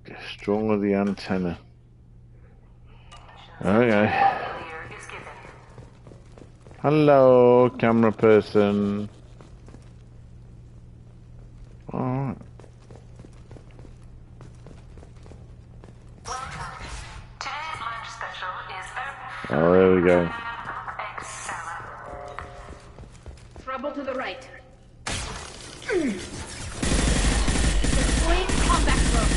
Speaker 1: Destroy the antenna. Okay. Hello, camera person. Alright. Oh, there we go.
Speaker 6: Trouble to the right. Deploying combat drone.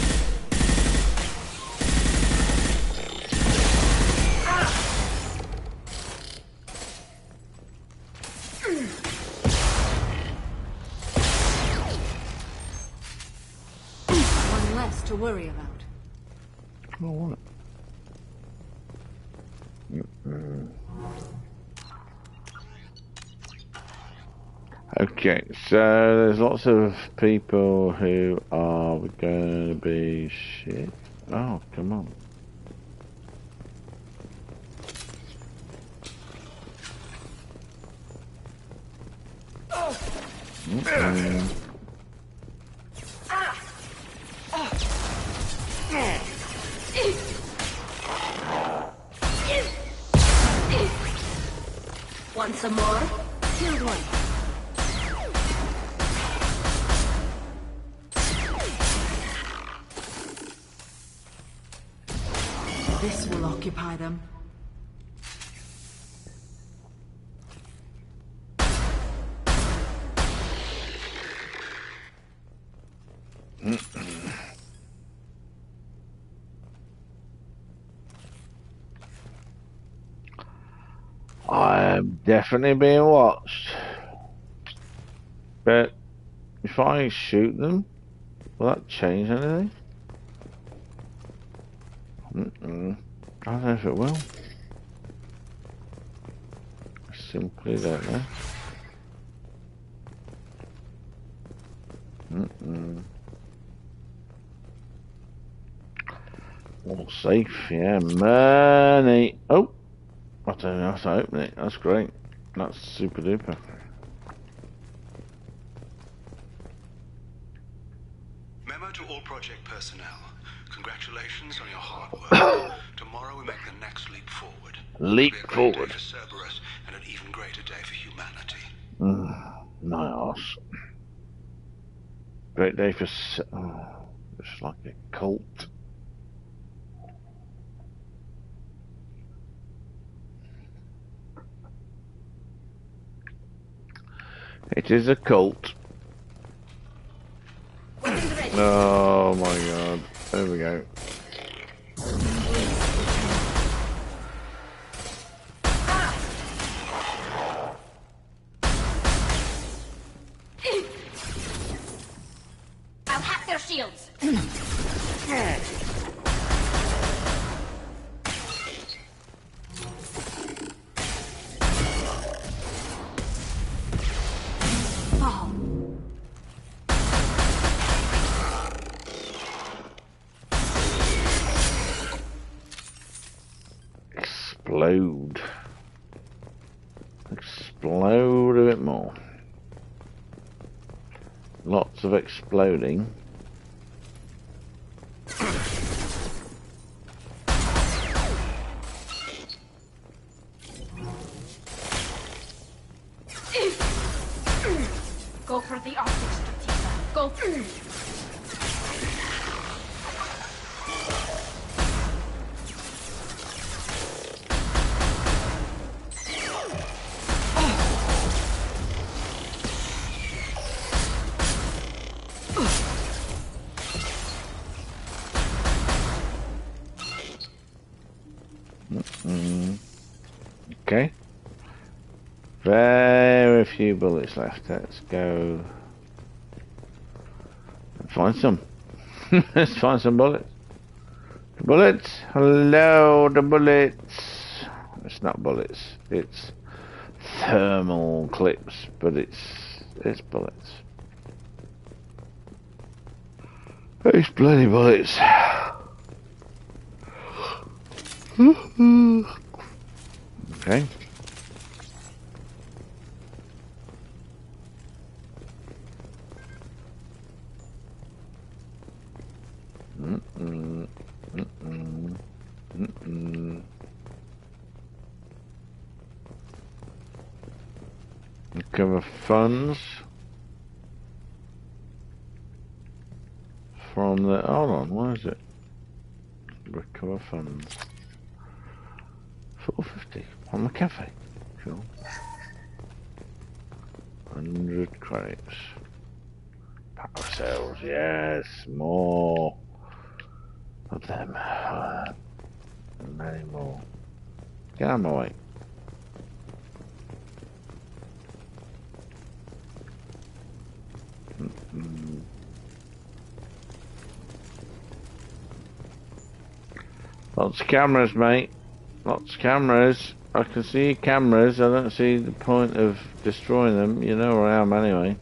Speaker 9: One less to worry about.
Speaker 1: I want it. Okay, so there's lots of people who are going to be shit. Oh, come on.
Speaker 21: Want some more?
Speaker 9: Killed one. This will occupy them.
Speaker 1: I'm definitely being watched. But if I shoot them, will that change anything? I don't know if it will. simply don't know. All safe, yeah, money. Oh, I don't know how to open it. That's great. That's super duper.
Speaker 15: Memo to all project personnel. Congratulations on your hard work. Tomorrow we make the next leap forward.
Speaker 1: Leap forward.
Speaker 15: Day for Cerberus and an even greater day for humanity.
Speaker 1: My arse. Great day for... it's like a cult. It is a cult. Oh my god. There we go.
Speaker 13: I'll hack their shields.
Speaker 1: Explode. Explode a bit more. Lots of exploding.
Speaker 13: Go for the optics, Strativa. Go through.
Speaker 1: Okay. Very few bullets left. Let's go find some. Let's find some bullets. The bullets. Hello, the bullets. It's not bullets. It's thermal clips, but it's bullets. It's bloody bullets. Okay. Recover funds from the... Hold on, what is it? Recover funds. 450 on the cafe. Cool. 100 credits. Power cells, yes, more of them. Many more. Get out of my way. Lots of cameras, mate. Lots of cameras. I can see cameras. I don't see the point of destroying them. You know where I am anyway.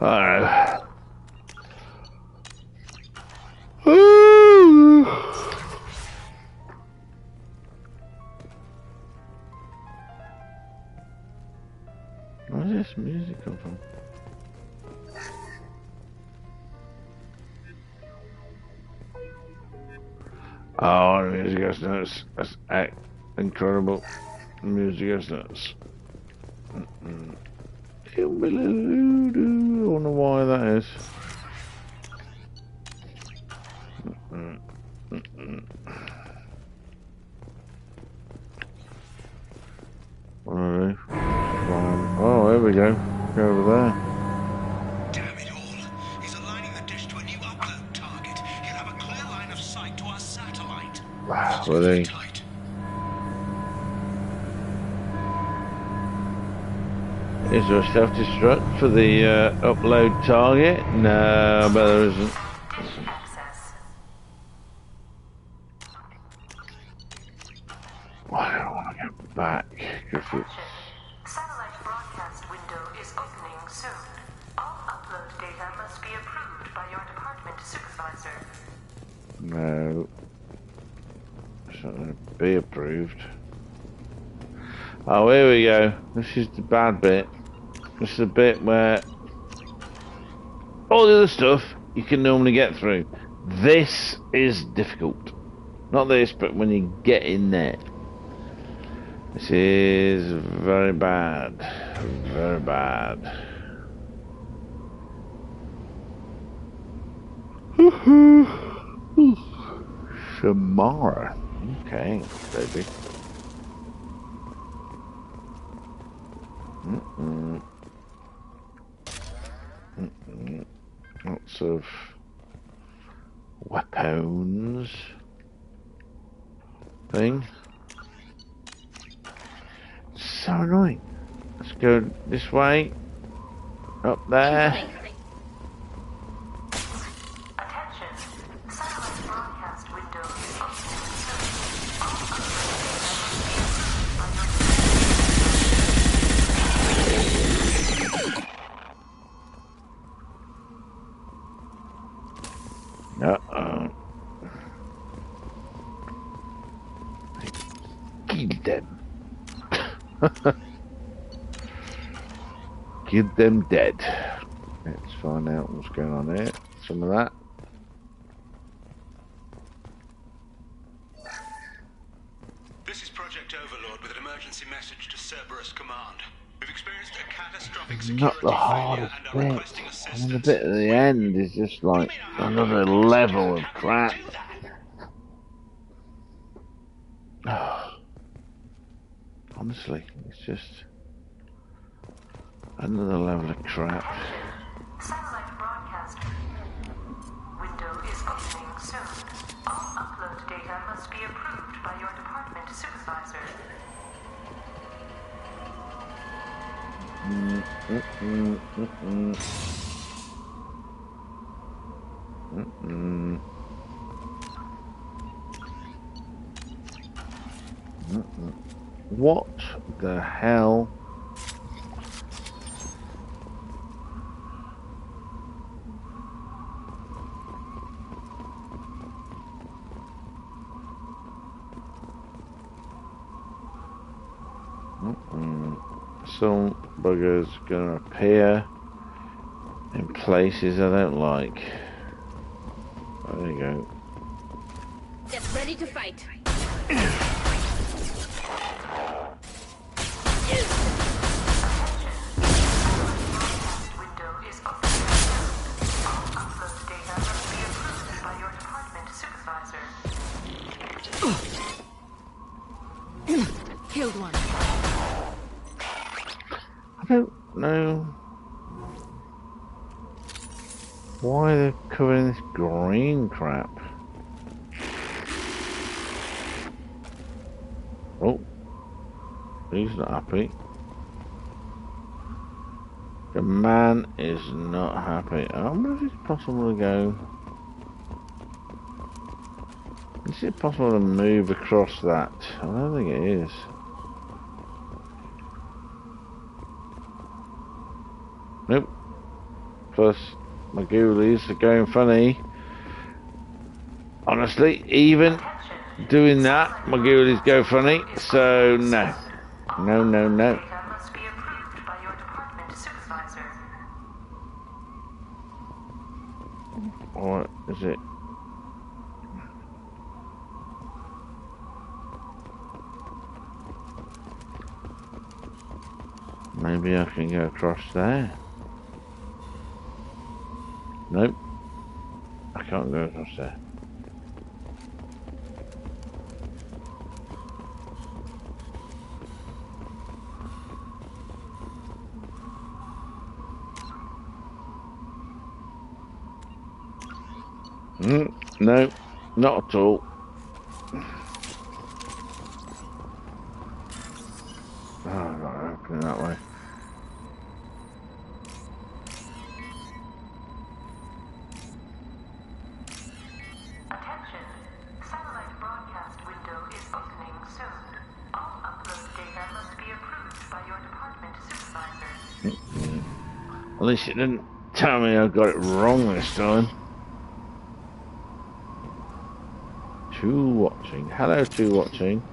Speaker 1: Alright. Where's this music come from? Oh, the music is nuts. That's incredible. The music is nuts. I wonder why that is. Alright. Oh, there we go. Go over there.
Speaker 15: Damn it all. He's aligning the dish to a new upload target. He'll have a clear line of sight to our satellite.
Speaker 1: Really? Is there a self-destruct for the upload target? No, but there isn't. I don't want to go. back. 'Cause it's...
Speaker 4: Satellite broadcast window is opening soon. All upload data must be approved by your department supervisor.
Speaker 1: No. It's not going to be approved. Oh, here we go. This is the bad bit. This is the bit where all the other stuff you can normally get through. This is difficult. Not this, but when you get in there. This is very bad. Very bad. Shamara. Okay, baby. Lots of weapons thing. So annoying. Let's go this way. Up there. Uh-oh. Kill them. Kill them dead. Let's find out what's going on here. Some of that.
Speaker 15: This is Project Overlord with an emergency message to Cerberus Command. We've experienced a catastrophic security
Speaker 1: Not the hardest
Speaker 15: failure and are
Speaker 1: bit.
Speaker 15: requesting assistance.
Speaker 1: I mean, the bit at the end is just like another level of crap. Honestly, it's just another level of crap.
Speaker 4: Satellite broadcast window is opening soon. All upload data must be approved by your department supervisor.
Speaker 1: What the hell? Some buggers gonna appear in places I don't like. Oh, there you go.
Speaker 13: Get ready to fight.
Speaker 9: Killed one.
Speaker 1: I don't know why they're covering this green crap. Oh, he's not happy. The man is not happy. I wonder if it's possible to go. Is it possible to move across that? I don't think it is. Nope. Plus, my ghoulies are going funny. Honestly, even doing that, my ghoulies go funny. So, no. No, no, no. What is it? Maybe I can go across there. Nope. I can't go across there. No, not at all. Oh, I'm not opening that way.
Speaker 4: Attention! Satellite broadcast window is opening soon. All upload data by your department supervisor.
Speaker 1: At least it didn't tell me I got it wrong this time. Two watching. Hello, two watching.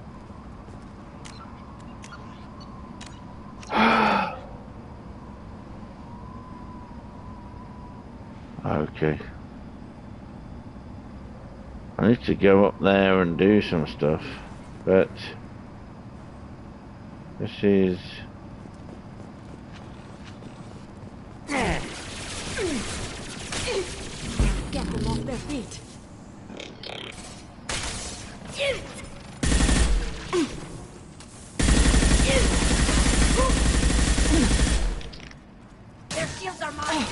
Speaker 1: Okay. I need to go up there and do some stuff, but this is...
Speaker 9: Get them off their feet.
Speaker 13: Their shields are mine.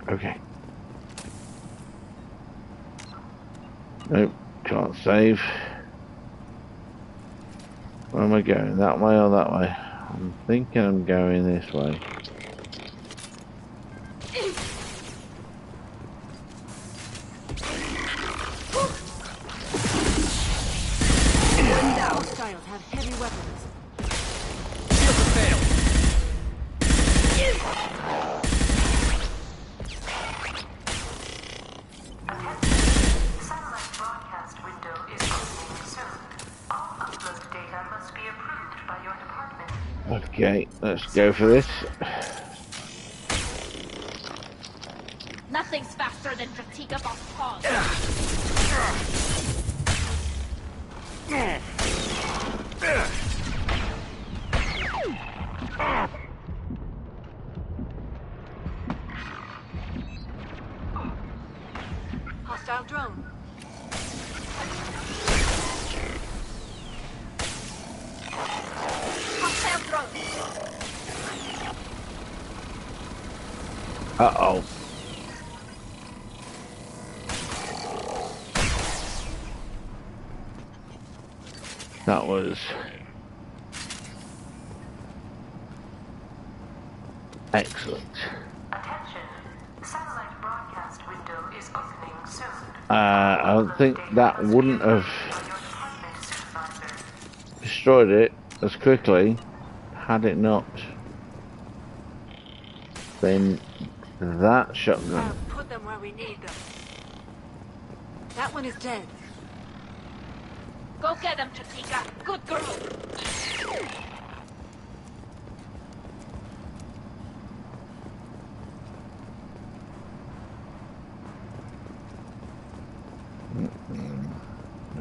Speaker 1: Okay. Nope, can't save. Where am I going? That way or that way? I'm thinking I'm going this way.
Speaker 9: Hostiles have heavy weapons.
Speaker 1: Okay, let's go for this.
Speaker 13: Nothing's faster than fatigue of our cause.
Speaker 9: Hostile drone.
Speaker 13: Hostile drone.
Speaker 1: Uh-oh. That was excellent.
Speaker 4: Attention. Satellite broadcast window is opening soon.
Speaker 1: I don't think that wouldn't have destroyed it as quickly had it not been that shotgun.
Speaker 9: Put them where we need them. That one is dead.
Speaker 13: Go get them, Tatika. Good girl.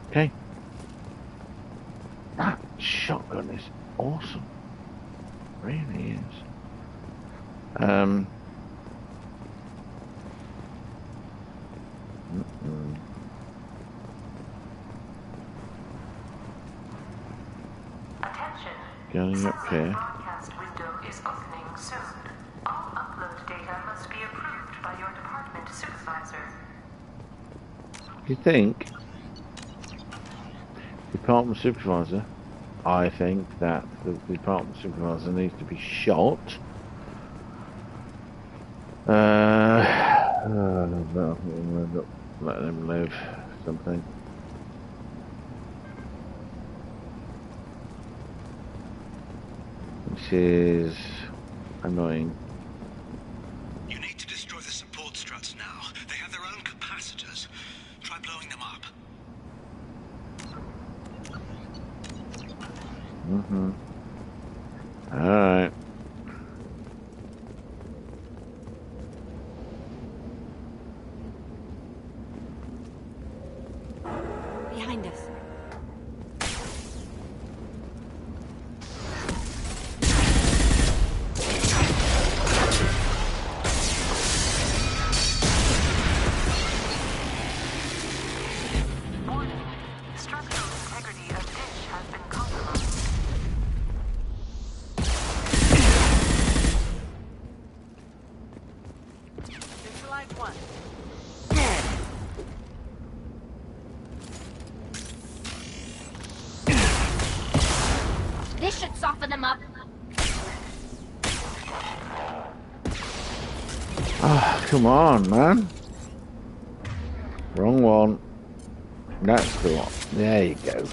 Speaker 1: Okay. That shotgun is awesome. Really is. Going up here.
Speaker 4: Broadcast window is opening soon. All upload data must be approved by your department supervisor.
Speaker 1: You think? Department supervisor? I think that the department supervisor needs to be shot. No, we'll end up letting him live. Something. Which is annoying.
Speaker 15: You need to destroy the support struts now. They have their own capacitors. Try blowing them up.
Speaker 1: Alright.
Speaker 9: Behind us.
Speaker 1: Oh, come on, man. Wrong one. That's the one. There you go.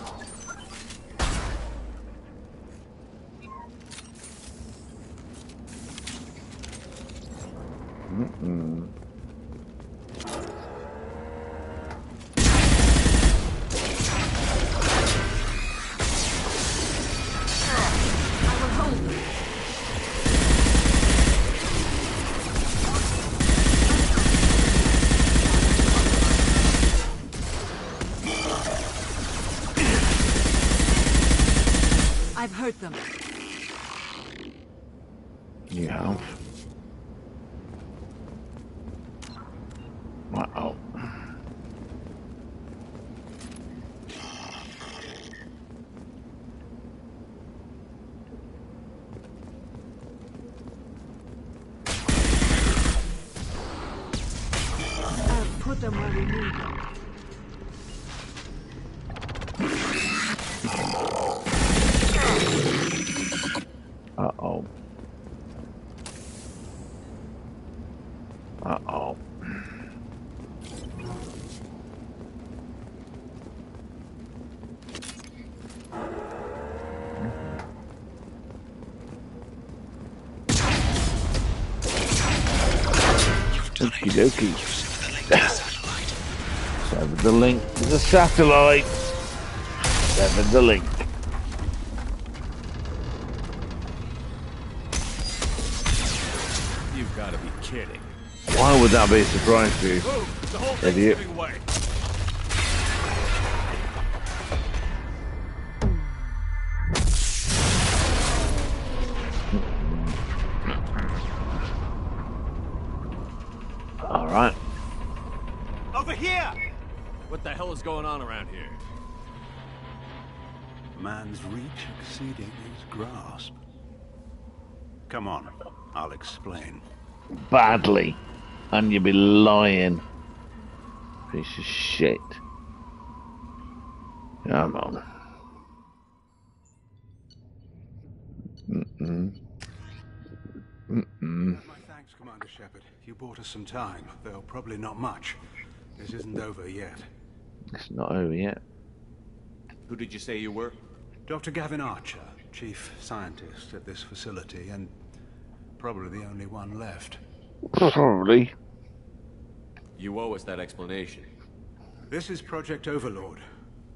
Speaker 1: Mm-mm.
Speaker 9: I've hurt them.
Speaker 1: You have. Uh-oh.
Speaker 9: Put them where we need them.
Speaker 1: Uh-oh. Uh-oh. Okie dokie. Severed the link to the satellite. Severed the link.
Speaker 7: You've got to be kidding.
Speaker 1: Why would that be a surprise to you, idiot? All right.
Speaker 14: Over here! What the hell is going on around here?
Speaker 18: Man's reach exceeding his grasp. Come on, I'll explain.
Speaker 1: Badly. And you'd be lying. Piece of shit. Come on. Mm-mm. Mm-mm.
Speaker 18: My thanks, Commander Shephard. You bought us some time, though probably not much. This isn't over yet.
Speaker 1: It's not over yet.
Speaker 14: Who did you say you were?
Speaker 18: Dr. Gavin Archer, chief scientist at this facility, and probably the only one left.
Speaker 1: Probably.
Speaker 7: You owe us that explanation.
Speaker 18: This is Project Overlord,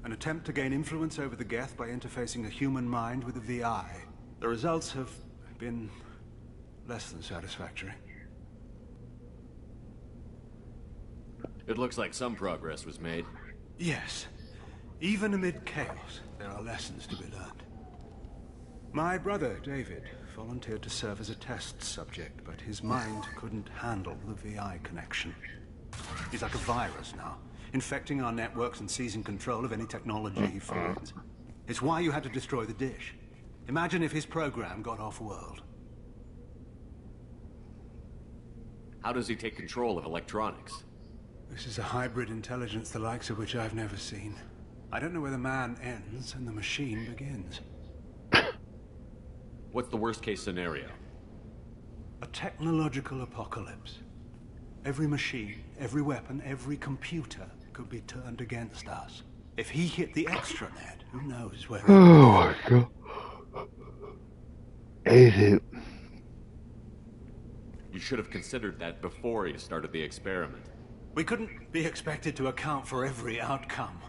Speaker 18: an attempt to gain influence over the Geth by interfacing a human mind with a VI. The results have been less than satisfactory.
Speaker 7: It looks like some progress was made.
Speaker 18: Yes. Even amid chaos, there are lessons to be learned. My brother, David, volunteered to serve as a test subject, but his mind couldn't handle the VI connection. He's like a virus now, infecting our networks and seizing control of any technology he finds. It's why you had to destroy the dish. Imagine if his program got off-world.
Speaker 7: How does he take control of electronics?
Speaker 18: This is a hybrid intelligence the likes of which I've never seen. I don't know where the man ends and the machine begins.
Speaker 7: What's the worst-case scenario?
Speaker 18: A technological apocalypse. Every machine, every weapon, every computer could be turned against us. If he hit the extranet, who knows where it would
Speaker 1: Oh my god. Idiot.
Speaker 7: You should have considered that before you started the experiment.
Speaker 18: We couldn't be expected to account for every outcome.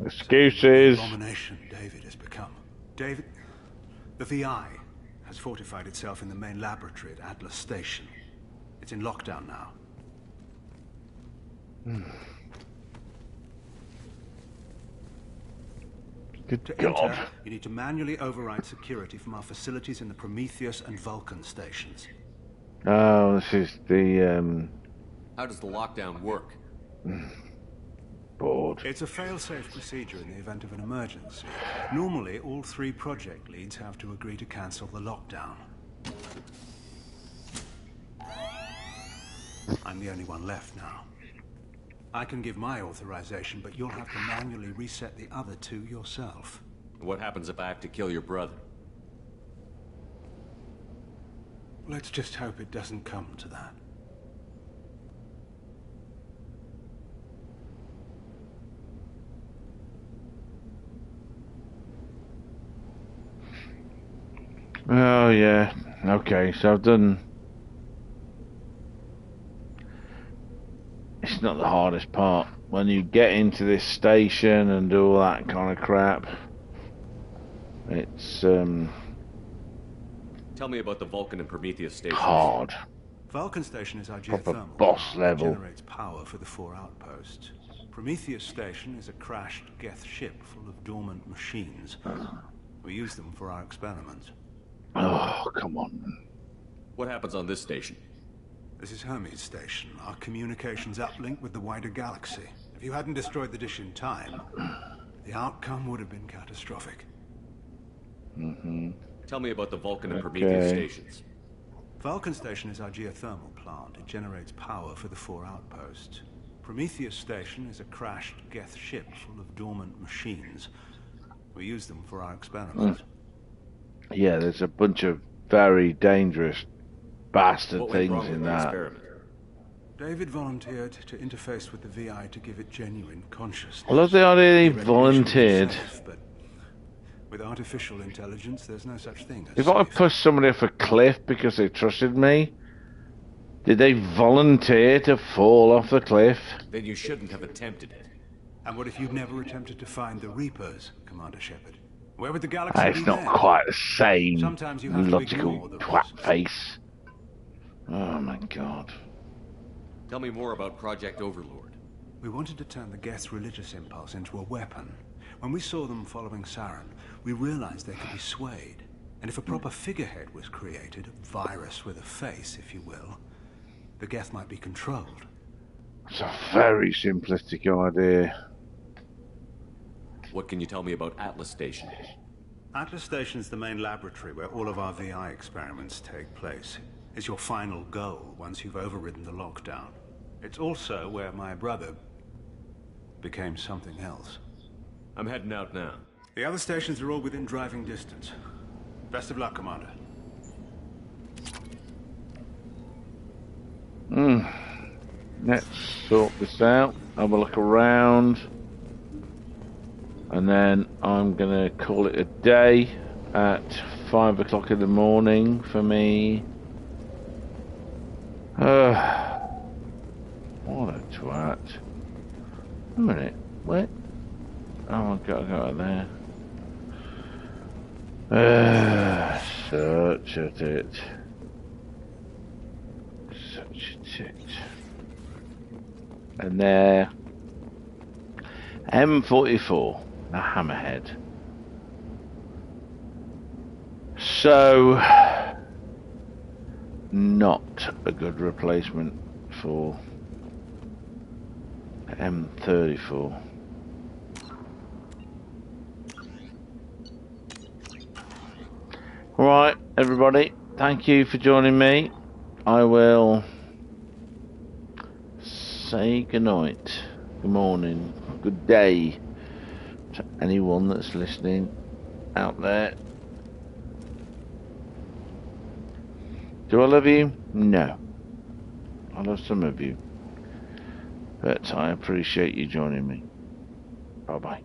Speaker 1: Excuses.
Speaker 18: The abomination David has become. David, the VI has fortified itself in the main laboratory at Atlas Station. It's in lockdown now.
Speaker 1: Good
Speaker 18: to
Speaker 1: God.
Speaker 18: enter, you need to manually override security from our facilities in the Prometheus and Vulcan stations.
Speaker 1: Oh, this is the,
Speaker 7: How does the lockdown work?
Speaker 1: board.
Speaker 18: It's a fail-safe procedure in the event of an emergency. Normally, all 3 project leads have to agree to cancel the lockdown. I'm the only one left now. I can give my authorization, but you'll have to manually reset the other 2 yourself.
Speaker 7: What happens if I have to kill your brother?
Speaker 18: Let's just hope it doesn't come to that.
Speaker 1: Oh yeah. Okay, so I've done. It's not the hardest part. When you get into this station and do all that kind of crap, it's
Speaker 7: Tell me about the Vulcan and Prometheus stations.
Speaker 1: hard.
Speaker 15: Vulcan Station is our
Speaker 1: Proper
Speaker 15: geothermal
Speaker 1: boss
Speaker 15: plant.
Speaker 1: level.
Speaker 15: It generates power for the 4 outposts. Prometheus Station is a crashed Geth ship full of dormant machines. We use them for our experiments.
Speaker 1: Oh, come on.
Speaker 7: What happens on this station?
Speaker 15: This is Hermes Station, our communications uplink with the wider galaxy. If you hadn't destroyed the dish in time, the outcome would have been catastrophic.
Speaker 7: Tell me about the Vulcan and Prometheus stations.
Speaker 15: Vulcan Station is our geothermal plant. It generates power for the 4 outposts. Prometheus Station is a crashed Geth ship full of dormant machines. We use them for our experiments.
Speaker 1: Yeah, there's a bunch of very dangerous bastard
Speaker 7: What went
Speaker 1: things
Speaker 7: wrong
Speaker 1: in
Speaker 7: with the
Speaker 1: that.
Speaker 7: experiment?
Speaker 15: David volunteered to interface with the VI to give it genuine consciousness.
Speaker 1: I love the idea he
Speaker 15: The recognition was
Speaker 1: volunteered.
Speaker 15: safe, but with artificial intelligence, there's no such thing as
Speaker 1: If I pushed somebody off a cliff because they trusted me, did they volunteer to fall off the cliff?
Speaker 7: Then you shouldn't have attempted it.
Speaker 15: And what if you'd never attempted to find the Reapers, Commander Shephard? Where would the galaxy
Speaker 1: It's
Speaker 15: be
Speaker 1: not
Speaker 15: then?
Speaker 1: quite the same
Speaker 15: Sometimes you have to
Speaker 1: logical
Speaker 15: ignore the
Speaker 1: twat face. Oh my god.
Speaker 7: Tell me more about Project Overlord.
Speaker 15: We wanted to turn the Geth's religious impulse into a weapon. When we saw them following Saren, we realized they could be swayed. And if a proper figurehead was created, a virus with a face, if you will, the Geth might be controlled.
Speaker 1: It's a very simplistic idea.
Speaker 7: What can you tell me about Atlas Station?
Speaker 15: Atlas Station's the main laboratory where all of our VI experiments take place. It's your final goal once you've overridden the lockdown. It's also where my brother became something else.
Speaker 7: I'm heading out now.
Speaker 15: The other stations are all within driving distance. Best of luck, Commander.
Speaker 1: Let's sort this out, have a look around, and then I'm gonna call it a day at 5 o'clock in the morning for me. What a twat. A minute, wait. Oh, I've got to go out there. Search at it. Search at it. And there. M44, the Hammerhead. So, not a good replacement for M34. Right, everybody, thank you for joining me. I will say goodnight, good morning, good day to anyone that's listening out there. Do I love you? No. I love some of you. But I appreciate you joining me. Bye bye.